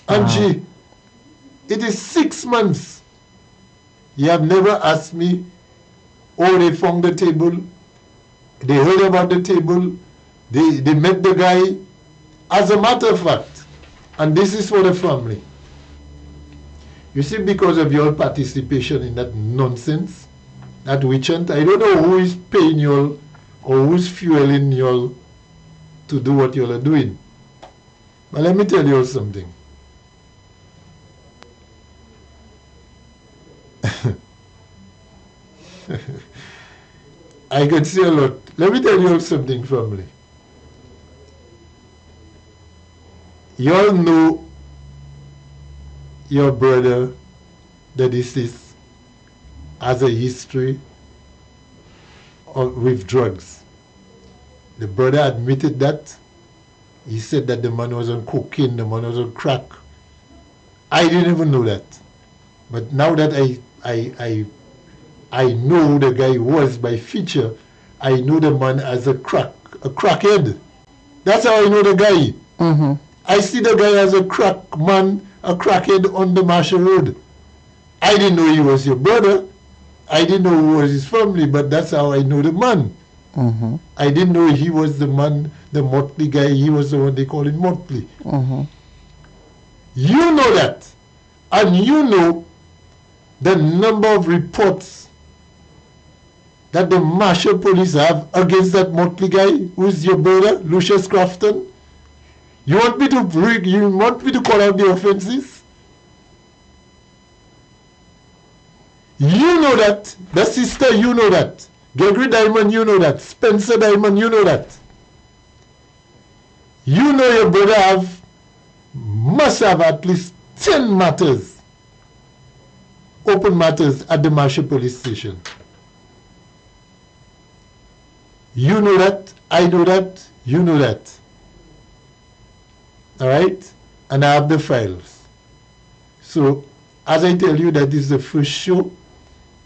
Angie, it is 6 months. You have never asked me, oh, they found the table, they heard about the table, they met the guy. As a matter of fact, and this is for the family, you see, because of your participation in that nonsense, that witch hunt, I don't know who is paying you all or who's fueling you all to do what you all are doing. But let me tell you all something. I could say a lot. Let me tell you all something, family. You all know your brother, the deceased, has a history with drugs. The brother admitted that. He said that the man was on cocaine, the man was on crack. I didn't even know that. But now that I know who the guy was by feature, I know the man as a crackhead. That's how I know the guy. I see the guy as a crackhead on the Marshall Road. I didn't know he was your brother. I didn't know who was his family, but that's how I know the man. I didn't know he was the man, the Motley guy. He was the one they call him Motley. You know that. And you know the number of reports that the Marshall police have against that Motley guy who is your brother, Lucius Crafton. You want me to call out the offenses? You know that. The sister, you know that. Gregory Diamond, you know that. Spencer Diamond, you know that. You know your brother must have at least 10 matters, open matters at the Marshall police station. You know that, I know that, you know that. Alright? And I have the files. So, as I tell you that this is the first show,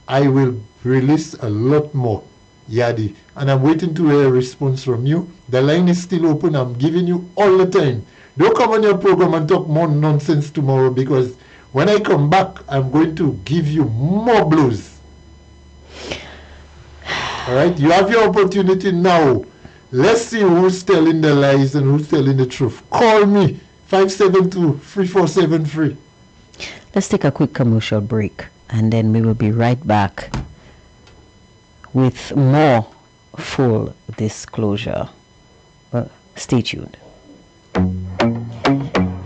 I will release a lot more. Yadi. And I'm waiting to hear a response from you. The line is still open. I'm giving you all the time. Don't come on your program and talk more nonsense tomorrow, because when I come back, I'm going to give you more blows. Alright? You have your opportunity now. Let's see who's telling the lies and who's telling the truth. Call me, 572-3473. Let's take a quick commercial break, and then we will be right back with more full disclosure. Stay tuned.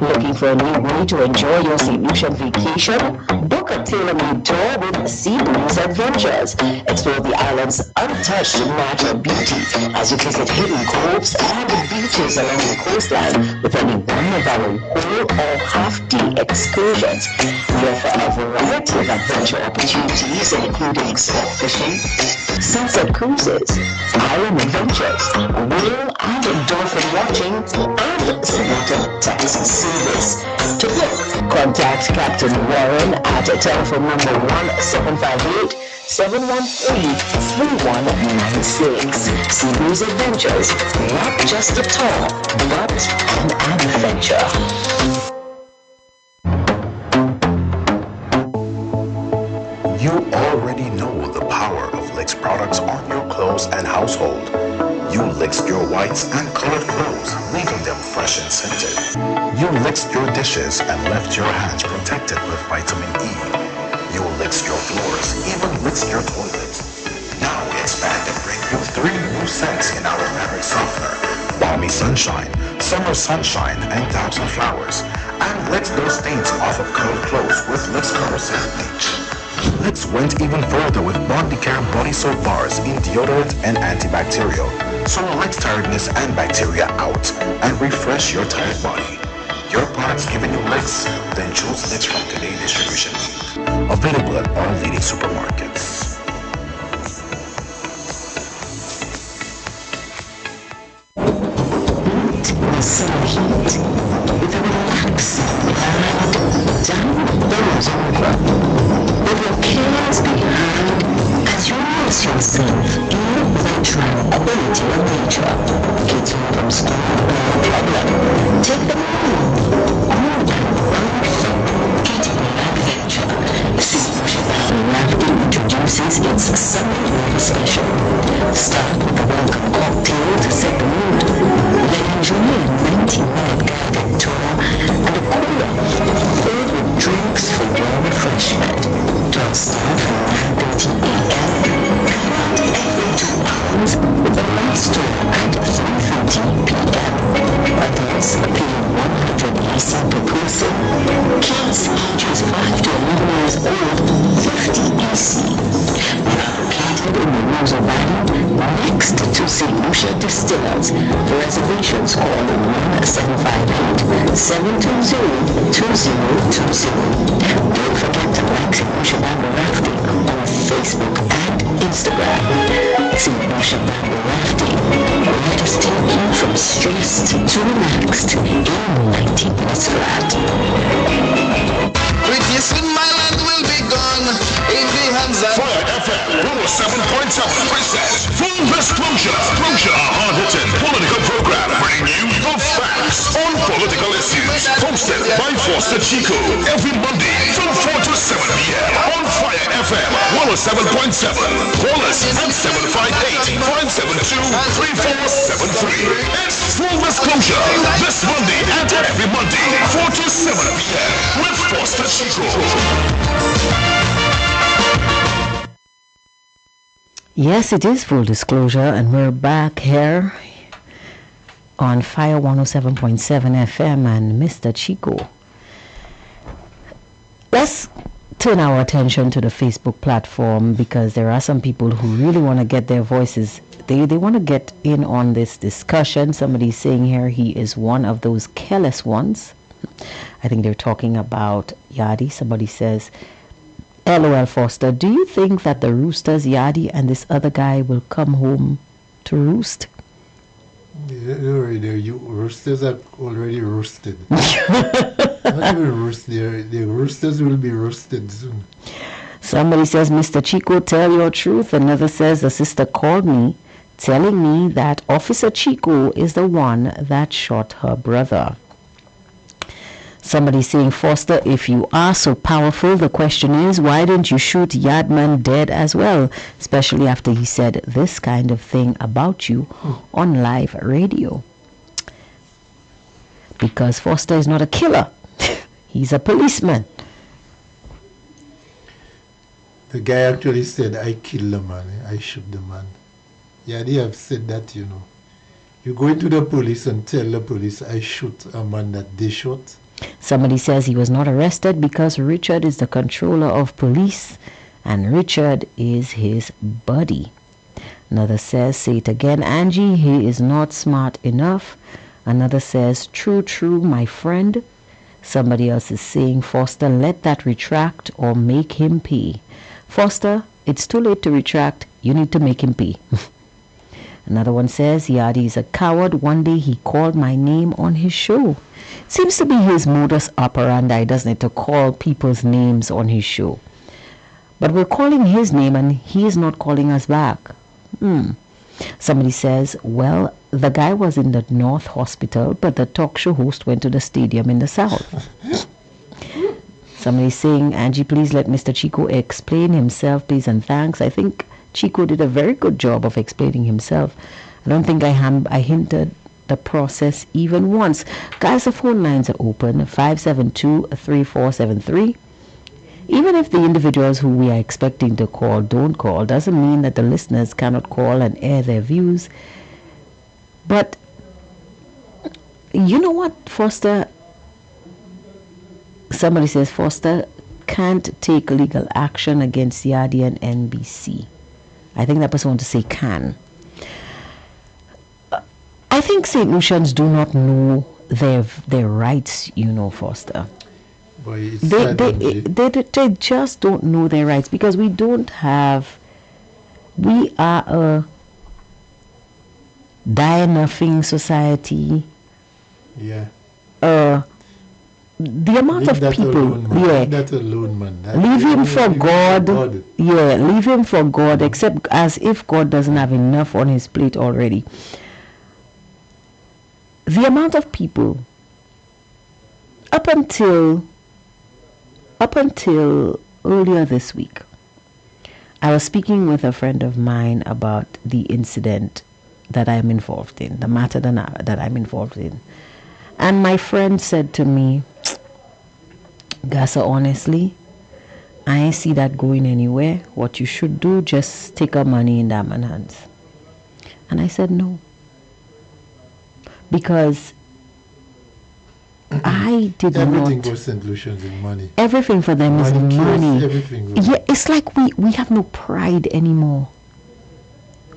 Looking for a new way to enjoy your St. Lucia vacation? Book a tailor-made tour with Sea Breeze Adventures. Explore the island's untouched natural beauty as you visit hidden coves and beaches along the coastline with any one of our whole or half-day excursions. We offer a variety of adventure opportunities, including sport fishing, sunset cruises, island adventures, whale and dolphin watching, and water taxi service. To book, contact Captain Warren at telephone number 1758-713-3196. Seabreeze Adventures, not just a tour, but an adventure. You already know the power of Licks products on your clothes and household. You licked your whites and colored clothes, leaving them fresh and scented. You licked your dishes and left your hands protected with vitamin E. You licked your floors, even licked your toilets. Now we expand and bring you 3 new scents in our fabric softener: Balmy Sunshine, Summer Sunshine, and Thousand Flowers. And lick those stains off of colored clothes with Licks Corrosive Bleach. Licks went even further with Bondicare body soap bars in deodorant and antibacterial. So let tiredness and bacteria out and refresh your tired body. Your product's giving you licks? Then choose Licks from Today Distribution. Available at all leading supermarkets. The summer heat with a relaxing glide down those over. With your cares behind as you immerse yourself in the tranquility of nature. Kids from school, no problem. Take them home. All down one getting an adventure. Seafood Rafting introduces its summer water special. Start with a welcome cocktail to set the mood. Then enjoy a 90-minute guided tour and a cooler filled with drinks for your refreshment. Tours start from 9:30 a.m. and every 2 hours with the last tour at 3:30 p.m. Adults paying 100 EC per person. Kids ages 5 to 11 years old, 50 EC. We are located in the Rosa Valley, next to St. Lucia Distillers. For reservations, call 1758-720-2020. Don't forget to like St. Lucia Bamboo Rafting on Facebook and Instagram. St. Lucia Bamboo Rafting. Let us take you from stressed to relaxed in 90 minutes flat. Pretty soon my land will be gone in the hands of Fire FM 107.7 presents Full Disclosure. A hard-hitting political program bringing you the facts on political issues. Hosted by Foster Chico every Monday from 4 to 7 p.m. on Fire FM 107.7. Call us at 758-572-3473. It's Full Disclosure this Monday and every Monday 4 to 7 p.m. with Foster Chico. Yes, it is Full Disclosure, and we're back here on Fire 107.7 FM and Mr. Chico. Let's turn our attention to the Facebook platform, because there are some people who really want to get their voices. They want to get in on this discussion. Somebody's saying here he is one of those careless ones. I think they're talking about Yadi. Somebody says, LOL Foster, do you think that the roosters, Yadi and this other guy, will come home to roost? Roosters are already roasted. Not even roast. The roosters will be roasted soon. Somebody says, Mr. Chico, tell your truth. Another says, a sister called me telling me that Officer Chico is the one that shot her brother. Somebody saying, Foster, if you are so powerful, the question is, why didn't you shoot Yadman dead as well? Especially after he said this kind of thing about you on live radio. Because Foster is not a killer. He's a policeman. The guy actually said, I killed the man. I shoot the man. Yeah, they have said that, you know. You go into the police and tell the police, I shoot a man that they shot. Somebody says he was not arrested because Richard is the controller of police and Richard is his buddy. Another says, say it again, Angie, he is not smart enough. Another says, true, my friend. Somebody else is saying, Foster, let that retract or make him pay. Foster, it's too late to retract. You need to make him pay. Another one says, Yadi is a coward. One day he called my name on his show. Seems to be his modus operandi, doesn't it, to call people's names on his show. But we're calling his name and he is not calling us back. Somebody says, well, the guy was in the North Hospital, but the talk show host went to the stadium in the South. Somebody saying, Angie, please let Mr. Chico explain himself, please and thanks. I think Chico did a very good job of explaining himself. I don't think I hinted the process even once. Guys, the phone lines are open, 572-3473. Even if the individuals who we are expecting to call don't call, doesn't mean that the listeners cannot call and air their views. But you know what, Foster? Somebody says Foster can't take legal action against Yadi and NBC. I think that person wants to say can. I think St. Lucians do not know their rights, Foster. Boy, they just don't know their rights because we are a die-nothing society. Yeah. The amount of people, that alone, man. Leave him for God. Yeah, leave him for God, except as if God doesn't have enough on his plate already. The amount of people up until earlier this week, I was speaking with a friend of mine about the incident that I'm involved in, the matter that I'm involved in. And my friend said to me, Gasa, honestly, I ain't see that going anywhere. What you should do, just take our money in that man's hands. And I said no. Because I did everything not. goes St. Lucians in money. Everything for them is money. Everything. Yeah, it's like we have no pride anymore.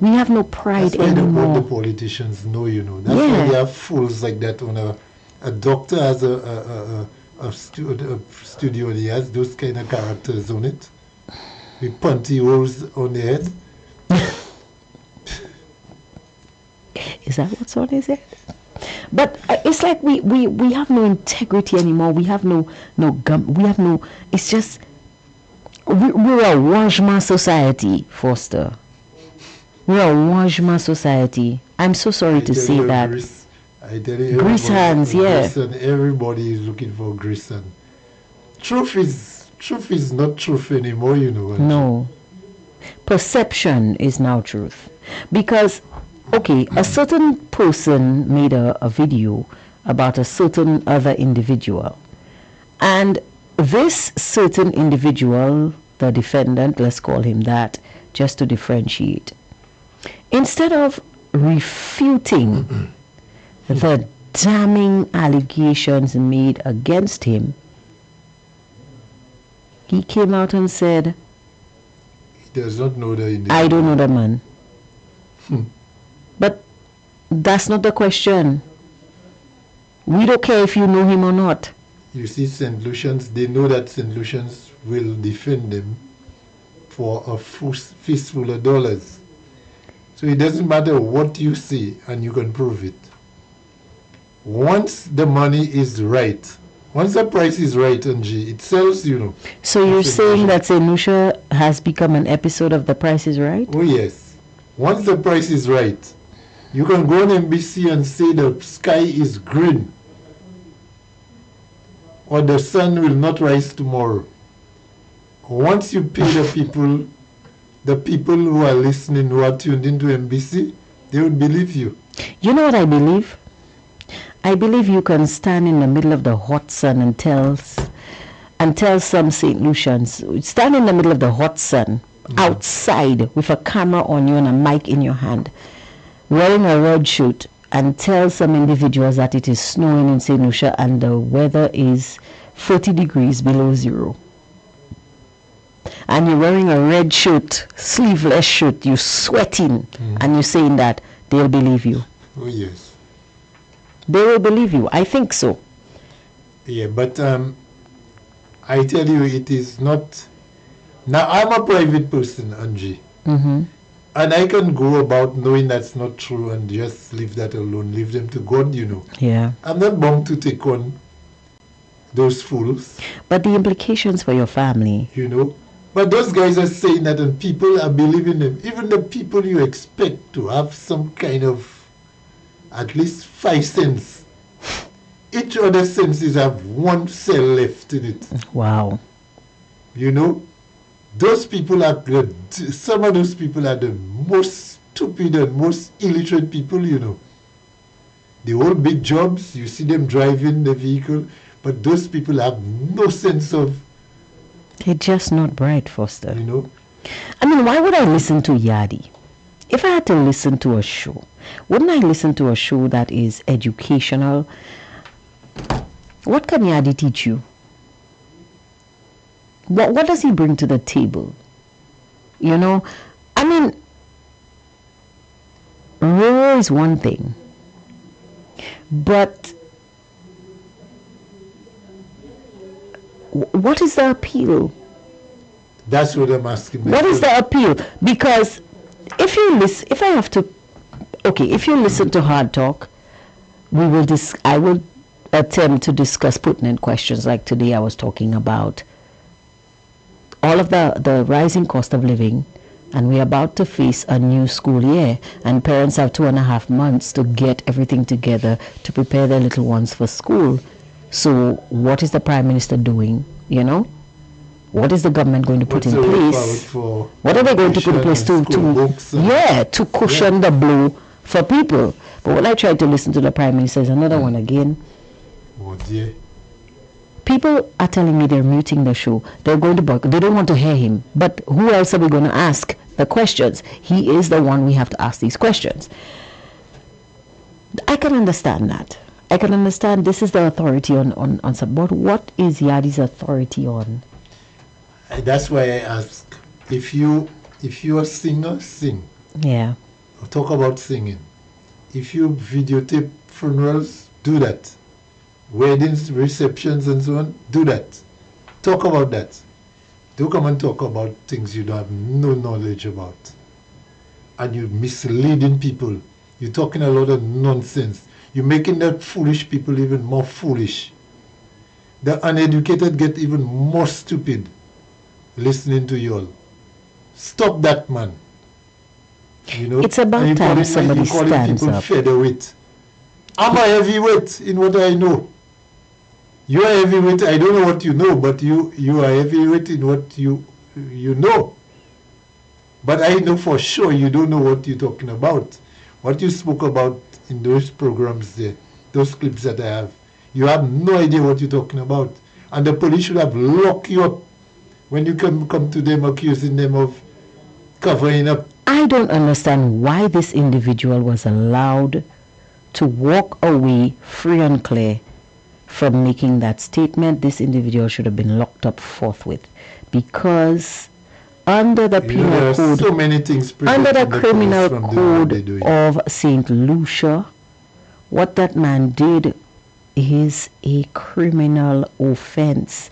We have no pride anymore. That's why the politicians know, That's why they have fools like that. When a doctor has a studio, he has those kind of characters on it. With punty holes on the head. Is that what's on his head? But it's like we have no integrity anymore. We have no gum. We have no. It's just we're a wajma society, Foster. We're a wajma society. I'm so sorry to say that. I tell you, grease hands, yeah. Everybody is looking for grease hand. Truth is not truth anymore, No. Perception is now truth. Because, okay, a certain person made a video about a certain other individual. And this certain individual, the defendant, let's call him that, just to differentiate, instead of refuting the damning allegations made against him, he came out and said, he does not know the individual. I don't know the man. But that's not the question. We don't care if you know him or not. You see, St. Lucians, they know that St. Lucians will defend them for a fistful of dollars. So it doesn't matter what you say, and you can prove it. Once the money is right, once the price is right, Angie, it sells, So you're saying that St. Lucia has become an episode of The Price is Right? Oh, yes. Once the price is right, you can go on NBC and say the sky is green, or the sun will not rise tomorrow. Once you pay the people who are listening, who are tuned into NBC, they would believe you. You know what I believe? I believe you can stand in the middle of the hot sun and tell some St. Lucians, stand in the middle of the hot sun, outside with a camera on you and a mic in your hand, wearing a red shirt, and tell some individuals that it is snowing in St. Lucia and the weather is 30 degrees below zero. and you're wearing a red shirt, sleeveless shirt, you're sweating, and you're saying that, they'll believe you. Oh, yes. They will believe you. I think so. Yeah, but I tell you, it is not. Now, I'm a private person, Angie. Mm-hmm. And I can go about knowing that's not true and just leave that alone, leave them to God, you know. Yeah. I'm not bound to take on those fools. But the implications for your family. You know. But those guys are saying that and people are believing them. Even the people you expect to have some kind of at least 5 cents. Each other senses have 1 cell left in it. Wow. You know. Those people are good. Some of those people are the most stupid and most illiterate people, you know. They all big jobs, you see them driving the vehicle, but those people have no sense of... They're just not bright, Foster. You know. I mean, why would I listen to Yadi? If I had to listen to a show, wouldn't I listen to a show that is educational? What can Yadi teach you? What does he bring to the table? You know, I mean, raw is one thing, but what is the appeal? That's what I'm asking. What is the appeal? Because if you listen, if you listen to Hard Talk, I will attempt to discuss pertinent questions. Like today I was talking about all of the rising cost of living, and we're about to face a new school year, and parents have 2.5 months to get everything together to prepare their little ones for school. So what is the Prime Minister doing? You know, what is the government going to put in place? What are they going to put in place to cushion the blow for people? But when I tried to listen to the Prime Minister, there's another one again. Oh dear. People are telling me they're muting the show. They're going to boycott. They don't want to hear him. But who else are we going to ask the questions? He is the one we have to ask these questions. I can understand that. I can understand this is the authority on some. But what is Yadi's authority on? That's why I ask. If you're a singer, sing. Yeah. Talk about singing. If you videotape funerals, do that. Weddings, receptions, and so on, do that. Talk about that. Don't come and talk about things you don't have no knowledge about. And you're misleading people. You're talking a lot of nonsense. You're making the foolish people even more foolish. The uneducated get even more stupid listening to you all. Stop that, man. You know, it's about time somebody stands up. Featherweight. I'm a heavyweight in what I know. You are heavyweight. I don't know what you know, but you are heavyweight in what you know. But I know for sure you don't know what you're talking about. What you spoke about in those programs there, those clips that I have, you have no idea what you're talking about. And the police should have locked you up when you come to them accusing them of covering up. I don't understand why this individual was allowed to walk away free and clear from making that statement. This individual should have been locked up forthwith, because under the penal code, so many things under the criminal code of St. Lucia, what that man did is a criminal offense.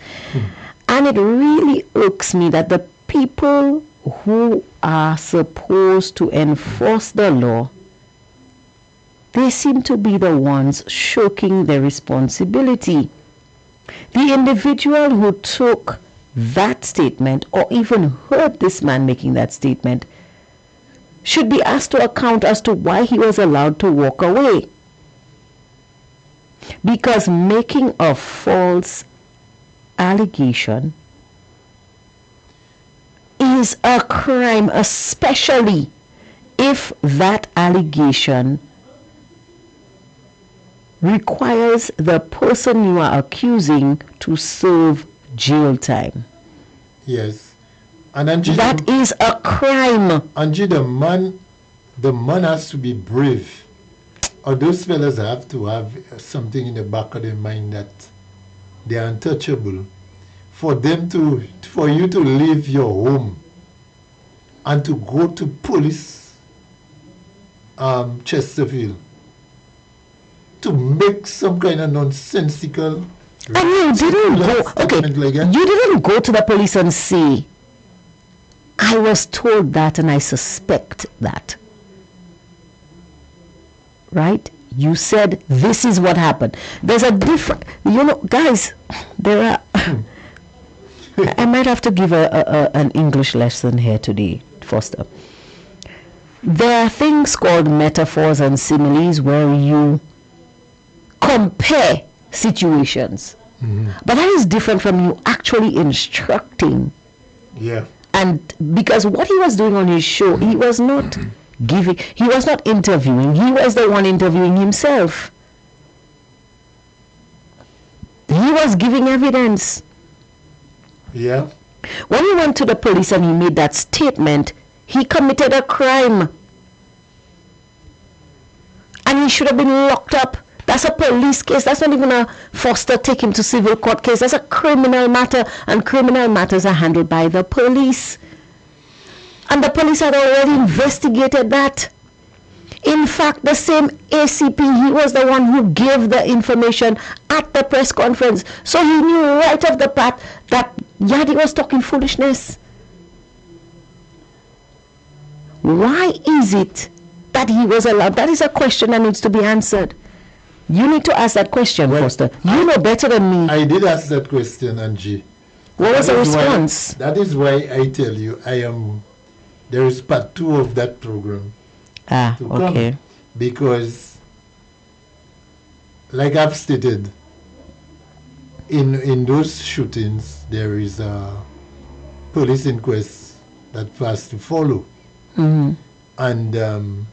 And it really irks me that the people who are supposed to enforce the law, they seem to be the ones shirking their responsibility. The individual who took that statement, or even heard this man making that statement, should be asked to account as to why he was allowed to walk away. Because making a false allegation is a crime, especially if that allegation requires the person you are accusing to serve jail time. Yes. And Angie, that is a crime. Angie, the man has to be brave. Or those fellas have to have something in the back of their mind that they are untouchable. for you to leave your home and to go to police Chesterfield to make some kind of nonsensical. And you didn't go. Okay, like that. you didn't go to the police and say, "I was told that, and I suspect that." Right? You said this is what happened. There's a different. Guys, there are. I might have to give an English lesson here today, Foster. There are things called metaphors and similes where you compare situations. Mm-hmm. But that is different from you actually instructing. Yeah. And because what he was doing on his show, he was not he was not interviewing, he was the one interviewing himself. He was giving evidence. Yeah. When he went to the police and he made that statement, he committed a crime. And he should have been locked up. That's a police case. That's not even a Foster take him to civil court case. That's a criminal matter, and criminal matters are handled by the police. And the police had already investigated that. In fact, the same ACP, he was the one who gave the information at the press conference. So he knew right off the bat that Yadi was talking foolishness. Why is it that he was allowed? That is a question that needs to be answered. You need to ask that question, Foster. You know better than me. I did ask that question, Angie. What was the response? That is why I tell you, there is part 2 of that program. Okay. Because, like I've stated, in those shootings, there is a police inquest that has to follow. Mm-hmm. And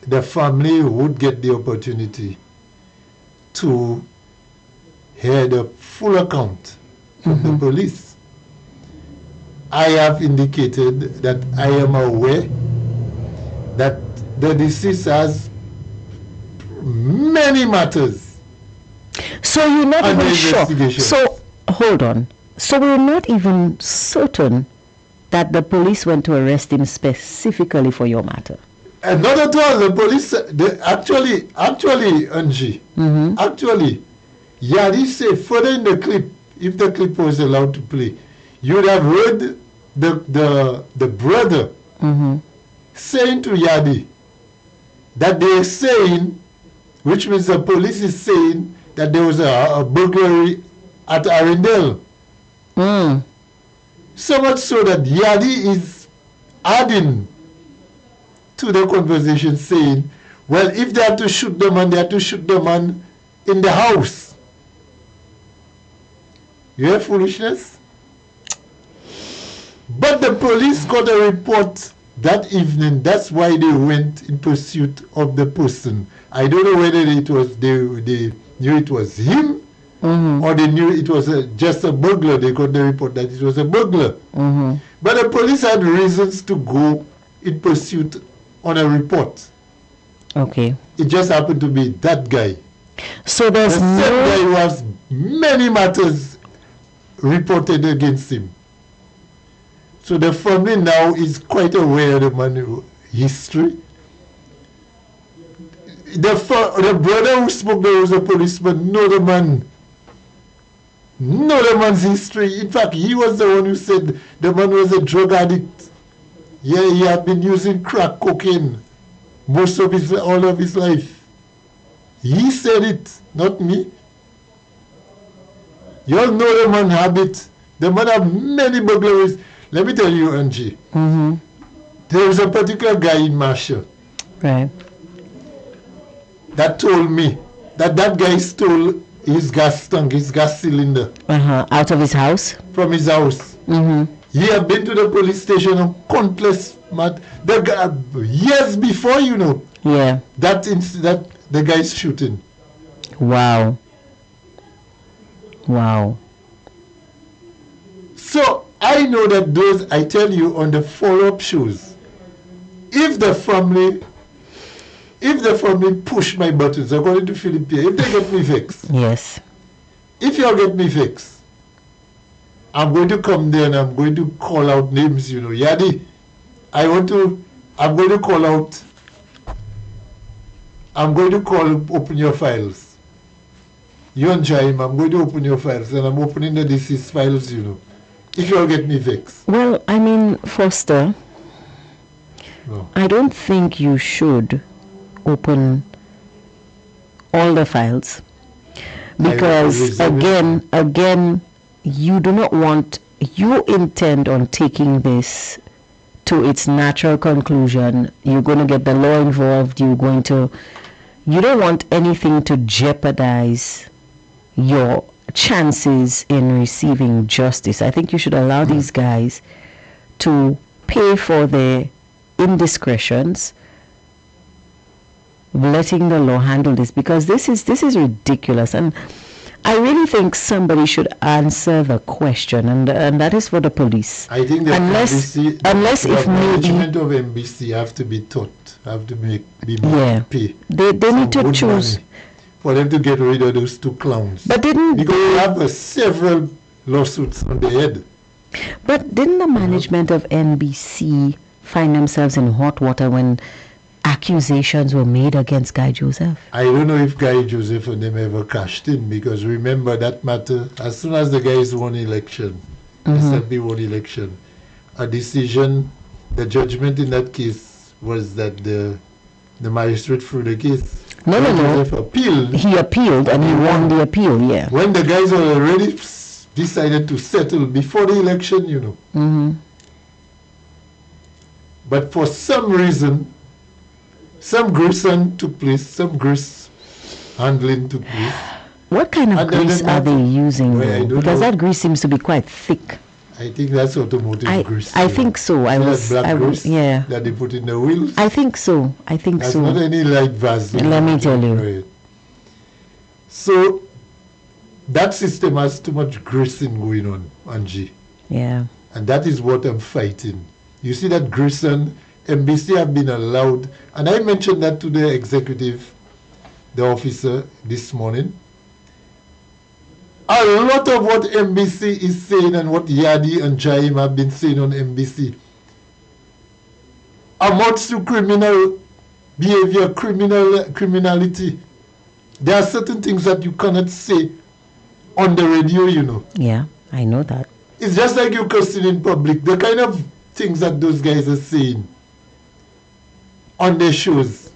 the family would get the opportunity to hear the full account from the police. I have indicated that I am aware that the deceased has many matters. So you're not under even sure. investigation. So hold on. So we're not even certain that the police went to arrest him specifically for your matter. And not at all. The police, actually, Angie, actually, Yadi say further in the clip, if the clip was allowed to play, you would have heard the brother saying to Yadi that they're saying, which means the police is saying that there was a burglary at Arundel. So much so that Yadi is adding to the conversation saying, well, if they have to shoot the man, they have to shoot the man in the house. You hear foolishness? But the police got a report that evening. That's why they went in pursuit of the person. I don't know whether it was they knew it was him or they knew it was just a burglar. They got the report that it was a burglar. But the police had reasons to go in pursuit on a report. Okay. It just happened to be that guy. So there's the same guy who has many matters reported against him. So the family now is quite aware of the man's history. The brother who spoke there was a policeman, know the man. Know the man's history. In fact, he was the one who said the man was a drug addict. Yeah, he had been using crack cocaine all of his life. He said it, not me. You all know the man's habit. The man have many burglaries. Let me tell you, Angie. There was a particular guy in Marshall. Right. That told me that guy stole his gas tank, his gas cylinder. Out of his house? From his house. He had been to the police station on countless years before, you know. Yeah. That the guy's shooting. Wow. Wow. So I know that those, I tell you, on the follow-up shows, if the family push my buttons, according to Philip Pierre, if they get me fixed. Yes. If you get me fixed, I'm going to come there and I'm going to call out names, you know. Yadi, I'm going to call out, open your files. You and Jaime, I'm going to open your files, and I'm opening the deceased files, you know. If you'll get me vexed. Well, I mean, Foster, No. I don't think you should open all the files, because again, you do not want, you intend on taking this to its natural conclusion. You're going to get the law involved. You don't want anything to jeopardize your chances in receiving justice. I think you should allow these guys to pay for their indiscretions, letting the law handle this, because this is ridiculous. And I really think somebody should answer the question, and that is for the police. I think that unless if management maybe of NBC have to be taught, have to be pay. They need to choose for them to get rid of those two clowns. But because they have several lawsuits on their head. But didn't the management of NBC find themselves in hot water when accusations were made against Guy Joseph? I don't know if Guy Joseph and them ever cashed in, because remember that matter, as soon as the guys won election, SLP won election, a decision, the judgment in that case was that the magistrate threw the case. No. Appealed. He appealed and he won the appeal, yeah. When the guys were already decided to settle before the election, you know. But for some reason, some grease took place, some grease handling took place. What kind of grease are they using? Because that grease seems to be quite thick. I think that's automotive grease. I think so. Black grease yeah. that they put in the wheels. I think so. That's not any light Vaseline. Let me tell you. So that system has too much greasing going on, Angie. Yeah. And that is what I'm fighting. You see that greasing, NBC have been allowed, and I mentioned that to the executive, the officer, this morning. A lot of what NBC is saying and what Yadi and Jaime have been saying on NBC amounts to criminal behavior, criminality. There are certain things that you cannot say on the radio, you know. Yeah, I know that. It's just like you cursing in public. The kind of things that those guys are saying on their shows,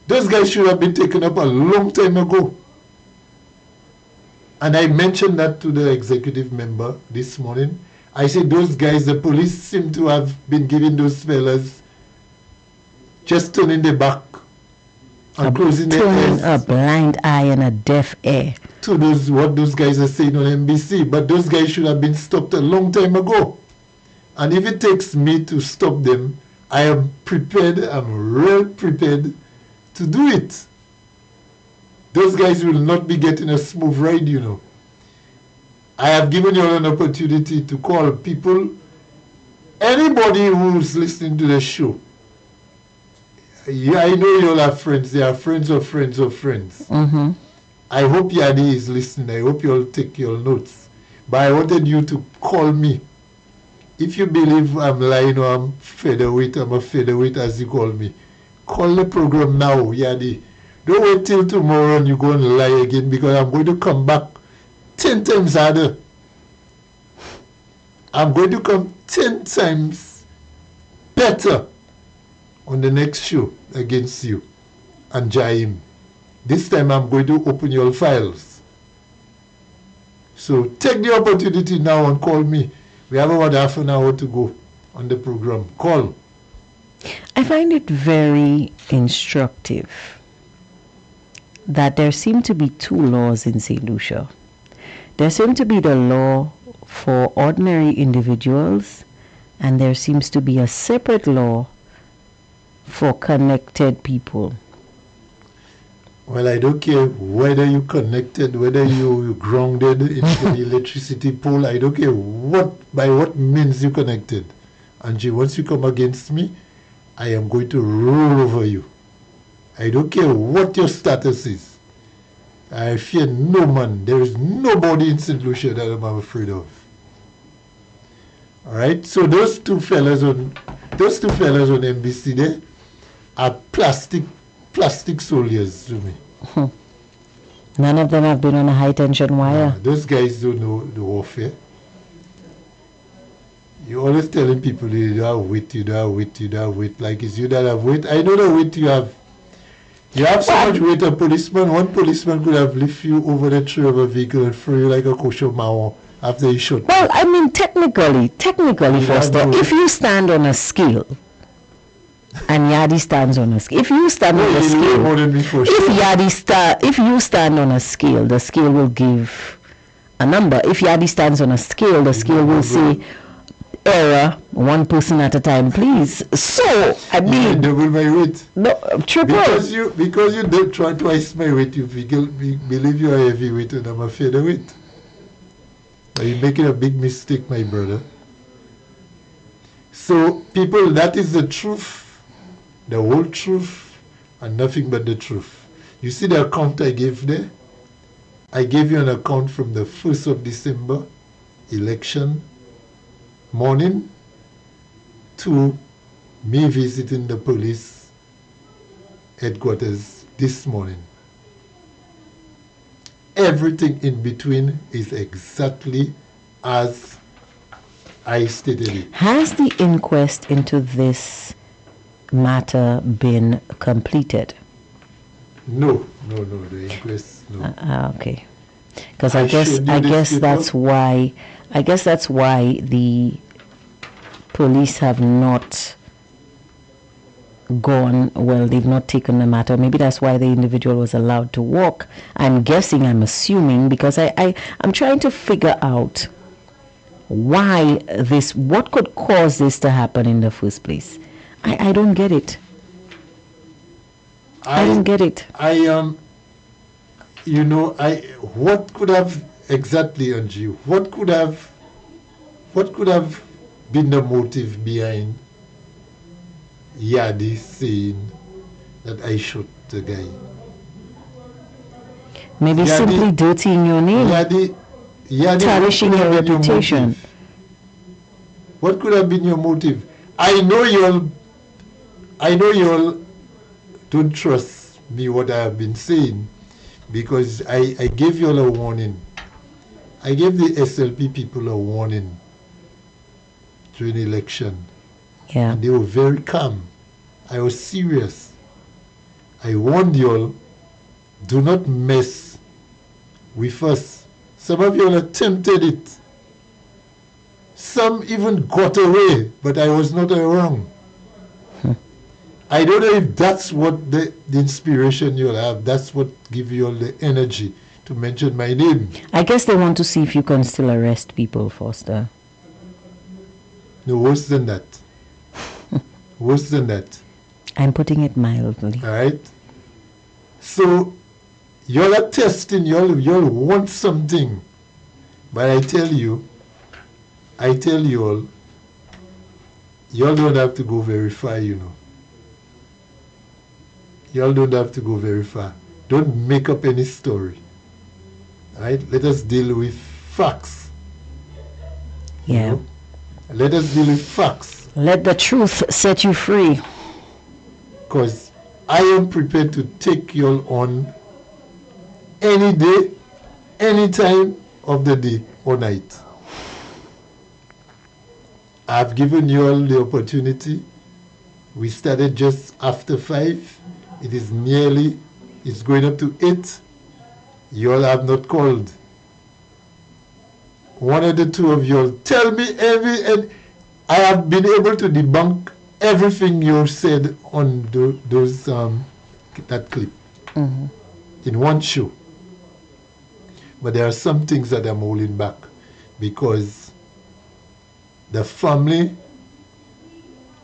those guys should have been taken up a long time ago. And I mentioned that to the executive member this morning. I said those guys, the police seem to have been giving those fellas just turning their back and closing their ears. Turning a blind eye and a deaf ear to what those guys are saying on NBC. But those guys should have been stopped a long time ago. And if it takes me to stop them, I am prepared, I'm real prepared to do it. Those guys will not be getting a smooth ride, you know. I have given you all an opportunity to call people, anybody who's listening to the show. Yeah, I know you all have friends. They are friends of friends of friends. I hope Yadi is listening. I hope you all take your notes. But I wanted you to call me. If you believe I'm lying or I'm featherweight, I'm a featherweight as you call me. Call the program now, Yadi. Don't wait till tomorrow and you go and lie again, because I'm going to come back 10 times harder. I'm going to come 10 times better on the next show against you and Jaime. This time I'm going to open your files. So take the opportunity now and call me. We have about half an hour to go on the program. Call. I find it very instructive that there seem to be two laws in St. Lucia. There seems to be the law for ordinary individuals, and there seems to be a separate law for connected people. Well, I don't care whether you connected, whether you grounded into the electricity pole. I don't care by what means you connected. Angie, once you come against me, I am going to roll over you. I don't care what your status is. I fear no man. There is nobody in St. Lucia that I'm afraid of. All right. So those two fellas on NBC there are plastic soldiers to me. None of them have been on a high tension wire. Those guys don't know the warfare. You're always telling people you don't have wit, you don't have wit, you don't have wit. Like it's you that have wit. I know the wit you have. You have so much weight. A policeman, one policeman could have lifted you over the tree of a vehicle and throw you like a kosher mao after he shot. Well, I mean, technically, Foster, if you stand on a scale, and Yadi stands on a scale, if you stand on a scale, if you stand on a scale, the scale will give a number. If Yadi stands on a scale, the scale will say, error, one person at a time, please. So, I mean, double my weight. No, triple. Because you did try twice my weight, you believe you are heavyweight and I'm a featherweight. Are you making a big mistake, my brother? So, people, that is the truth, the whole truth, and nothing but the truth. You see the account I gave there? I gave you an account from the 1st of December, election morning, to me visiting the police headquarters this morning. Everything in between is exactly as I stated it. Has the inquest into this matter been completed? No, the inquest, no. Okay. Because I guess that's why the police have not gone, well, they've not taken the matter. Maybe that's why the individual was allowed to walk. I'm assuming, because I'm trying to figure out what could cause this to happen in the first place. I don't get it. I don't get it. What could have exactly, Angie, what could have been the motive behind Yadi saying that I shot the guy? Maybe Yadi, simply dirtying your name, tarnishing your reputation. What could have been your motive? I know you all don't trust me what I have been saying, because I gave you all a warning. I gave the SLP people a warning during the election. Yeah. And they were very calm. I was serious. I warned you all, do not mess with us. Some of you all attempted it. Some even got away, but I was not around. I don't know if that's what the inspiration you'll have. That's what gives you all the energy to mention my name. I guess they want to see if you can still arrest people, Foster. No, worse than that. Worse than that. I'm putting it mildly. All right. So, y'all are testing, y'all want something. But I tell you all, y'all don't have to go very far, you know. Y'all don't have to go very far. Don't make up any story. All right? Let us deal with facts. Yeah. You know? Let us deal with facts. Let the truth set you free. Because I am prepared to take you all on any day, any time of the day or night. I've given you all the opportunity. We started just after 5. It is it's going up to 8. You all have not called. One of the two of you all tell me and I have been able to debunk everything you said on that clip in one show. But there are some things that I'm holding back because the family,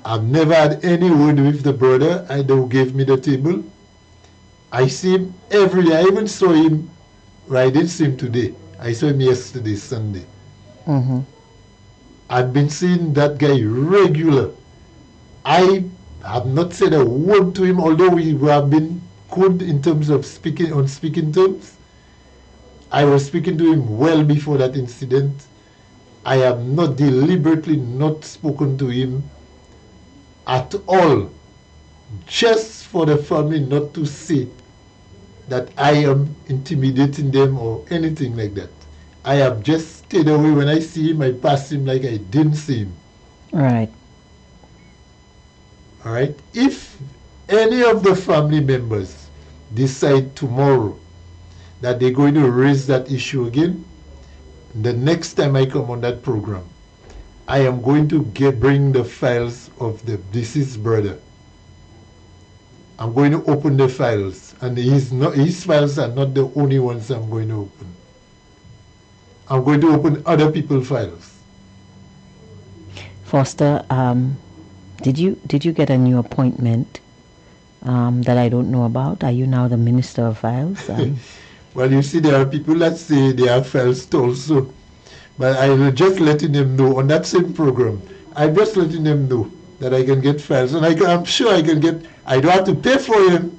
I've never had any word with the brother who gave me the table. I see him every day. I even saw him, I didn't see him today. I saw him yesterday, Sunday. I've been seeing that guy regular. I have not said a word to him, although we have been good in terms of speaking terms. I was speaking to him well before that incident. I have not deliberately not spoken to him at all, just for the family not to say that I am intimidating them or anything like that. I have just stayed away. When I see him, I pass him like I didn't see him. Right. All right. If any of the family members decide tomorrow that they're going to raise that issue again, the next time I come on that program, I am going to bring the files of the deceased brother. I'm going to open the files, and his files are not the only ones I'm going to open. I'm going to open other people's files. Foster, did you get a new appointment that I don't know about? Are you now the Minister of Files? Well, you see, there are people that say they have files also. But I'm just letting them know on that same program. I'm just letting them know that I can get files. And I'm sure I can get, I don't have to pay for him.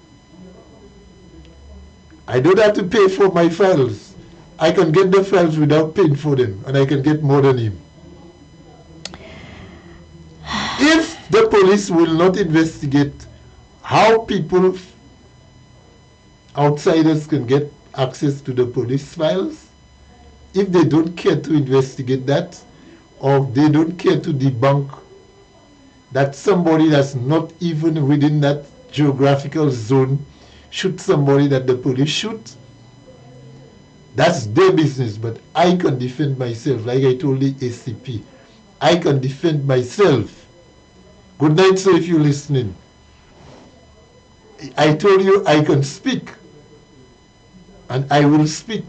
I don't have to pay for my files. I can get the files without paying for them. And I can get more than him. If the police will not investigate how people, outsiders, can get access to the police files, if they don't care to investigate that, or they don't care to debunk that somebody that's not even within that geographical zone shoot somebody that the police shoot, that's their business. But I can defend myself, like I told the ACP. I can defend myself. Good night, sir, if you're listening. I told you I can speak, and I will speak.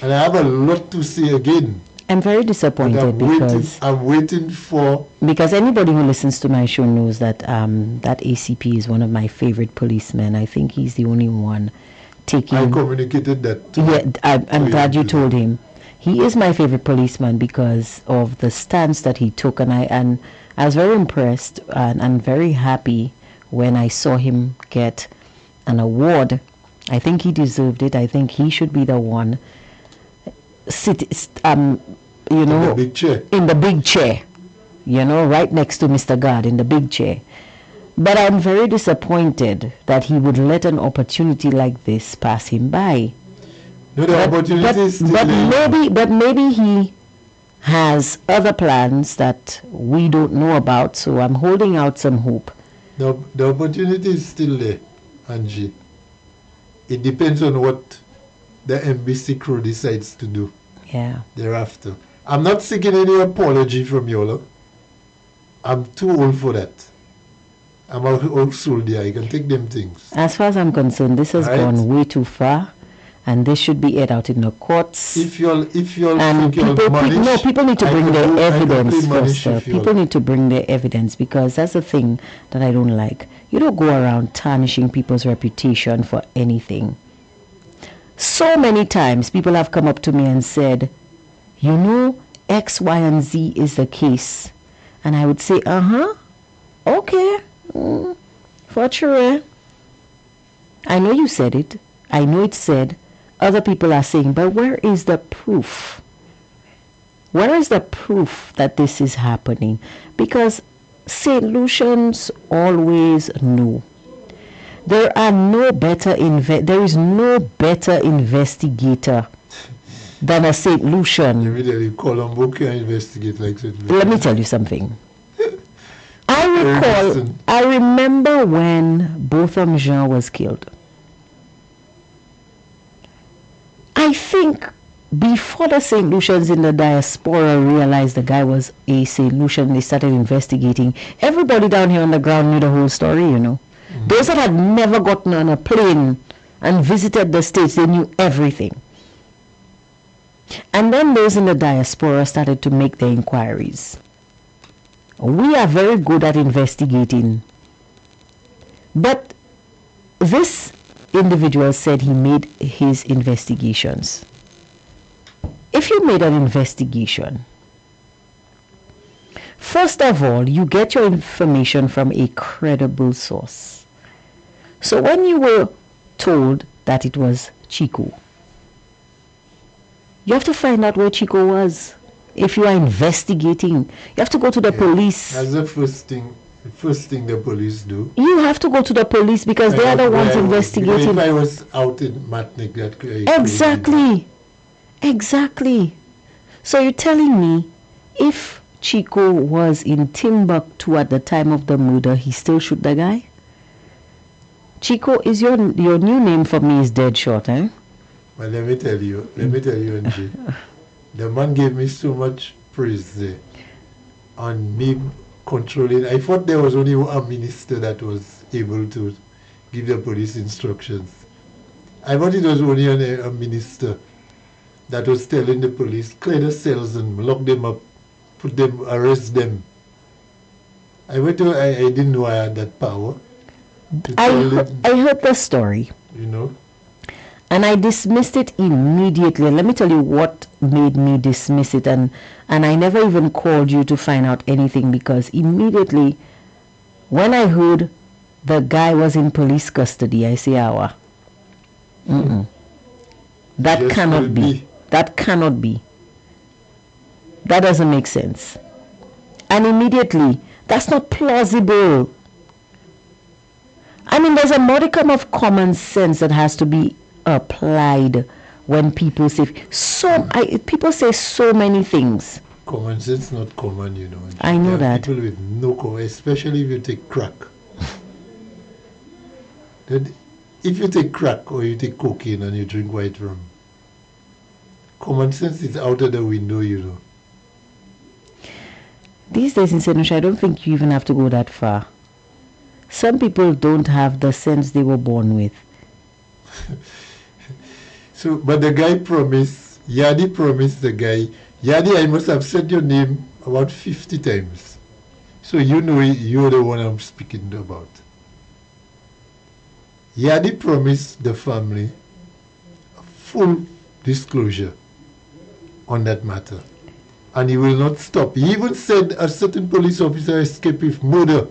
And I have a lot to say again. I'm very disappointed because I'm waiting for... Because anybody who listens to my show knows that that ACP is one of my favorite policemen. I think he's the only one taking... I communicated that. I'm glad you told him. He is my favorite policeman because of the stance that he took, and I was very impressed and very happy when I saw him get an award. I think he deserved it. I think he should be the one in the big chair. In the big chair, right next to Mr. God in the big chair. But I'm very disappointed that he would let an opportunity like this pass him by. No, the opportunity is still but maybe he has other plans that we don't know about. So I'm holding out some hope. The opportunity is still there, Angie. It depends on what the NBC crew decides to do. Yeah. Thereafter. I'm not seeking any apology from you. I'm too old for that. I'm an old soldier. I can take them things. As far as I'm concerned, this has gone way too far, and this should be aired out in the courts. If you're and people need to bring their evidence first. People need to bring their evidence, because that's the thing that I don't like. You don't go around tarnishing people's reputation for anything. So many times people have come up to me and said, X, Y, and Z is the case. And I would say, okay, for sure. I know you said it. I know it's said. Other people are saying, but where is the proof? Where is the proof that this is happening? Because St. Lucians always know. There is no better investigator than a St. Lucian. Colombo can investigate like St. Let me tell you something. I remember when Botham Jean was killed. I think before the St. Lucians in the diaspora realized the guy was a St. Lucian, they started investigating. Everybody down here on the ground knew the whole story, Those that had never gotten on a plane and visited the States, they knew everything. And then those in the diaspora started to make their inquiries. We are very good at investigating. But this individual said he made his investigations. If you made an investigation, first of all, you get your information from a credible source. So when you were told that it was Chico, You have to find out where Chico was. If you are investigating, you have to go to the police. That's the first thing the police do. You have to go to the police because they are the ones investigating. If I was out in Matnik, that could Exactly. So you're telling me if Chico was in Timbuktu at the time of the murder, he still shoot the guy? Chico is your new name for me is Deadshot, eh? Well, let me tell you, Angie. The man gave me so much praise there on me controlling. I thought there was only a minister that was able to give the police instructions. I thought it was only a minister that was telling the police, clear the cells and lock them up, arrest them. I didn't know I had that power. I heard the story. You know? And I dismissed it immediately. And let me tell you what made me dismiss it. And I never even called you to find out anything because immediately when I heard the guy was in police custody, I say, that cannot be. That cannot be. That doesn't make sense. And immediately, that's not plausible. I mean, there's a modicum of common sense that has to be applied when people say people say so many things. Common sense not common, you know. I know that. People with no common, especially if you take crack. If you take crack or you take cocaine and you drink white rum, common sense is out of the window, you know. These days in Senusha, I don't think you even have to go that far. Some people don't have the sense they were born with. So, but the guy promised, Yadi promised the guy, Yadi, I must have said your name about 50 times. So you know you're the one I'm speaking about. Yadi promised the family full disclosure on that matter. And he will not stop. He even said a certain police officer escaped with murder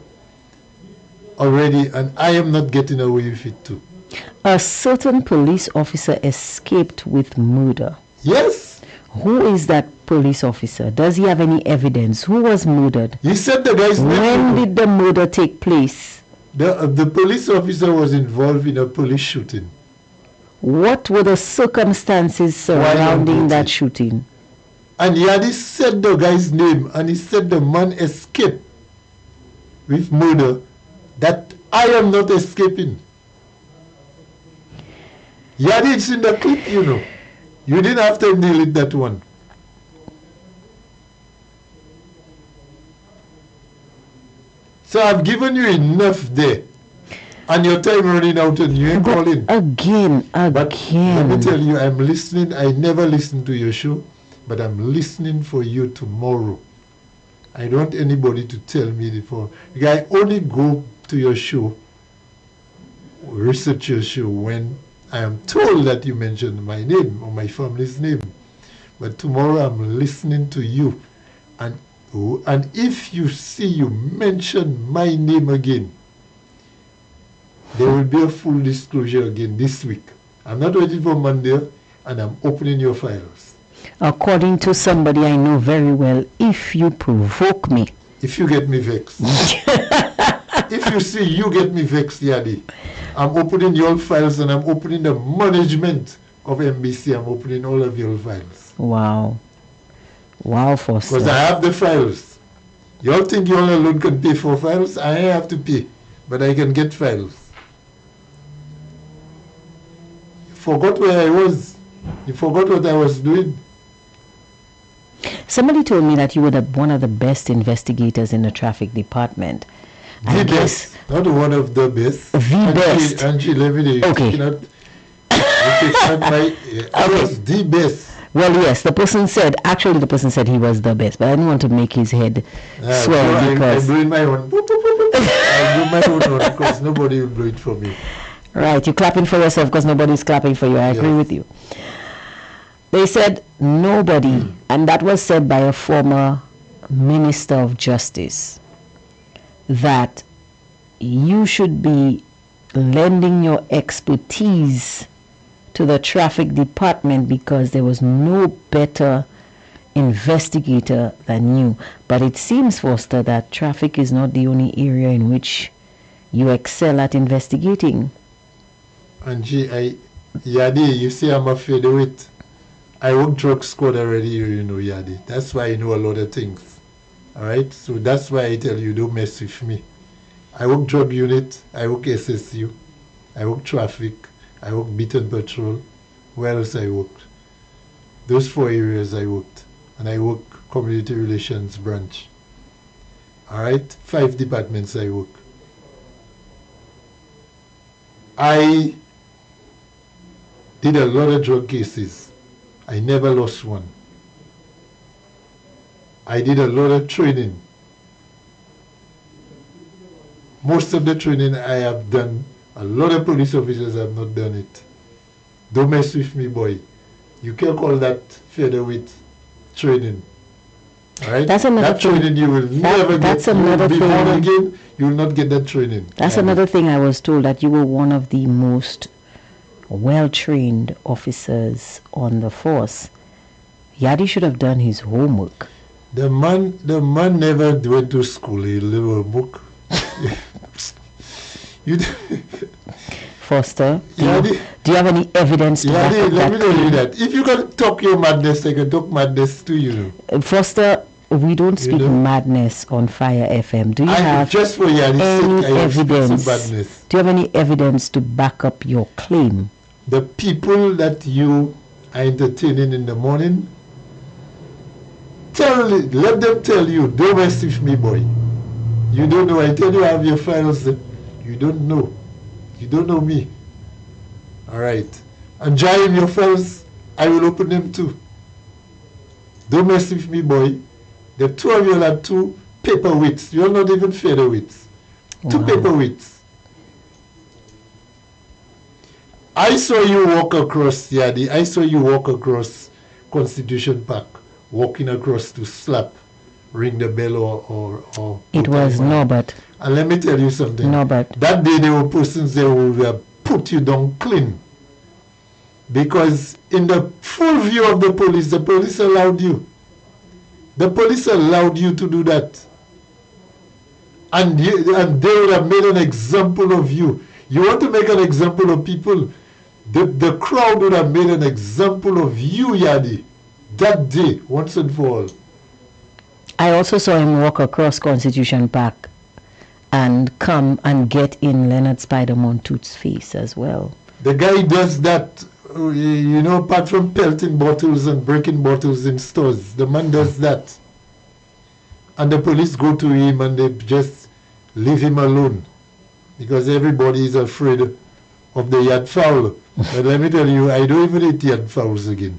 already, and I am not getting away with it too. A certain police officer escaped with murder. Yes. Who is that police officer? Does he have any evidence? Who was murdered? He said the guy's name. When did the murder take place? The police officer was involved in a police shooting. What were the circumstances surrounding that shooting? And Yadi said the guy's name, and he said the man escaped with murder, that I am not escaping. Yadi, it's in the clip, you know. You didn't have to delete that one. So I've given you enough there. And your time running out and you ain't calling. Again. But let me tell you, I'm listening. I never listen to your show, but I'm listening for you tomorrow. I don't want anybody to tell me before. I only go to your show, research your show when I am told that you mentioned my name or my family's name. But tomorrow I'm listening to you. And if you see you mention my name again, there will be a full disclosure again this week. I'm not waiting for Monday, and I'm opening your files. According to somebody I know very well, if you provoke me. If you get me vexed. If you see you get me vexed, Yadi, I'm opening your files and I'm opening the management of MBC. I'm opening all of your files. Wow. Wow, Foster. Because I have the files. You all think you all alone can pay for files? I have to pay, but I can get files. You forgot where I was. You forgot what I was doing. Somebody told me that you were one of the best investigators in the traffic department. The best, not one of the best. The best. Angie Levy, okay. I was the best. Well, yes, the person said he was the best, but I didn't want to make his head swell because... I blew my own. I blew my own because nobody will blow it for me. Right, you're clapping for yourself because nobody's clapping for you. I agree with you. They said nobody, and that was said by a former Minister of Justice, that you should be lending your expertise to the traffic department because there was no better investigator than you. But it seems, Foster, that traffic is not the only area in which you excel at investigating. Angie, Yadi, you see I'm a featherweight. I work drug squad already, you know, Yadi. That's why I know a lot of things. Alright? So that's why I tell you, don't mess with me. I work drug unit, I work SSU, I work traffic, I work beat and patrol. Where else I worked? Those 4 areas I worked. And I work community relations branch. Alright? 5 departments I work. I did a lot of drug cases. I never lost one. I did a lot of training. Most of the training I have done, a lot of police officers have not done it. Don't mess with me, boy. You can call that featherweight training. Alright? That's another that training you will never get. That's another you will be thing. born again, you will not get that training. That's another thing I was told, that you were one of the most well-trained officers on the force. Yadi should have done his homework. The man never went to school. He lived a book. Foster, do you have any evidence to back up let me that tell you claim? that. If you can talk your madness, I can talk madness too, you know. Foster, we don't speak madness on Fire FM. Do you have just for Yadi's any sake, I have evidence? some madness. Do you have any evidence to back up your claim? The people that you are entertaining in the morning, let them tell you, don't mess with me, boy. You don't know. I tell you, I have your files. You don't know. You don't know me. All right. And Jai, your files, I will open them too. Don't mess with me, boy. The 2 of you are 2 paperweights. You're not even featherweights. Wow. 2 paperweights. I saw you walk across Yadi. I saw you walk across Constitution Park, walking across to slap, ring the bell or it was Norbert. And let me tell you something. Norbert. That day there were persons there who will put you down clean. Because in the full view of the police allowed you. The police allowed you to do that. And they would have made an example of you. You want to make an example of people, the crowd would have made an example of you, Yadi, that day, once and for all. I also saw him walk across Constitution Park and come and get in Leonard Spider Montoot's face as well. The guy does that, you know, apart from pelting bottles and breaking bottles in stores. The man does that. And the police go to him and they just leave him alone. Because everybody is afraid of the yard fowl. But let me tell you, I don't even eat yard fowls again.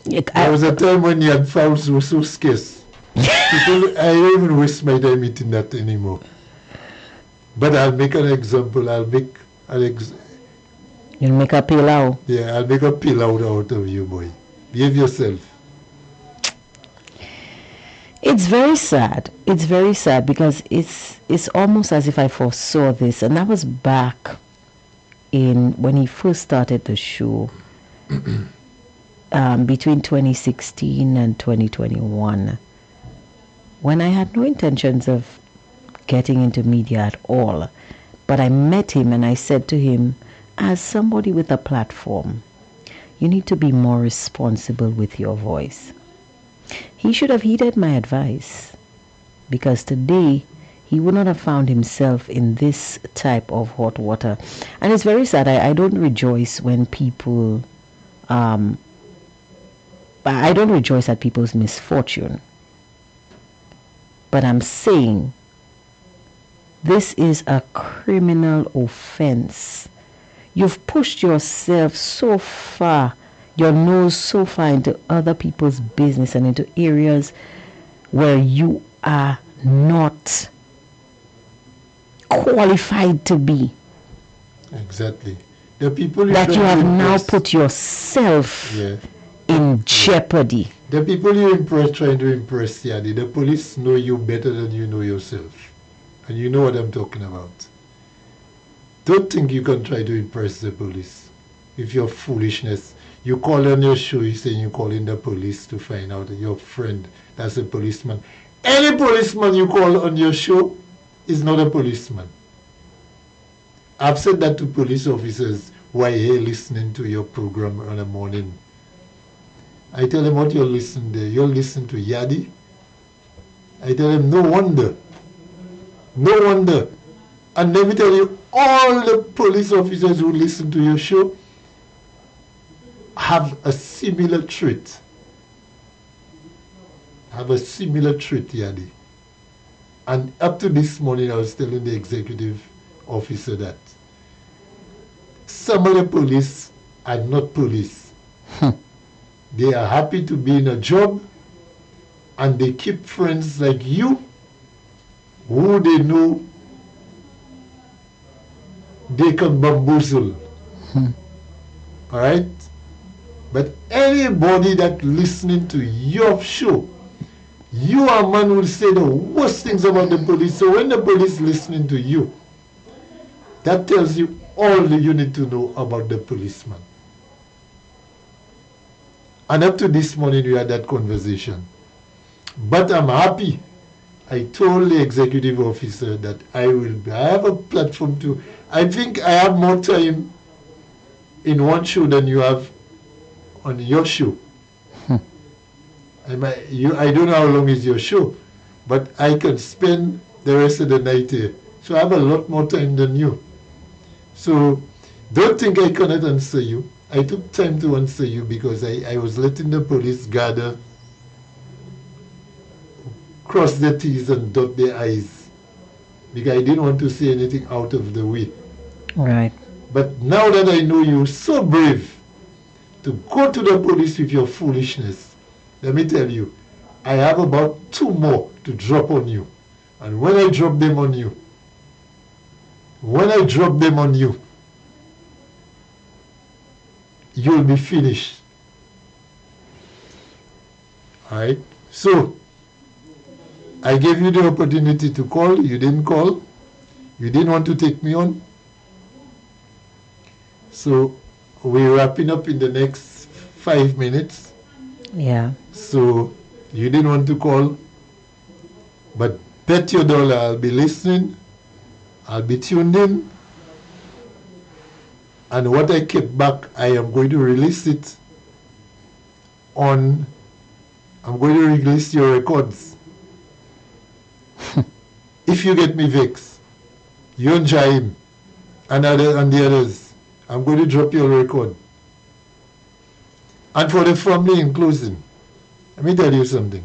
There was a time when yard fowls were so scarce. I don't even waste my time eating that anymore. But I'll make an example. You'll make a pilau. Yeah, I'll make a pilau out of you, boy. Behave yourself. It's very sad. It's very sad because it's almost as if I foresaw this, and that was back in when he first started the show, between 2016 and 2021, when I had no intentions of getting into media at all. But I met him and I said to him, as somebody with a platform, you need to be more responsible with your voice. He should have heeded my advice, because today he would not have found himself in this type of hot water. And it's very sad. I don't rejoice when people, I don't rejoice at people's misfortune. But I'm saying this is a criminal offense. You've pushed yourself so far, your nose so far into other people's business and into areas where you are not qualified to be. Exactly. The people that you have now put yourself in jeopardy. The people you impress, trying to impress, Yadi, the police know you better than you know yourself. And you know what I'm talking about. Don't think you can try to impress the police. with your foolishness. You call on your show, you say you're calling the police to find out that your friend, that's a policeman. Any policeman you call on your show is not a policeman. I've said that to police officers who are here listening to your program on a morning. I tell them what you're listening to. You're listening to Yadi. I tell them, no wonder. No wonder. And let me tell you, all the police officers who listen to your show have a similar trait. Have a similar trait, Yadi. And up to this morning, I was telling the executive officer that some of the police are not police. They are happy to be in a job, and they keep friends like you who they know they can bamboozle. All right? But anybody that listening to your show, you are a man who will say the worst things about the police. So when the police listening to you, that tells you all you need to know about the policeman. And up to this morning, we had that conversation. But I'm happy. I told the executive officer that I have a platform to. I think I have more time in one show than you have on your show. I don't know how long is your show, but I can spend the rest of the night here. So I have a lot more time than you. So don't think I cannot answer you. I took time to answer you because I was letting the police gather, cross their T's and dot their I's, because I didn't want to say anything out of the way. Right. But now that I know you're so brave to go to the police with your foolishness, let me tell you, I have about 2 more to drop on you. And when I drop them on you, you'll be finished. Alright? So, I gave you the opportunity to call. You didn't call. You didn't want to take me on. So, we're wrapping up in the next 5 minutes. Yeah. So, you didn't want to call. But bet your dollar I'll be listening. I'll be tuned in. And what I kept back, I am going to release it I'm going to release your records. If you get me vexed, you and Jaim and the others, I'm going to drop your record. And for the family in closing, let me tell you something.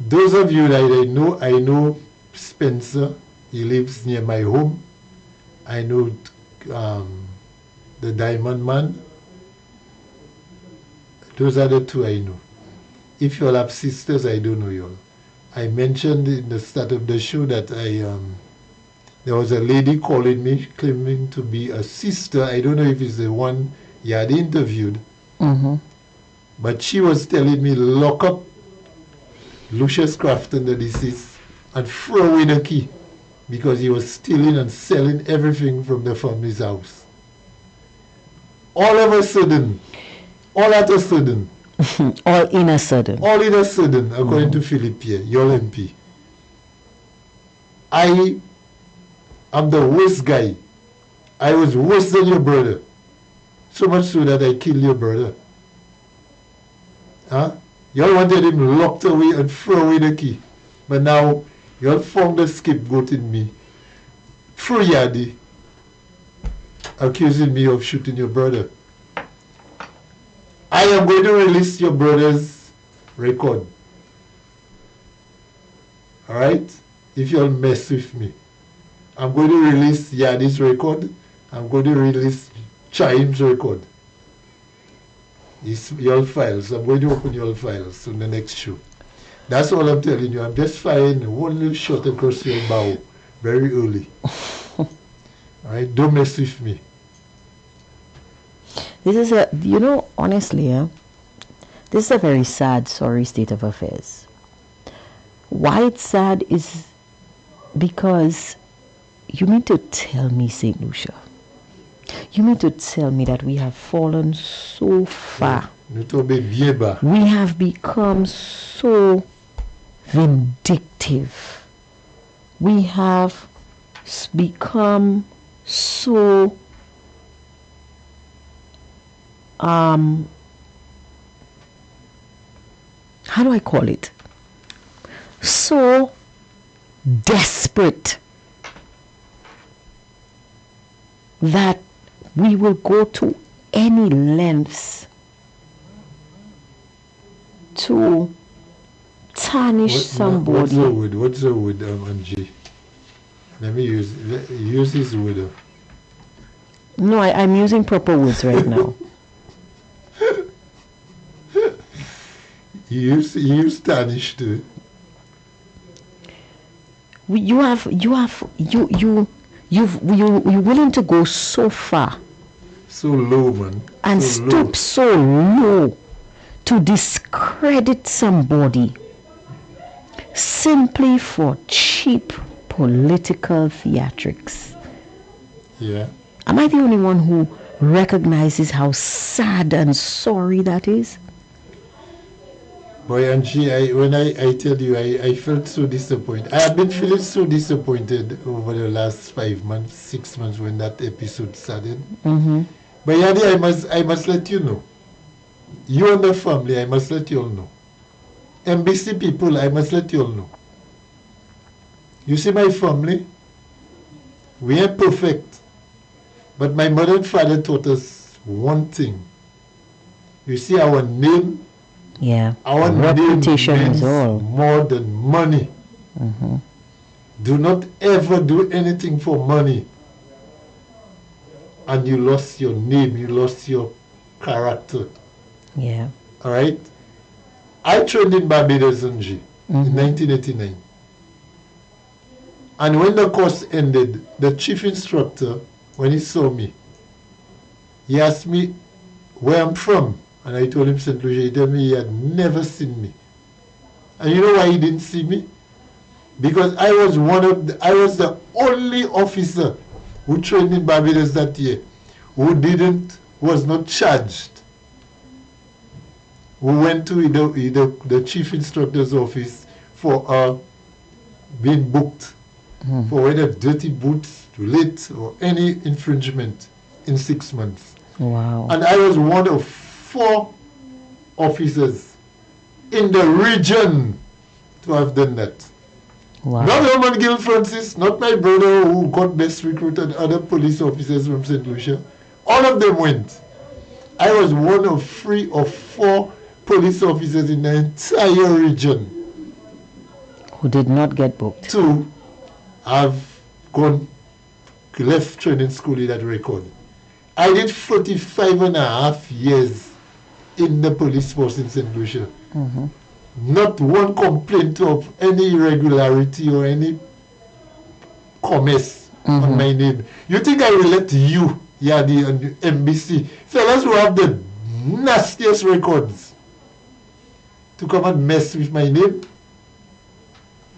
Those of you that I know Spencer, he lives near my home. I know the Diamond Man. Those are the 2 I know. If you all have sisters, I don't know you all. I mentioned in the start of the show that there was a lady calling me claiming to be a sister. I don't know if it's the one you had interviewed. Mm-hmm. But she was telling me, lock up Lucius Crafton, the deceased, and throw away the key, because he was stealing and selling everything from the family's house. All at a sudden, all in a sudden, according to Philip here, your MP, I am the worst guy. I was worse than your brother. So much so that I killed your brother. Huh? Y'all wanted him locked away and throw away the key. But now, y'all found the scapegoat in me. Through Yadi, accusing me of shooting your brother. I am going to release your brother's record. Alright? If you'll mess with me. I'm going to release Yadi's record. I'm going to release Chaim's record. It's your files. I'm going to open your files on the next show. That's all I'm telling you. I'm just firing one little shot across your bow very early. Alright? Don't mess with me. This is honestly, this is a very sad, sorry state of affairs. Why it's sad is because you mean to tell me, St. Lucia, You mean to tell me that we have fallen so far? Nous tombons bien bas. We have become so vindictive. We have become so how do I call it? So desperate that we will go to any lengths to tarnish somebody. What's the word, Angie? Let me use his word. No, I'm using proper words right now. You tarnished. You're willing to go so far. So low, man. And so stoop so low to discredit somebody simply for cheap political theatrics. Yeah. Am I the only one who recognizes how sad and sorry that is? Boy, Angie, when I tell you, I felt so disappointed. I have been feeling so disappointed over the last 5 months, 6 months when that episode started. Mm-hmm. But Yadi, I must let you know. You and the family, I must let you all know. MBC people, I must let you all know. You see my family? We ain't perfect. But my mother and father taught us one thing. You see our name? Yeah. Our reputation name is all. More than money. Mm-hmm. Do not ever do anything for money. And you lost your name, you lost your character. Yeah. All right? I trained in Barbados, Angie, in 1989. And when the course ended, the chief instructor, when he saw me, he asked me where I'm from. And I told him St. Lucia. He told me he had never seen me. And you know why he didn't see me? Because I was the only officer who trained in Barbados that year who was not charged. We went to the chief instructor's office for being booked for whether dirty boots, late, or any infringement in 6 months. Wow. And I was one of 4 officers in the region to have done that. Wow. Not Herman Gill Francis, not my brother who got best recruited, other police officers from St. Lucia. All of them went. I was one of 3 or 4 police officers in the entire region who did not get booked. 2 have left training school with that record. I did 45.5 years in the police force in St. Lucia. Mm-hmm. Not one complaint of any irregularity or any comments on my name. You think I will let you, Yadi and MBC, fellas who have the nastiest records, to come and mess with my name?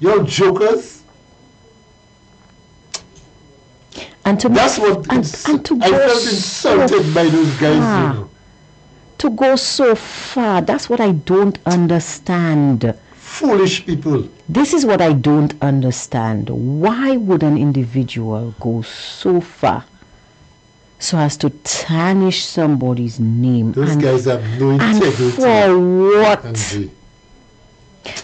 You're jokers. And to That's what and to I go felt insulted so by those guys, far. you know. To go so far, that's what I don't understand. Foolish people. This is what I don't understand. Why would an individual go so far so as to tarnish somebody's name? Those guys have no integrity. And for what? Angie.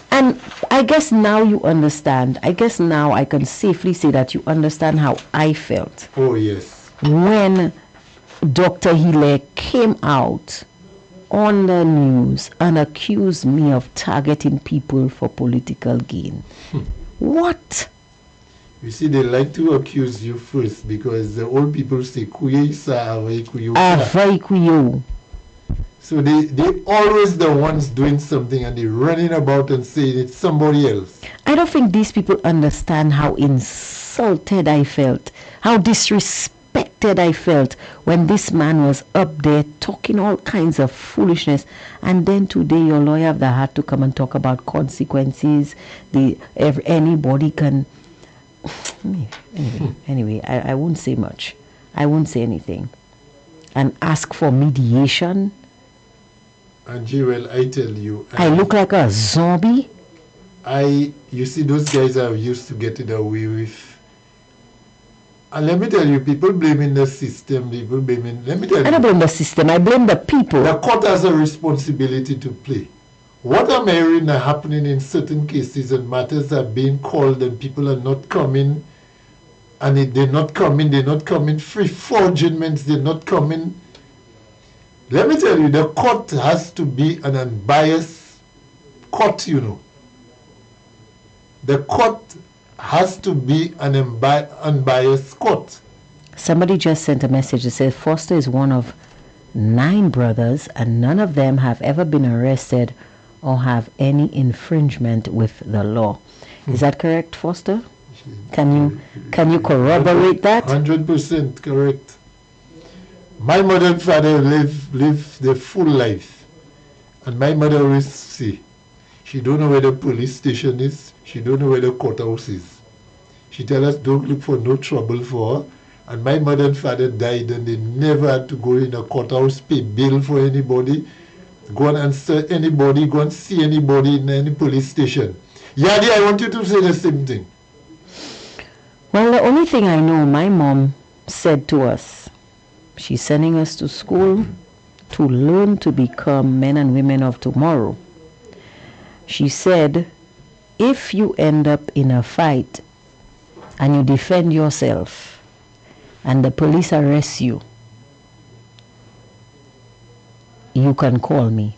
And I guess now you understand. I guess now I can safely say that you understand how I felt. Oh, yes. When Dr. Hile came out on the news and accused me of targeting people for political gain. What? You see, they like to accuse you first because the old people say, Kuye isa avai kuyo. Avai kuyo. So they always the ones doing something and they're running about and saying it's somebody else. I don't think these people understand how insulted I felt, how disrespected I felt when this man was up there talking all kinds of foolishness, and then today your lawyer have the heart to come and talk about consequences. Anybody can. Anyway, I won't say much. I won't say anything. and ask for mediation? Angie, well, I tell you, I look like a zombie? You see, those guys are used to getting away with. And let me tell you, people blaming the system, people blaming, let me tell you. I don't blame the system, I blame the people. The court has a responsibility to play. What I'm hearing are happening in certain cases and matters are being called and people are not coming, and they're not coming free for judgments, they're not coming. Let me tell you, the court has to be an unbiased court, you know. The court has to be an unbiased court. Somebody just sent a message that said Foster is one of 9 brothers and none of them have ever been arrested or have any infringement with the law. Is that correct, Foster? Can you corroborate that? 100% correct. My mother and father live their full life. And my mother always say, she don't know where the police station is, she don't know where the courthouse is. She tell us don't look for no trouble for her. And my mother and father died and they never had to go in a courthouse, pay bill for anybody, go and answer anybody, go and see anybody in any police station. Yadi, I want you to say the same thing. Well, the only thing I know, my mom said to us, she's sending us to school to learn to become men and women of tomorrow. She said, if you end up in a fight and you defend yourself and the police arrest you, you can call me.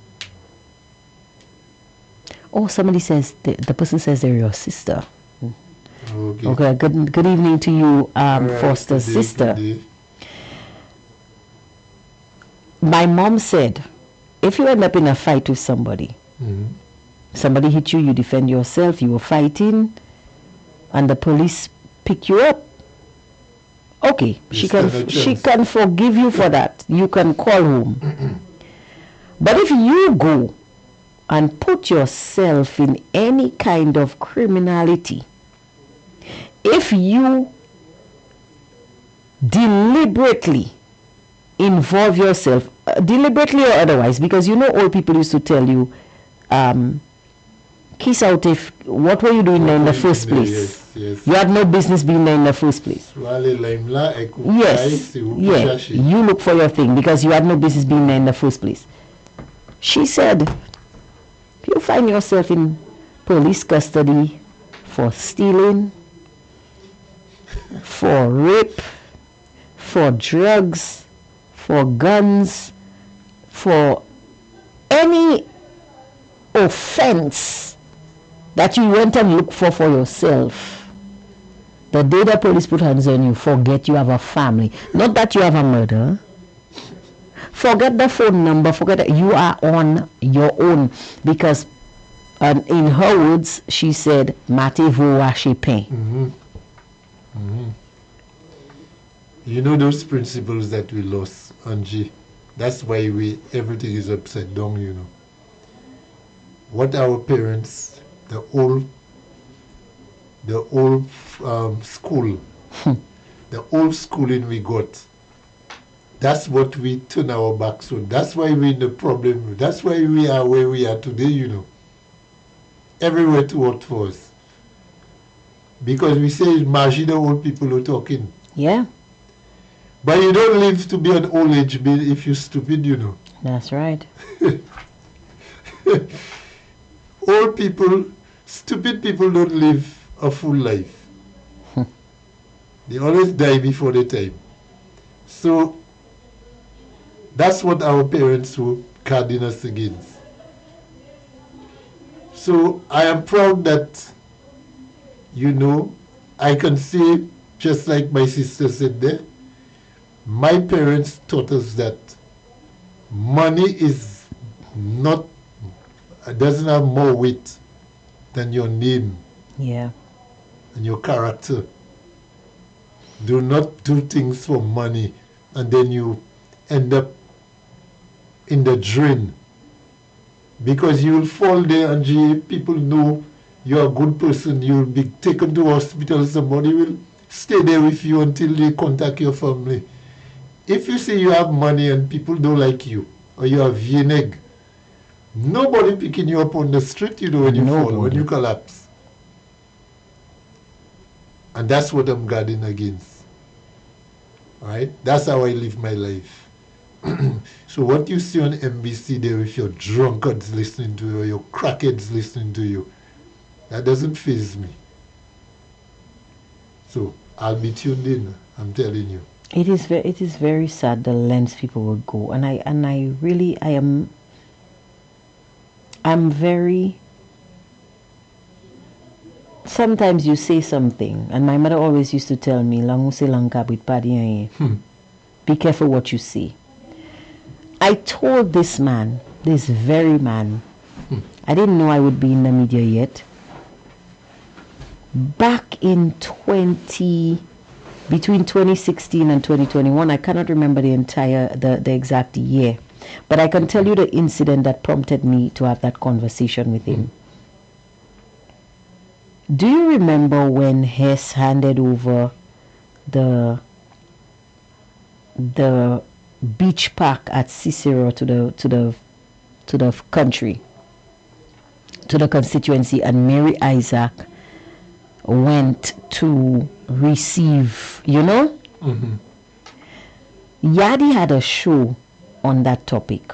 Oh, somebody says, the person says they're your sister. Okay, good evening to you, Foster's sister. My mom said, if you end up in a fight with somebody, somebody hit you, you defend yourself, you were fighting, and the police pick you up. Okay, she can forgive you for that. You can call home. But if you go and put yourself in any kind of criminality, if you deliberately involve yourself, deliberately or otherwise, because you know old people used to tell you, kiss out if, what were you doing there in the first place? Yes. You had no business being there in the first place. Yes, you look for your thing because you had no business being there in the first place. She said, if you find yourself in police custody for stealing, for rape, for drugs, for guns, for any offense that you went and looked for yourself, the day the police put hands on you, forget you have a family. Not that you have a murder. Forget the phone number, forget that you are on your own. Because in her words, she said, Matez-vous wache-pain. You know those principles that we lost, Angie. That's why everything is upside down, you know. What our parents, the old school, the old schooling we got, that's what we turn our backs on. That's why we're in the problem. That's why we are where we are today, you know. Everywhere to work for us. Because we say, imagine the old people are talking. Yeah. But you don't live to be an old age if you're stupid, you know. That's right. Old people, stupid people don't live a full life. They always die before their time. So that's what our parents were guarding us against. So I am proud that, you know, I can say, just like my sister said there, my parents taught us that money is not, doesn't have more weight than your name. Yeah. And your character. Do not do things for money and then you end up in the drain. Because you will fall there and people know you're a good person, you'll be taken to hospital, somebody will stay there with you until they contact your family. If you say you have money and people don't like you, or you have VNEG, nobody picking you up on the street, when you fall, when you collapse. And that's what I'm guarding against. Right? That's how I live my life. So what you see on NBC there with your drunkards listening to you, or your crackheads listening to you, that doesn't faze me. So I'll be tuned in, I'm telling you. It is very sad the lengths people will go, and I'm very. Sometimes you say something, and my mother always used to tell me, be careful what you say. I told this very man, I didn't know I would be in the media yet. Back in between 2016 and 2021, I cannot remember the exact year, but I can tell you the incident that prompted me to have that conversation with him. Do you remember when Hess handed over the beach park at Cicero to the country, to the constituency, and Mary Isaac went to receive, Mm-hmm. Yadi had a show on that topic.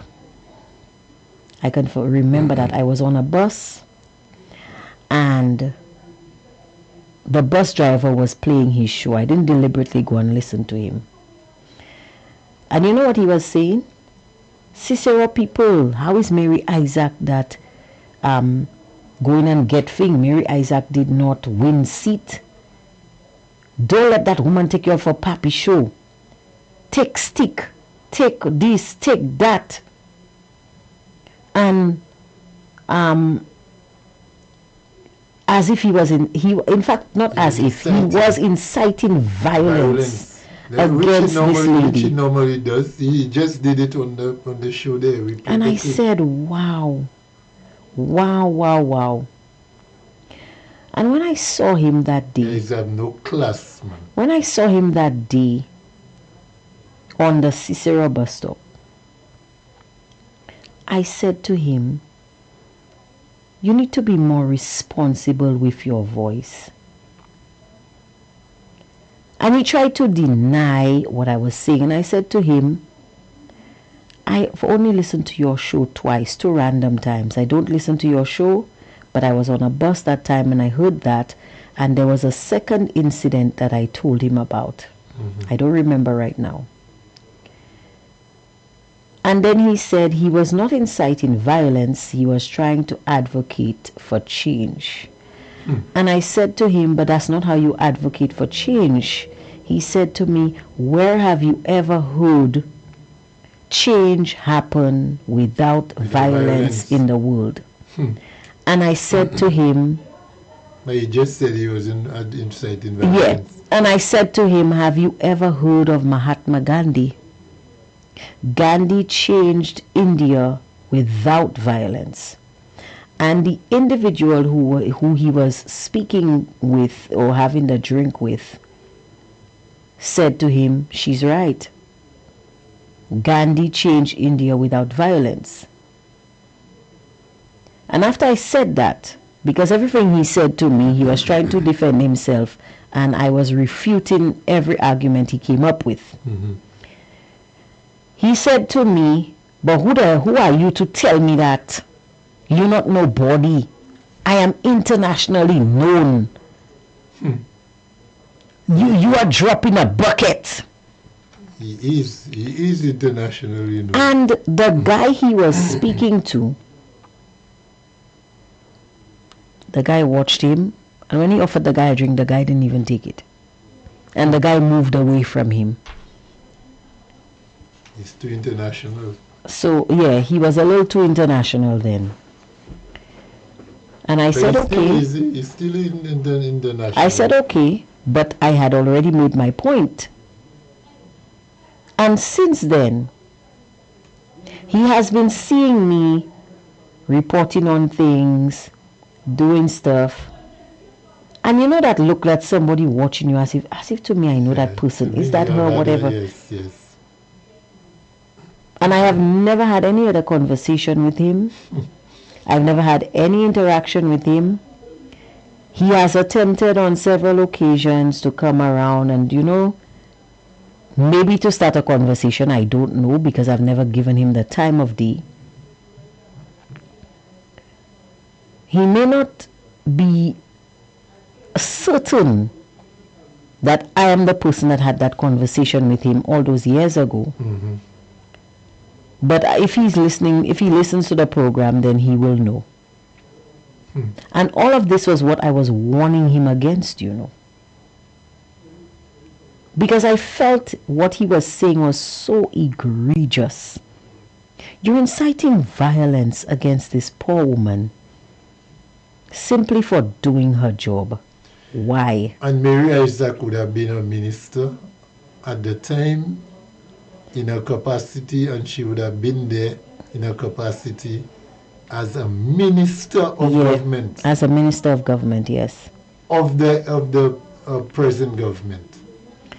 I can remember that I was on a bus and the bus driver was playing his show. I didn't deliberately go and listen to him. And you know what he was saying? Cicero people, how is Mary Isaac that going and get thing? Mary Isaac did not win seat. Don't let that woman take you out for papi show. Take stick, take this, take that. And as if he was in fact not as if he was inciting violence against this lady. Which he normally does. He just did it on the show there. And I said, wow. And when I saw him that day, he's have no class, man. When I saw him that day on the Cicero bus stop, I said to him, you need to be more responsible with your voice. And he tried to deny what I was saying. And I said to him, I've only listened to your show twice, 2 random times. I don't listen to your show, but I was on a bus that time and I heard that. And there was a second incident that I told him about. Mm-hmm. I don't remember right now. And then he said he was not inciting violence. He was trying to advocate for change. And I said to him, but that's not how you advocate for change. He said to me, where have you ever heard change happen without violence in the world? And I said to him, but he just said he was inciting violence. Yeah. And I said to him, have you ever heard of Mahatma Gandhi? Gandhi changed India without violence. And the individual who he was speaking with or having the drink with said to him, she's right. Gandhi changed India without violence. And after I said that, because everything he said to me, he was trying to defend himself, and I was refuting every argument he came up with. Mm-hmm. He said to me, but who are you to tell me that? You're not nobody. I am internationally known. You are dropping a bucket. He is internationally known. And the guy he was speaking to, the guy watched him, and when he offered the guy a drink, the guy didn't even take it. And the guy moved away from him. He's too international. So, yeah, he was a little too international then. And I said, okay. He's still in the international. I said, okay, but I had already made my point. And since then, he has been seeing me reporting on things, doing stuff. And you know that look like somebody watching you as if to me I know that person. Is that her, whatever? Yes. And I have never had any other conversation with him. I've never had any interaction with him. He has attempted on several occasions to come around and, maybe to start a conversation. I don't know, because I've never given him the time of day. He may not be certain that I am the person that had that conversation with him all those years ago. Mm-hmm. But if he listens to the program, then he will know. And all of this was what I was warning him against, because I felt what he was saying was so egregious. You're inciting violence against this poor woman simply for doing her job. Why? And Mary Isaac would have been a minister at the time in her capacity, and she would have been there in her capacity as a minister of government. As a minister of government, yes. Of the present government.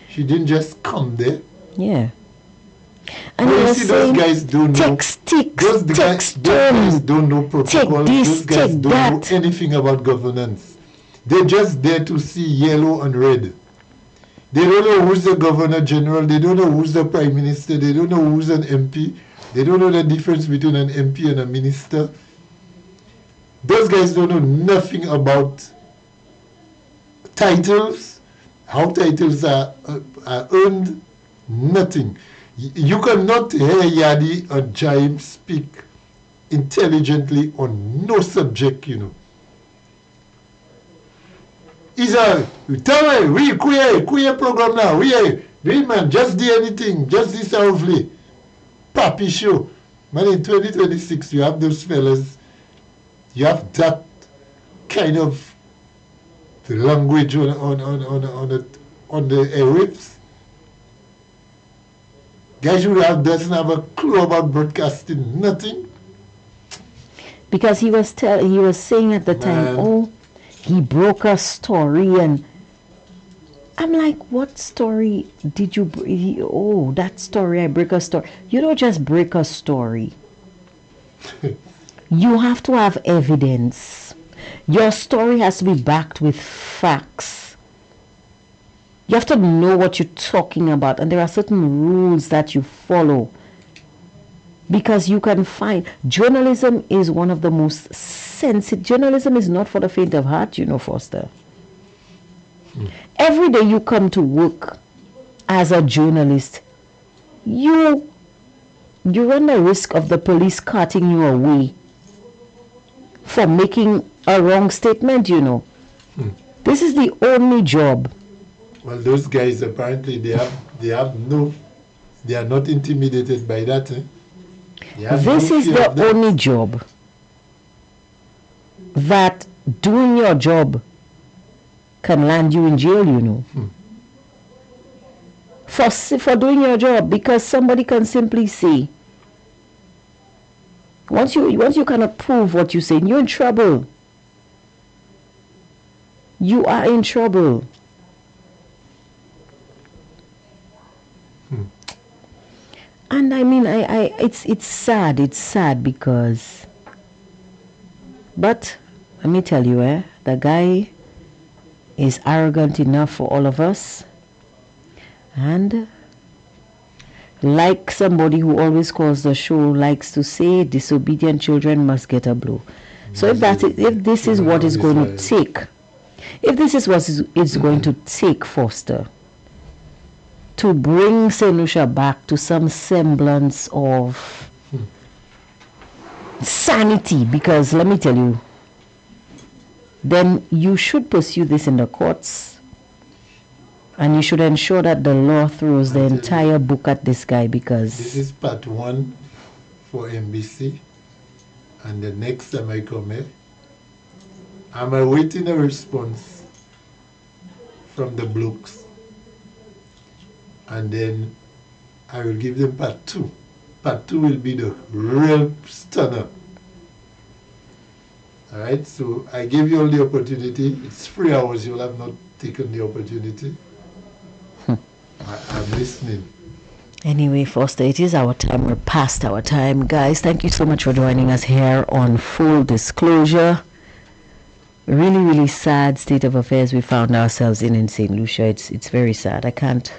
She didn't just come there. Yeah. And you see, those guys don't know. Those guys don't know protocol. Those guys don't know anything about governance. They're just there to see yellow and red. They don't know who's the governor general. They don't know who's the prime minister. They don't know who's an MP. They don't know the difference between an MP and a minister. Those guys don't know nothing about titles, how titles are earned, nothing. You cannot hear Yadi or Jaim speak intelligently on no subject, He's tell me, we queer program now, man, just do anything, just this lovely. Papi show. Man, in 2026, you have those fellas, you have that kind of language on the airwaves. Guys who doesn't have a clue about broadcasting, nothing. Because he was saying at the time, he broke a story, and I'm like, what story did you that story, I break a story. You don't just break a story. You have to have evidence. Your story has to be backed with facts. You have to know what you're talking about, and there are certain rules that you follow. Because you can find, journalism is one of the most sensitive. Journalism is not for the faint of heart, Foster. Every day you come to work as a journalist, you run the risk of the police carting you away for making a wrong statement, This is the only job. Well, those guys apparently they are not intimidated by that. This is the only job that doing your job can land you in jail, For doing your job, because somebody can simply say, once you cannot prove what you say, you're in trouble. You are in trouble. And I mean, it's sad. It's sad because, but let me tell you, the guy is arrogant enough for all of us. And like somebody who always calls the show likes to say, disobedient children must get a blow. So if this is what it's going to take, if this is what it's going to take, Foster, to bring St. Lucia back to some semblance of sanity, because let me tell you, then you should pursue this in the courts, and you should ensure that the law throws the entire book at this guy, because this is part 1 for NBC, and the next time I come here, I'm awaiting a response from the blokes. And then I will give them part 2. Part 2 will be the real stunner. Alright, so I gave you all the opportunity. It's 3 hours, you'll have not taken the opportunity. I'm listening. Anyway, Foster, it is our time. We're past our time. Guys, thank you so much for joining us here on Full Disclosure. Really, really sad state of affairs we found ourselves in St. Lucia. It's very sad. I can't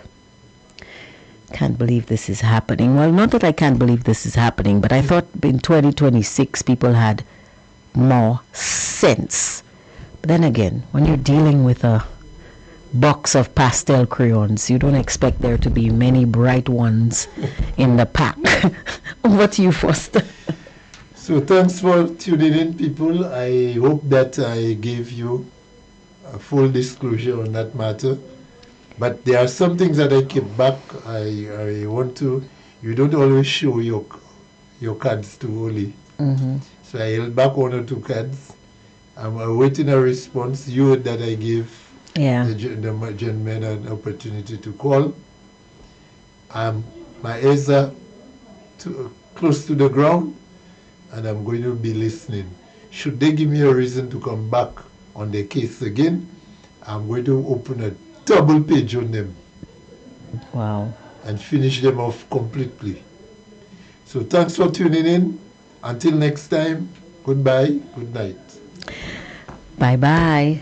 believe this is happening. Well, not that I can't believe this is happening, but I thought in 2026 people had more sense. But then again, when you're dealing with a box of pastel crayons, you don't expect there to be many bright ones in the pack. Over to you, Foster. So thanks for tuning in, people. I hope that I gave you a full disclosure on that matter. But there are some things that I keep back. I want to, you don't always show your cards to Oli. Mm-hmm. So I held back 1 or 2 cards. I'm awaiting a response. You heard that I gave the gentleman an opportunity to call. My ears are close to the ground, and I'm going to be listening. Should they give me a reason to come back on the case again, I'm going to open a double page on them. Wow. And finish them off completely. So thanks for tuning in. Until next time, goodbye, good night. Bye-bye.